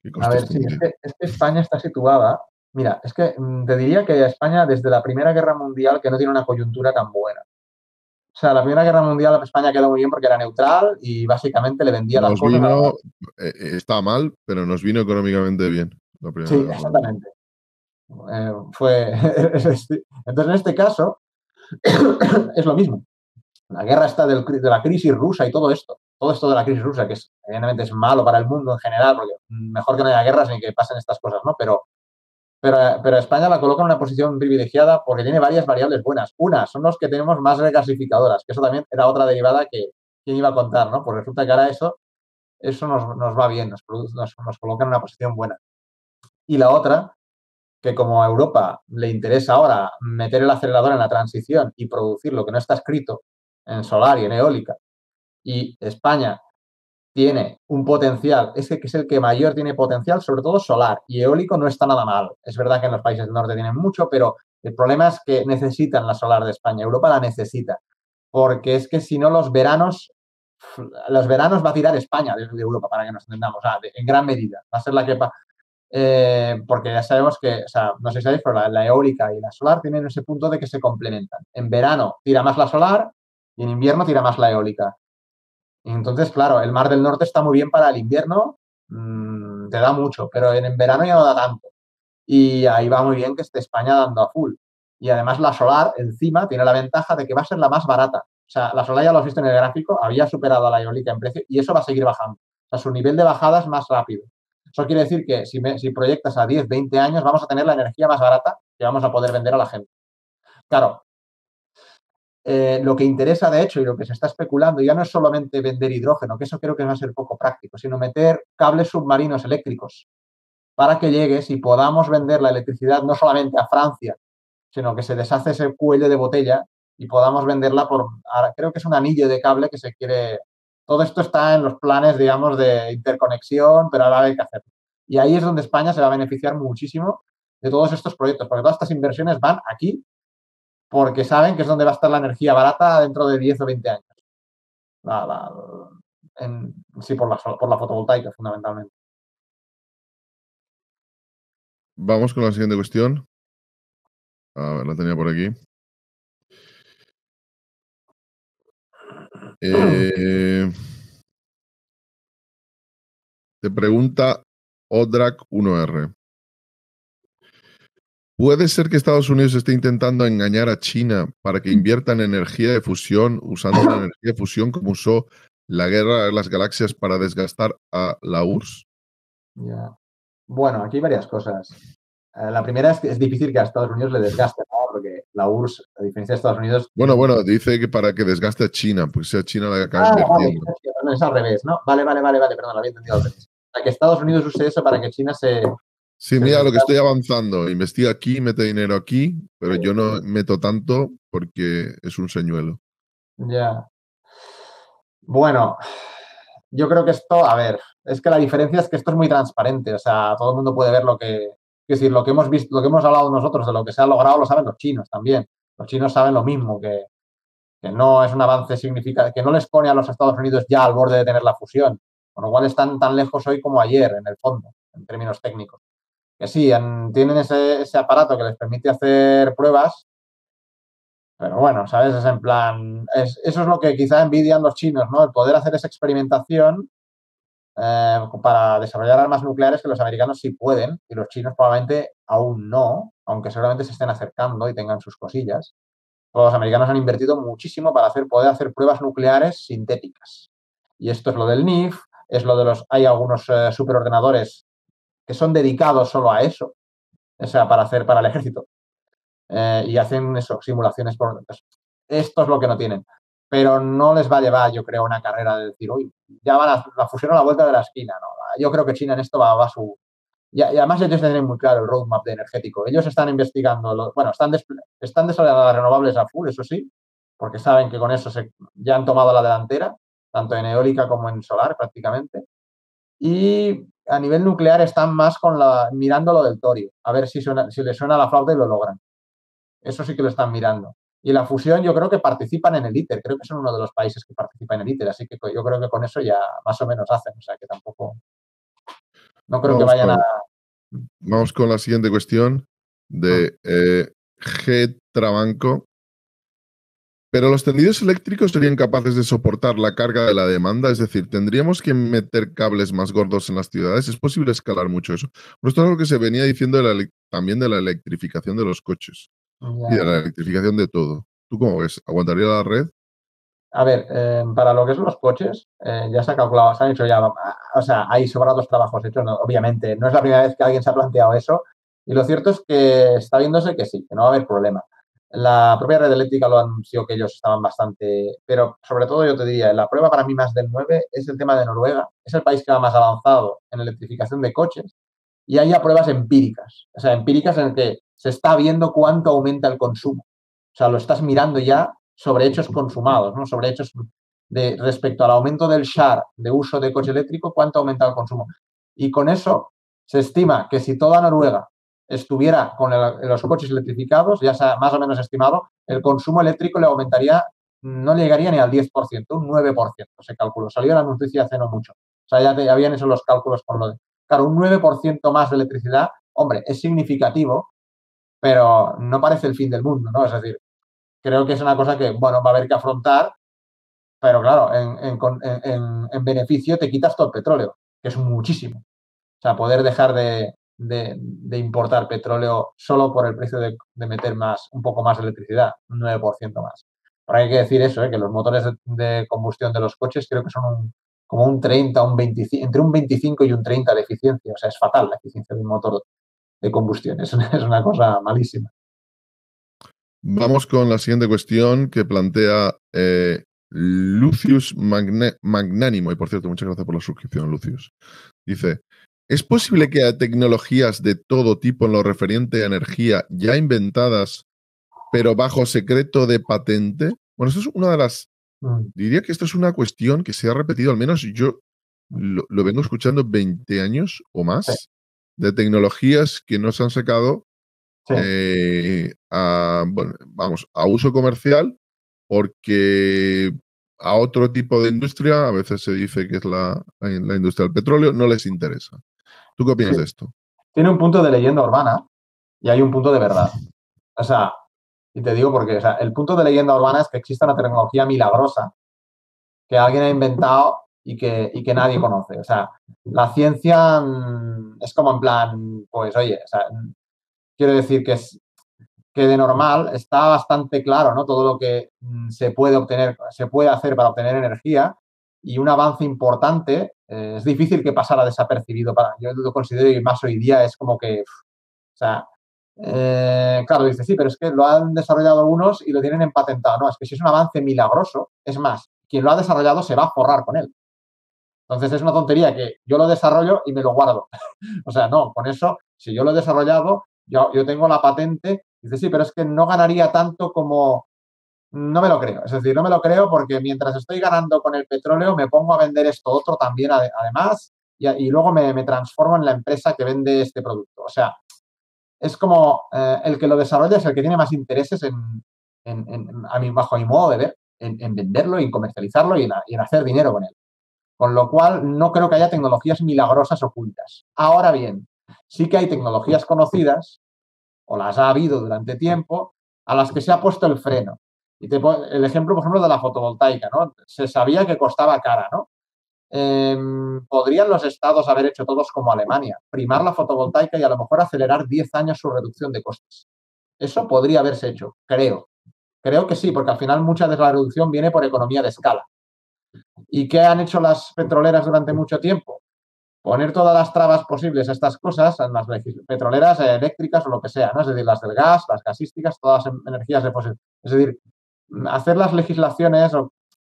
¿Qué A costes ver, sí, tendría? es que España está situada. Mira, es que te diría que España desde la Primera Guerra Mundial que no tiene una coyuntura tan buena. O sea, la Primera Guerra Mundial España quedó muy bien porque era neutral y básicamente le vendía las Nos cosas a... vino, está mal, pero nos vino económicamente bien la Primera Sí, Guerra Mundial. exactamente. Fue... Entonces, en este caso, es lo mismo. La guerra está de la crisis rusa y todo esto de la crisis rusa, que evidentemente es malo para el mundo en general, porque mejor que no haya guerras ni que pasen estas cosas, ¿no? Pero España la coloca en una posición privilegiada porque tiene varias variables buenas. Una, son los que tenemos más regasificadoras, que eso también era otra derivada que quién iba a contar, ¿no? Porque resulta que ahora eso nos va bien, nos coloca en una posición buena. Y la otra, que como a Europa le interesa ahora meter el acelerador en la transición y producir lo que no está escrito en solar y en eólica, y España tiene un potencial, que es el que mayor tiene potencial, sobre todo solar, y eólico no está nada mal. Es verdad que en los países del norte tienen mucho, pero el problema es que necesitan la solar de España. Europa la necesita, porque es que si no los veranos va a tirar España de Europa, para que nos entendamos, o sea, en gran medida. Va a ser la que... porque ya sabemos que, o sea, no sé si sabéis, pero la eólica y la solar tienen ese punto de que se complementan. En verano tira más la solar y en invierno tira más la eólica. Y entonces, claro, el Mar del Norte está muy bien para el invierno, te da mucho, pero en verano ya no da tanto. Y ahí va muy bien que esté España dando a full. Y además la solar, encima, tiene la ventaja de que va a ser la más barata. O sea, la solar ya lo has visto en el gráfico, había superado a la eólica en precio y eso va a seguir bajando. O sea, su nivel de bajada es más rápido. Eso quiere decir que si proyectas a 10, 20 años, vamos a tener la energía más barata que vamos a poder vender a la gente. Claro, lo que interesa, de hecho, y lo que se está especulando, ya no es solamente vender hidrógeno, que eso creo que va a ser poco práctico, sino meter cables submarinos eléctricos para que llegues y podamos vender la electricidad no solamente a Francia, sino que se deshace ese cuello de botella y podamos venderla ahora creo que es un anillo de cable que se quiere. Todo esto está en los planes, digamos, de interconexión, pero ahora hay que hacerlo. Y ahí es donde España se va a beneficiar muchísimo de todos estos proyectos, porque todas estas inversiones van aquí porque saben que es donde va a estar la energía barata dentro de 10 o 20 años. Sí, por la fotovoltaica, fundamentalmente. Vamos con la siguiente cuestión. A ver, la tenía por aquí. Te pregunta Odrak 1R. ¿Puede ser que Estados Unidos esté intentando engañar a China para que invierta en energía de fusión, usando la energía de fusión como usó la guerra de las galaxias para desgastar a la URSS? Ya. Bueno, aquí hay varias cosas. La primera es que es difícil que a Estados Unidos le desgaste, ¿no? Porque la URSS, a diferencia de Estados Unidos. Bueno, dice que para que desgaste a China, pues sea China la que acabe Vale, invirtiendo. no, es al revés, ¿no? Vale, perdón, lo había entendido al revés. Para que Estados Unidos use eso para que China se. Sí, mira lo que estoy avanzando. Investiga aquí, mete dinero aquí, pero yo no meto tanto porque es un señuelo. Ya. Bueno, yo creo que esto, a ver, es que la diferencia es que esto es muy transparente, o sea, todo el mundo puede ver es decir, lo que hemos visto, lo que hemos hablado nosotros de lo que se ha logrado, lo saben los chinos también. Los chinos saben lo mismo, que no es un avance significativo, que no les pone a los Estados Unidos ya al borde de tener la fusión, con lo cual están tan lejos hoy como ayer, en el fondo, en términos técnicos. Que sí, tienen ese aparato que les permite hacer pruebas, pero bueno, ¿sabes? Es en plan, eso es lo que quizá envidian los chinos, ¿no? El poder hacer esa experimentación para desarrollar armas nucleares, que los americanos sí pueden y los chinos probablemente aún no, aunque seguramente se estén acercando y tengan sus cosillas. Los americanos han invertido muchísimo para poder hacer pruebas nucleares sintéticas. Y esto es lo del NIF, es lo de hay algunos superordenadores que son dedicados solo a eso, o sea, para el ejército. Y hacen eso, simulaciones esto es lo que no tienen. Pero no les va a llevar, yo creo, una carrera de decir, uy, ya van la fusión a la vuelta de la esquina. ¿No? Yo creo que China en esto va a su. Y además ellos tienen muy claro el roadmap de energético. Ellos están investigando, están desarrollando las renovables a full, eso sí, porque saben que con eso ya han tomado la delantera, tanto en eólica como en solar prácticamente. Y a nivel nuclear están más mirando lo del torio, a ver si les suena la flauta y lo logran. Eso sí que lo están mirando. Y la fusión yo creo que participan en el ITER, creo que son uno de los países que participa en el ITER, así que yo creo que con eso ya más o menos hacen, o sea que tampoco, no creo que vayan a. Vamos con la siguiente cuestión de G. Trabanco. Pero los tendidos eléctricos serían capaces de soportar la carga de la demanda, es decir, ¿tendríamos que meter cables más gordos en las ciudades? ¿Es posible escalar mucho eso? Pero esto es lo que se venía diciendo también de la electrificación de los coches y de la electrificación de todo. ¿Tú cómo ves? ¿Aguantaría la red? A ver, para lo que son los coches, ya se ha calculado, se han hecho ya, o sea, hay sobrados trabajos hechos, ¿no? Obviamente, no es la primera vez que alguien se ha planteado eso, y lo cierto es que está viéndose que sí, que no va a haber problema. La propia red eléctrica lo anunció que ellos estaban bastante, pero sobre todo yo te diría, la prueba para mí más del 9 es el tema de Noruega, es el país que va más avanzado en electrificación de coches, y hay ya pruebas empíricas, o sea, empíricas en el que se está viendo cuánto aumenta el consumo, o sea, lo estás mirando ya sobre hechos consumados, ¿no? Sobre hechos respecto al aumento del share de uso de coche eléctrico, cuánto aumenta el consumo. Y con eso se estima que si toda Noruega estuviera con los coches electrificados, ya se ha más o menos estimado, el consumo eléctrico le aumentaría, no llegaría ni al 10%, un 9% se calculó. Salió la noticia hace no mucho. O sea, ya habían hecho los cálculos con lo de. Claro, un 9% más de electricidad, hombre, es significativo, pero no parece el fin del mundo, ¿no? Es decir, creo que es una cosa que, bueno, va a haber que afrontar, pero claro, en beneficio te quitas todo el petróleo, que es muchísimo. O sea, poder dejar de importar petróleo solo por el precio de meter un poco más de electricidad, un 9% más. Pero hay que decir eso, que los motores de combustión de los coches creo que son como un 30, un 25, entre un 25 y un 30 de eficiencia. O sea, es fatal la eficiencia de un motor de combustión. Es una cosa malísima. Vamos con la siguiente cuestión que plantea Lucius Magnánimo. Y por cierto, muchas gracias por la suscripción, Lucius. Dice, ¿Es posible que haya tecnologías de todo tipo en lo referente a energía ya inventadas, pero bajo secreto de patente? Bueno, esto es una de las... Diría que esto es una cuestión que se ha repetido, al menos yo lo vengo escuchando 20 años o Sí, más, de tecnologías que no se han sacado sí. bueno, vamos, a uso comercial, porque a otro tipo de industria, a veces se dice que es la industria del petróleo, no les interesa. ¿Tú qué opinas Sí. de esto? Tiene un punto de leyenda urbana y hay un punto de verdad. O sea, y te digo porque, o sea, el punto de leyenda urbana es que existe una tecnología milagrosa que alguien ha inventado y que nadie conoce. O sea, la ciencia es como en plan, pues oye, o sea, quiero decir que de normal está bastante claro, ¿no? Todo lo que se puede obtener, se puede hacer para obtener energía y un avance importante es difícil que pasara desapercibido. Yo lo considero y más hoy día es como que, o sea, claro, dices, sí, pero es que lo han desarrollado unos y lo tienen empatentado. No, es que si es un avance milagroso, es más, quien lo ha desarrollado se va a forrar con él. Entonces es una tontería que yo lo desarrollo y me lo guardo. O sea, no, con eso, si yo lo he desarrollado, yo tengo la patente, dice, sí, pero es que no ganaría tanto como... No me lo creo. Es decir, no me lo creo porque mientras estoy ganando con el petróleo, me pongo a vender esto otro también además y luego me transformo en la empresa que vende este producto. O sea, es como el que lo desarrolla es el que tiene más intereses bajo mi modo de ver, en venderlo y en comercializarlo y en hacer dinero con él. Con lo cual, no creo que haya tecnologías milagrosas ocultas. Ahora bien, sí que hay tecnologías conocidas, o las ha habido durante tiempo, a las que se ha puesto el freno. Y el ejemplo, por ejemplo, de la fotovoltaica, ¿no? Se sabía que costaba cara, ¿no? ¿Podrían los estados haber hecho todos como Alemania? Primar la fotovoltaica y a lo mejor acelerar 10 años su reducción de costes. Eso podría haberse hecho, creo. Creo que sí, porque al final mucha de la reducción viene por economía de escala. ¿Y qué han hecho las petroleras durante mucho tiempo? Poner todas las trabas posibles a estas cosas en las petroleras eléctricas o lo que sea, ¿no? Es decir, las del gas, las gasísticas, todas las energías de fósil. Es decir, hacer las legislaciones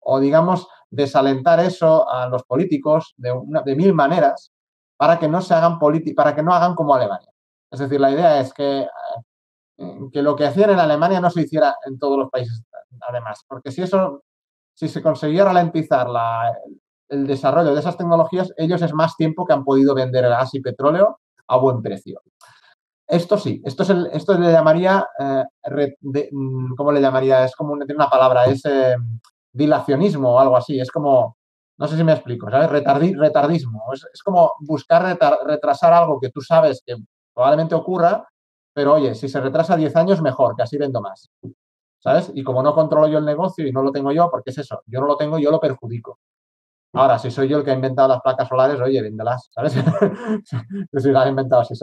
o digamos, desalentar eso a los políticos de mil maneras para que no se hagan para que no hagan como Alemania. Es decir, la idea es que lo que hacían en Alemania no se hiciera en todos los países además, porque si se conseguía ralentizar el desarrollo de esas tecnologías, ellos es más tiempo que han podido vender gas y petróleo a buen precio. Esto sí, esto le llamaría, ¿cómo le llamaría? Es como tiene una palabra, es dilacionismo o algo así. Es como, no sé si me explico, ¿sabes? Retardismo. Es como buscar retrasar algo que tú sabes que probablemente ocurra, pero oye, si se retrasa 10 años, mejor, que así vendo más. ¿Sabes? Y como no controlo yo el negocio y no lo tengo yo, porque es eso, yo no lo tengo, yo lo perjudico. Ahora, si soy yo el que ha inventado las placas solares, oye, véndelas, ¿sabes? Si las he inventado, si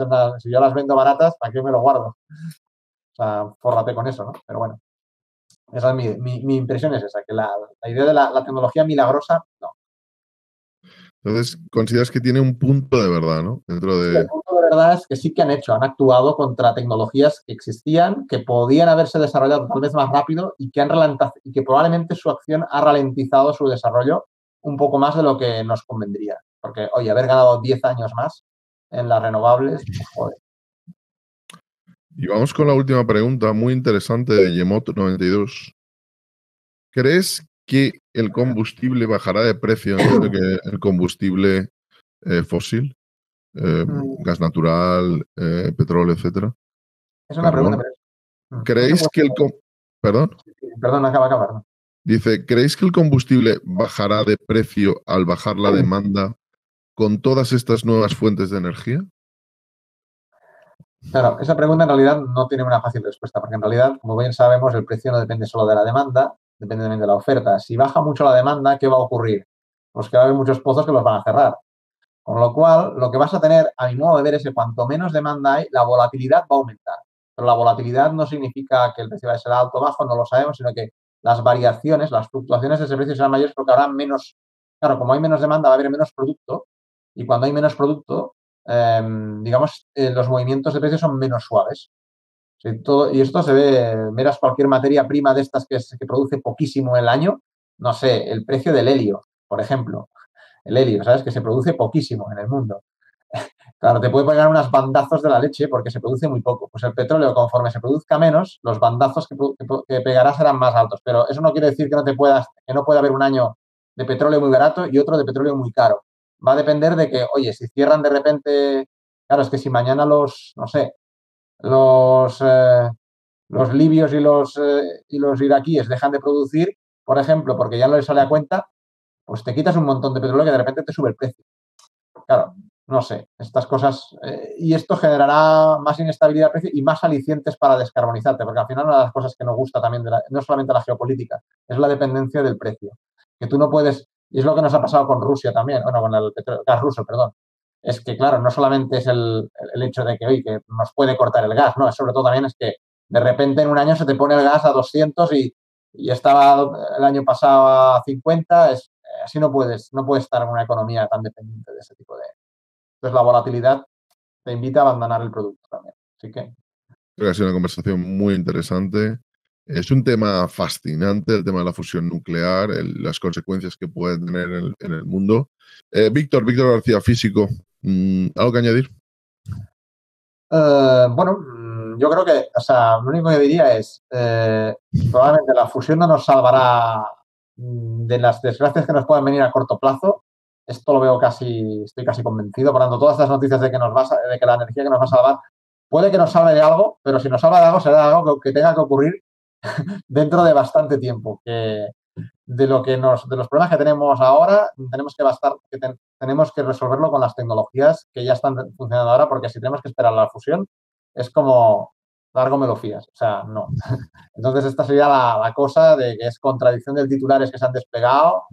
yo las vendo baratas, ¿para qué me lo guardo? O sea, fórrate con eso, ¿no? Pero bueno, esa es mi impresión es esa, que la idea de la tecnología milagrosa, no. Entonces, consideras que tiene un punto de verdad, ¿no? Dentro Sí, el de... punto de verdad es que sí que han actuado contra tecnologías que existían, que podían haberse desarrollado tal vez más rápido y y que probablemente su acción ha ralentizado su desarrollo un poco más de lo que nos convendría. Porque, oye, haber ganado 10 años más en las renovables, pues, joder. Y vamos con la última pregunta, muy interesante de Yemot92. ¿Crees que el combustible bajará de precio? Entiendo que el combustible fósil, gas natural, petróleo, etcétera, Es una pregunta, carbón. pero no te ¿Creéis puedo... que perdón? Perdón, acaba, ¿no? Dice, ¿creéis que el combustible bajará de precio al bajar la demanda con todas estas nuevas fuentes de energía? Claro, esa pregunta en realidad no tiene una fácil respuesta, porque en realidad, como bien sabemos, el precio no depende solo de la demanda, depende también de la oferta. Si baja mucho la demanda, ¿qué va a ocurrir? Pues que va a haber muchos pozos que los van a cerrar. Con lo cual, lo que vas a tener, a mi modo de ver, es que cuanto menos demanda hay, la volatilidad va a aumentar. Pero la volatilidad no significa que el precio va a ser alto o bajo, no lo sabemos, sino que las variaciones, las fluctuaciones de ese precio serán mayores porque habrá menos, claro, como hay menos demanda, va a haber menos producto y cuando hay menos producto, digamos, los movimientos de precios son menos suaves. Sí, y esto se ve, miras cualquier materia prima de estas que produce poquísimo el año, no sé, el precio del helio, por ejemplo, el helio, ¿sabes? Que se produce poquísimo en el mundo. Claro, te puede pegar unos bandazos de la leche porque se produce muy poco. Pues el petróleo, conforme se produzca menos, los bandazos que pegarás serán más altos. Pero eso no quiere decir que no pueda haber un año de petróleo muy barato y otro de petróleo muy caro. Va a depender de que, oye, si cierran de repente, claro, es que si mañana no sé, los libios y los iraquíes dejan de producir, por ejemplo, porque ya no les sale a cuenta, pues te quitas un montón de petróleo que de repente te sube el precio. Claro, no sé, estas cosas. Y esto generará más inestabilidad de precio y más alicientes para descarbonizarte, porque al final una de las cosas que nos gusta también, no solamente la geopolítica, es la dependencia del precio. Que tú no puedes, y es lo que nos ha pasado con Rusia también, bueno, con el gas ruso, perdón. Es que, claro, no solamente es el hecho de que, oye, que nos puede cortar el gas, no, es sobre todo también es que de repente en un año se te pone el gas a 200 y estaba el año pasado a 50, así no puedes estar en una economía tan dependiente de ese tipo de... Entonces, la volatilidad te invita a abandonar el producto también. Así que... Creo que ha sido una conversación muy interesante. Es un tema fascinante, el tema de la fusión nuclear, las consecuencias que puede tener en el mundo. Víctor García, físico, ¿algo que añadir? Bueno, yo creo que, o sea, lo único que diría es, probablemente la fusión no nos salvará de las desgracias que nos pueden venir a corto plazo. Esto lo veo estoy casi convencido. Por lo tanto, todas estas noticias de que la energía que nos va a salvar, puede que nos salve de algo, pero si nos salva de algo, será algo que tenga que ocurrir dentro de bastante tiempo. De los problemas que tenemos ahora, tenemos que resolverlo con las tecnologías que ya están funcionando ahora, porque si tenemos que esperar la fusión, es como largo me lo fías. O sea, no. Entonces, esta sería la cosa de que es contradicción de titulares que se han despegado.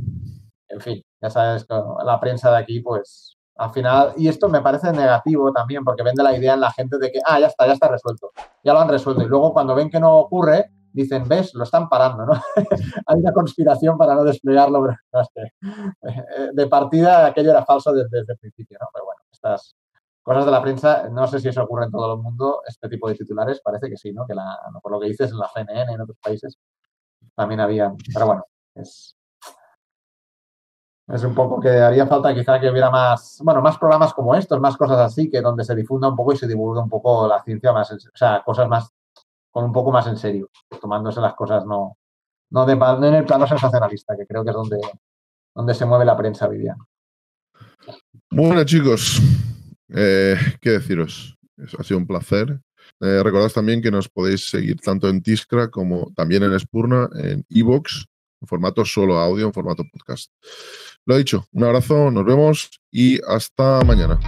En fin, ya sabes, la prensa de aquí, pues, al final, y esto me parece negativo también, porque vende la idea en la gente de que, ya está resuelto, ya lo han resuelto. Y luego, cuando ven que no ocurre, dicen, ves, lo están parando, ¿no? Hay una conspiración para no desplegarlo, pero no sé. De partida aquello era falso desde el principio, ¿no? Pero bueno, estas cosas de la prensa, no sé si eso ocurre en todo el mundo, este tipo de titulares, parece que sí, ¿no? Que por lo que dices en la CNN, en otros países, también habían, pero bueno, es un poco que haría falta quizá que hubiera más programas como estos, más cosas así, que donde se difunda un poco y se divulgue un poco la ciencia más, o sea, cosas más, con un poco más en serio, tomándose las cosas no en el plano sensacionalista, que creo que es donde se mueve la prensa, Vivian. Bueno, chicos, ¿qué deciros? Ha sido un placer. Recordad también que nos podéis seguir tanto en Tiscra como también en Espurna, en iVoox, en formato solo audio, en formato podcast. Lo dicho, un abrazo, nos vemos y hasta mañana.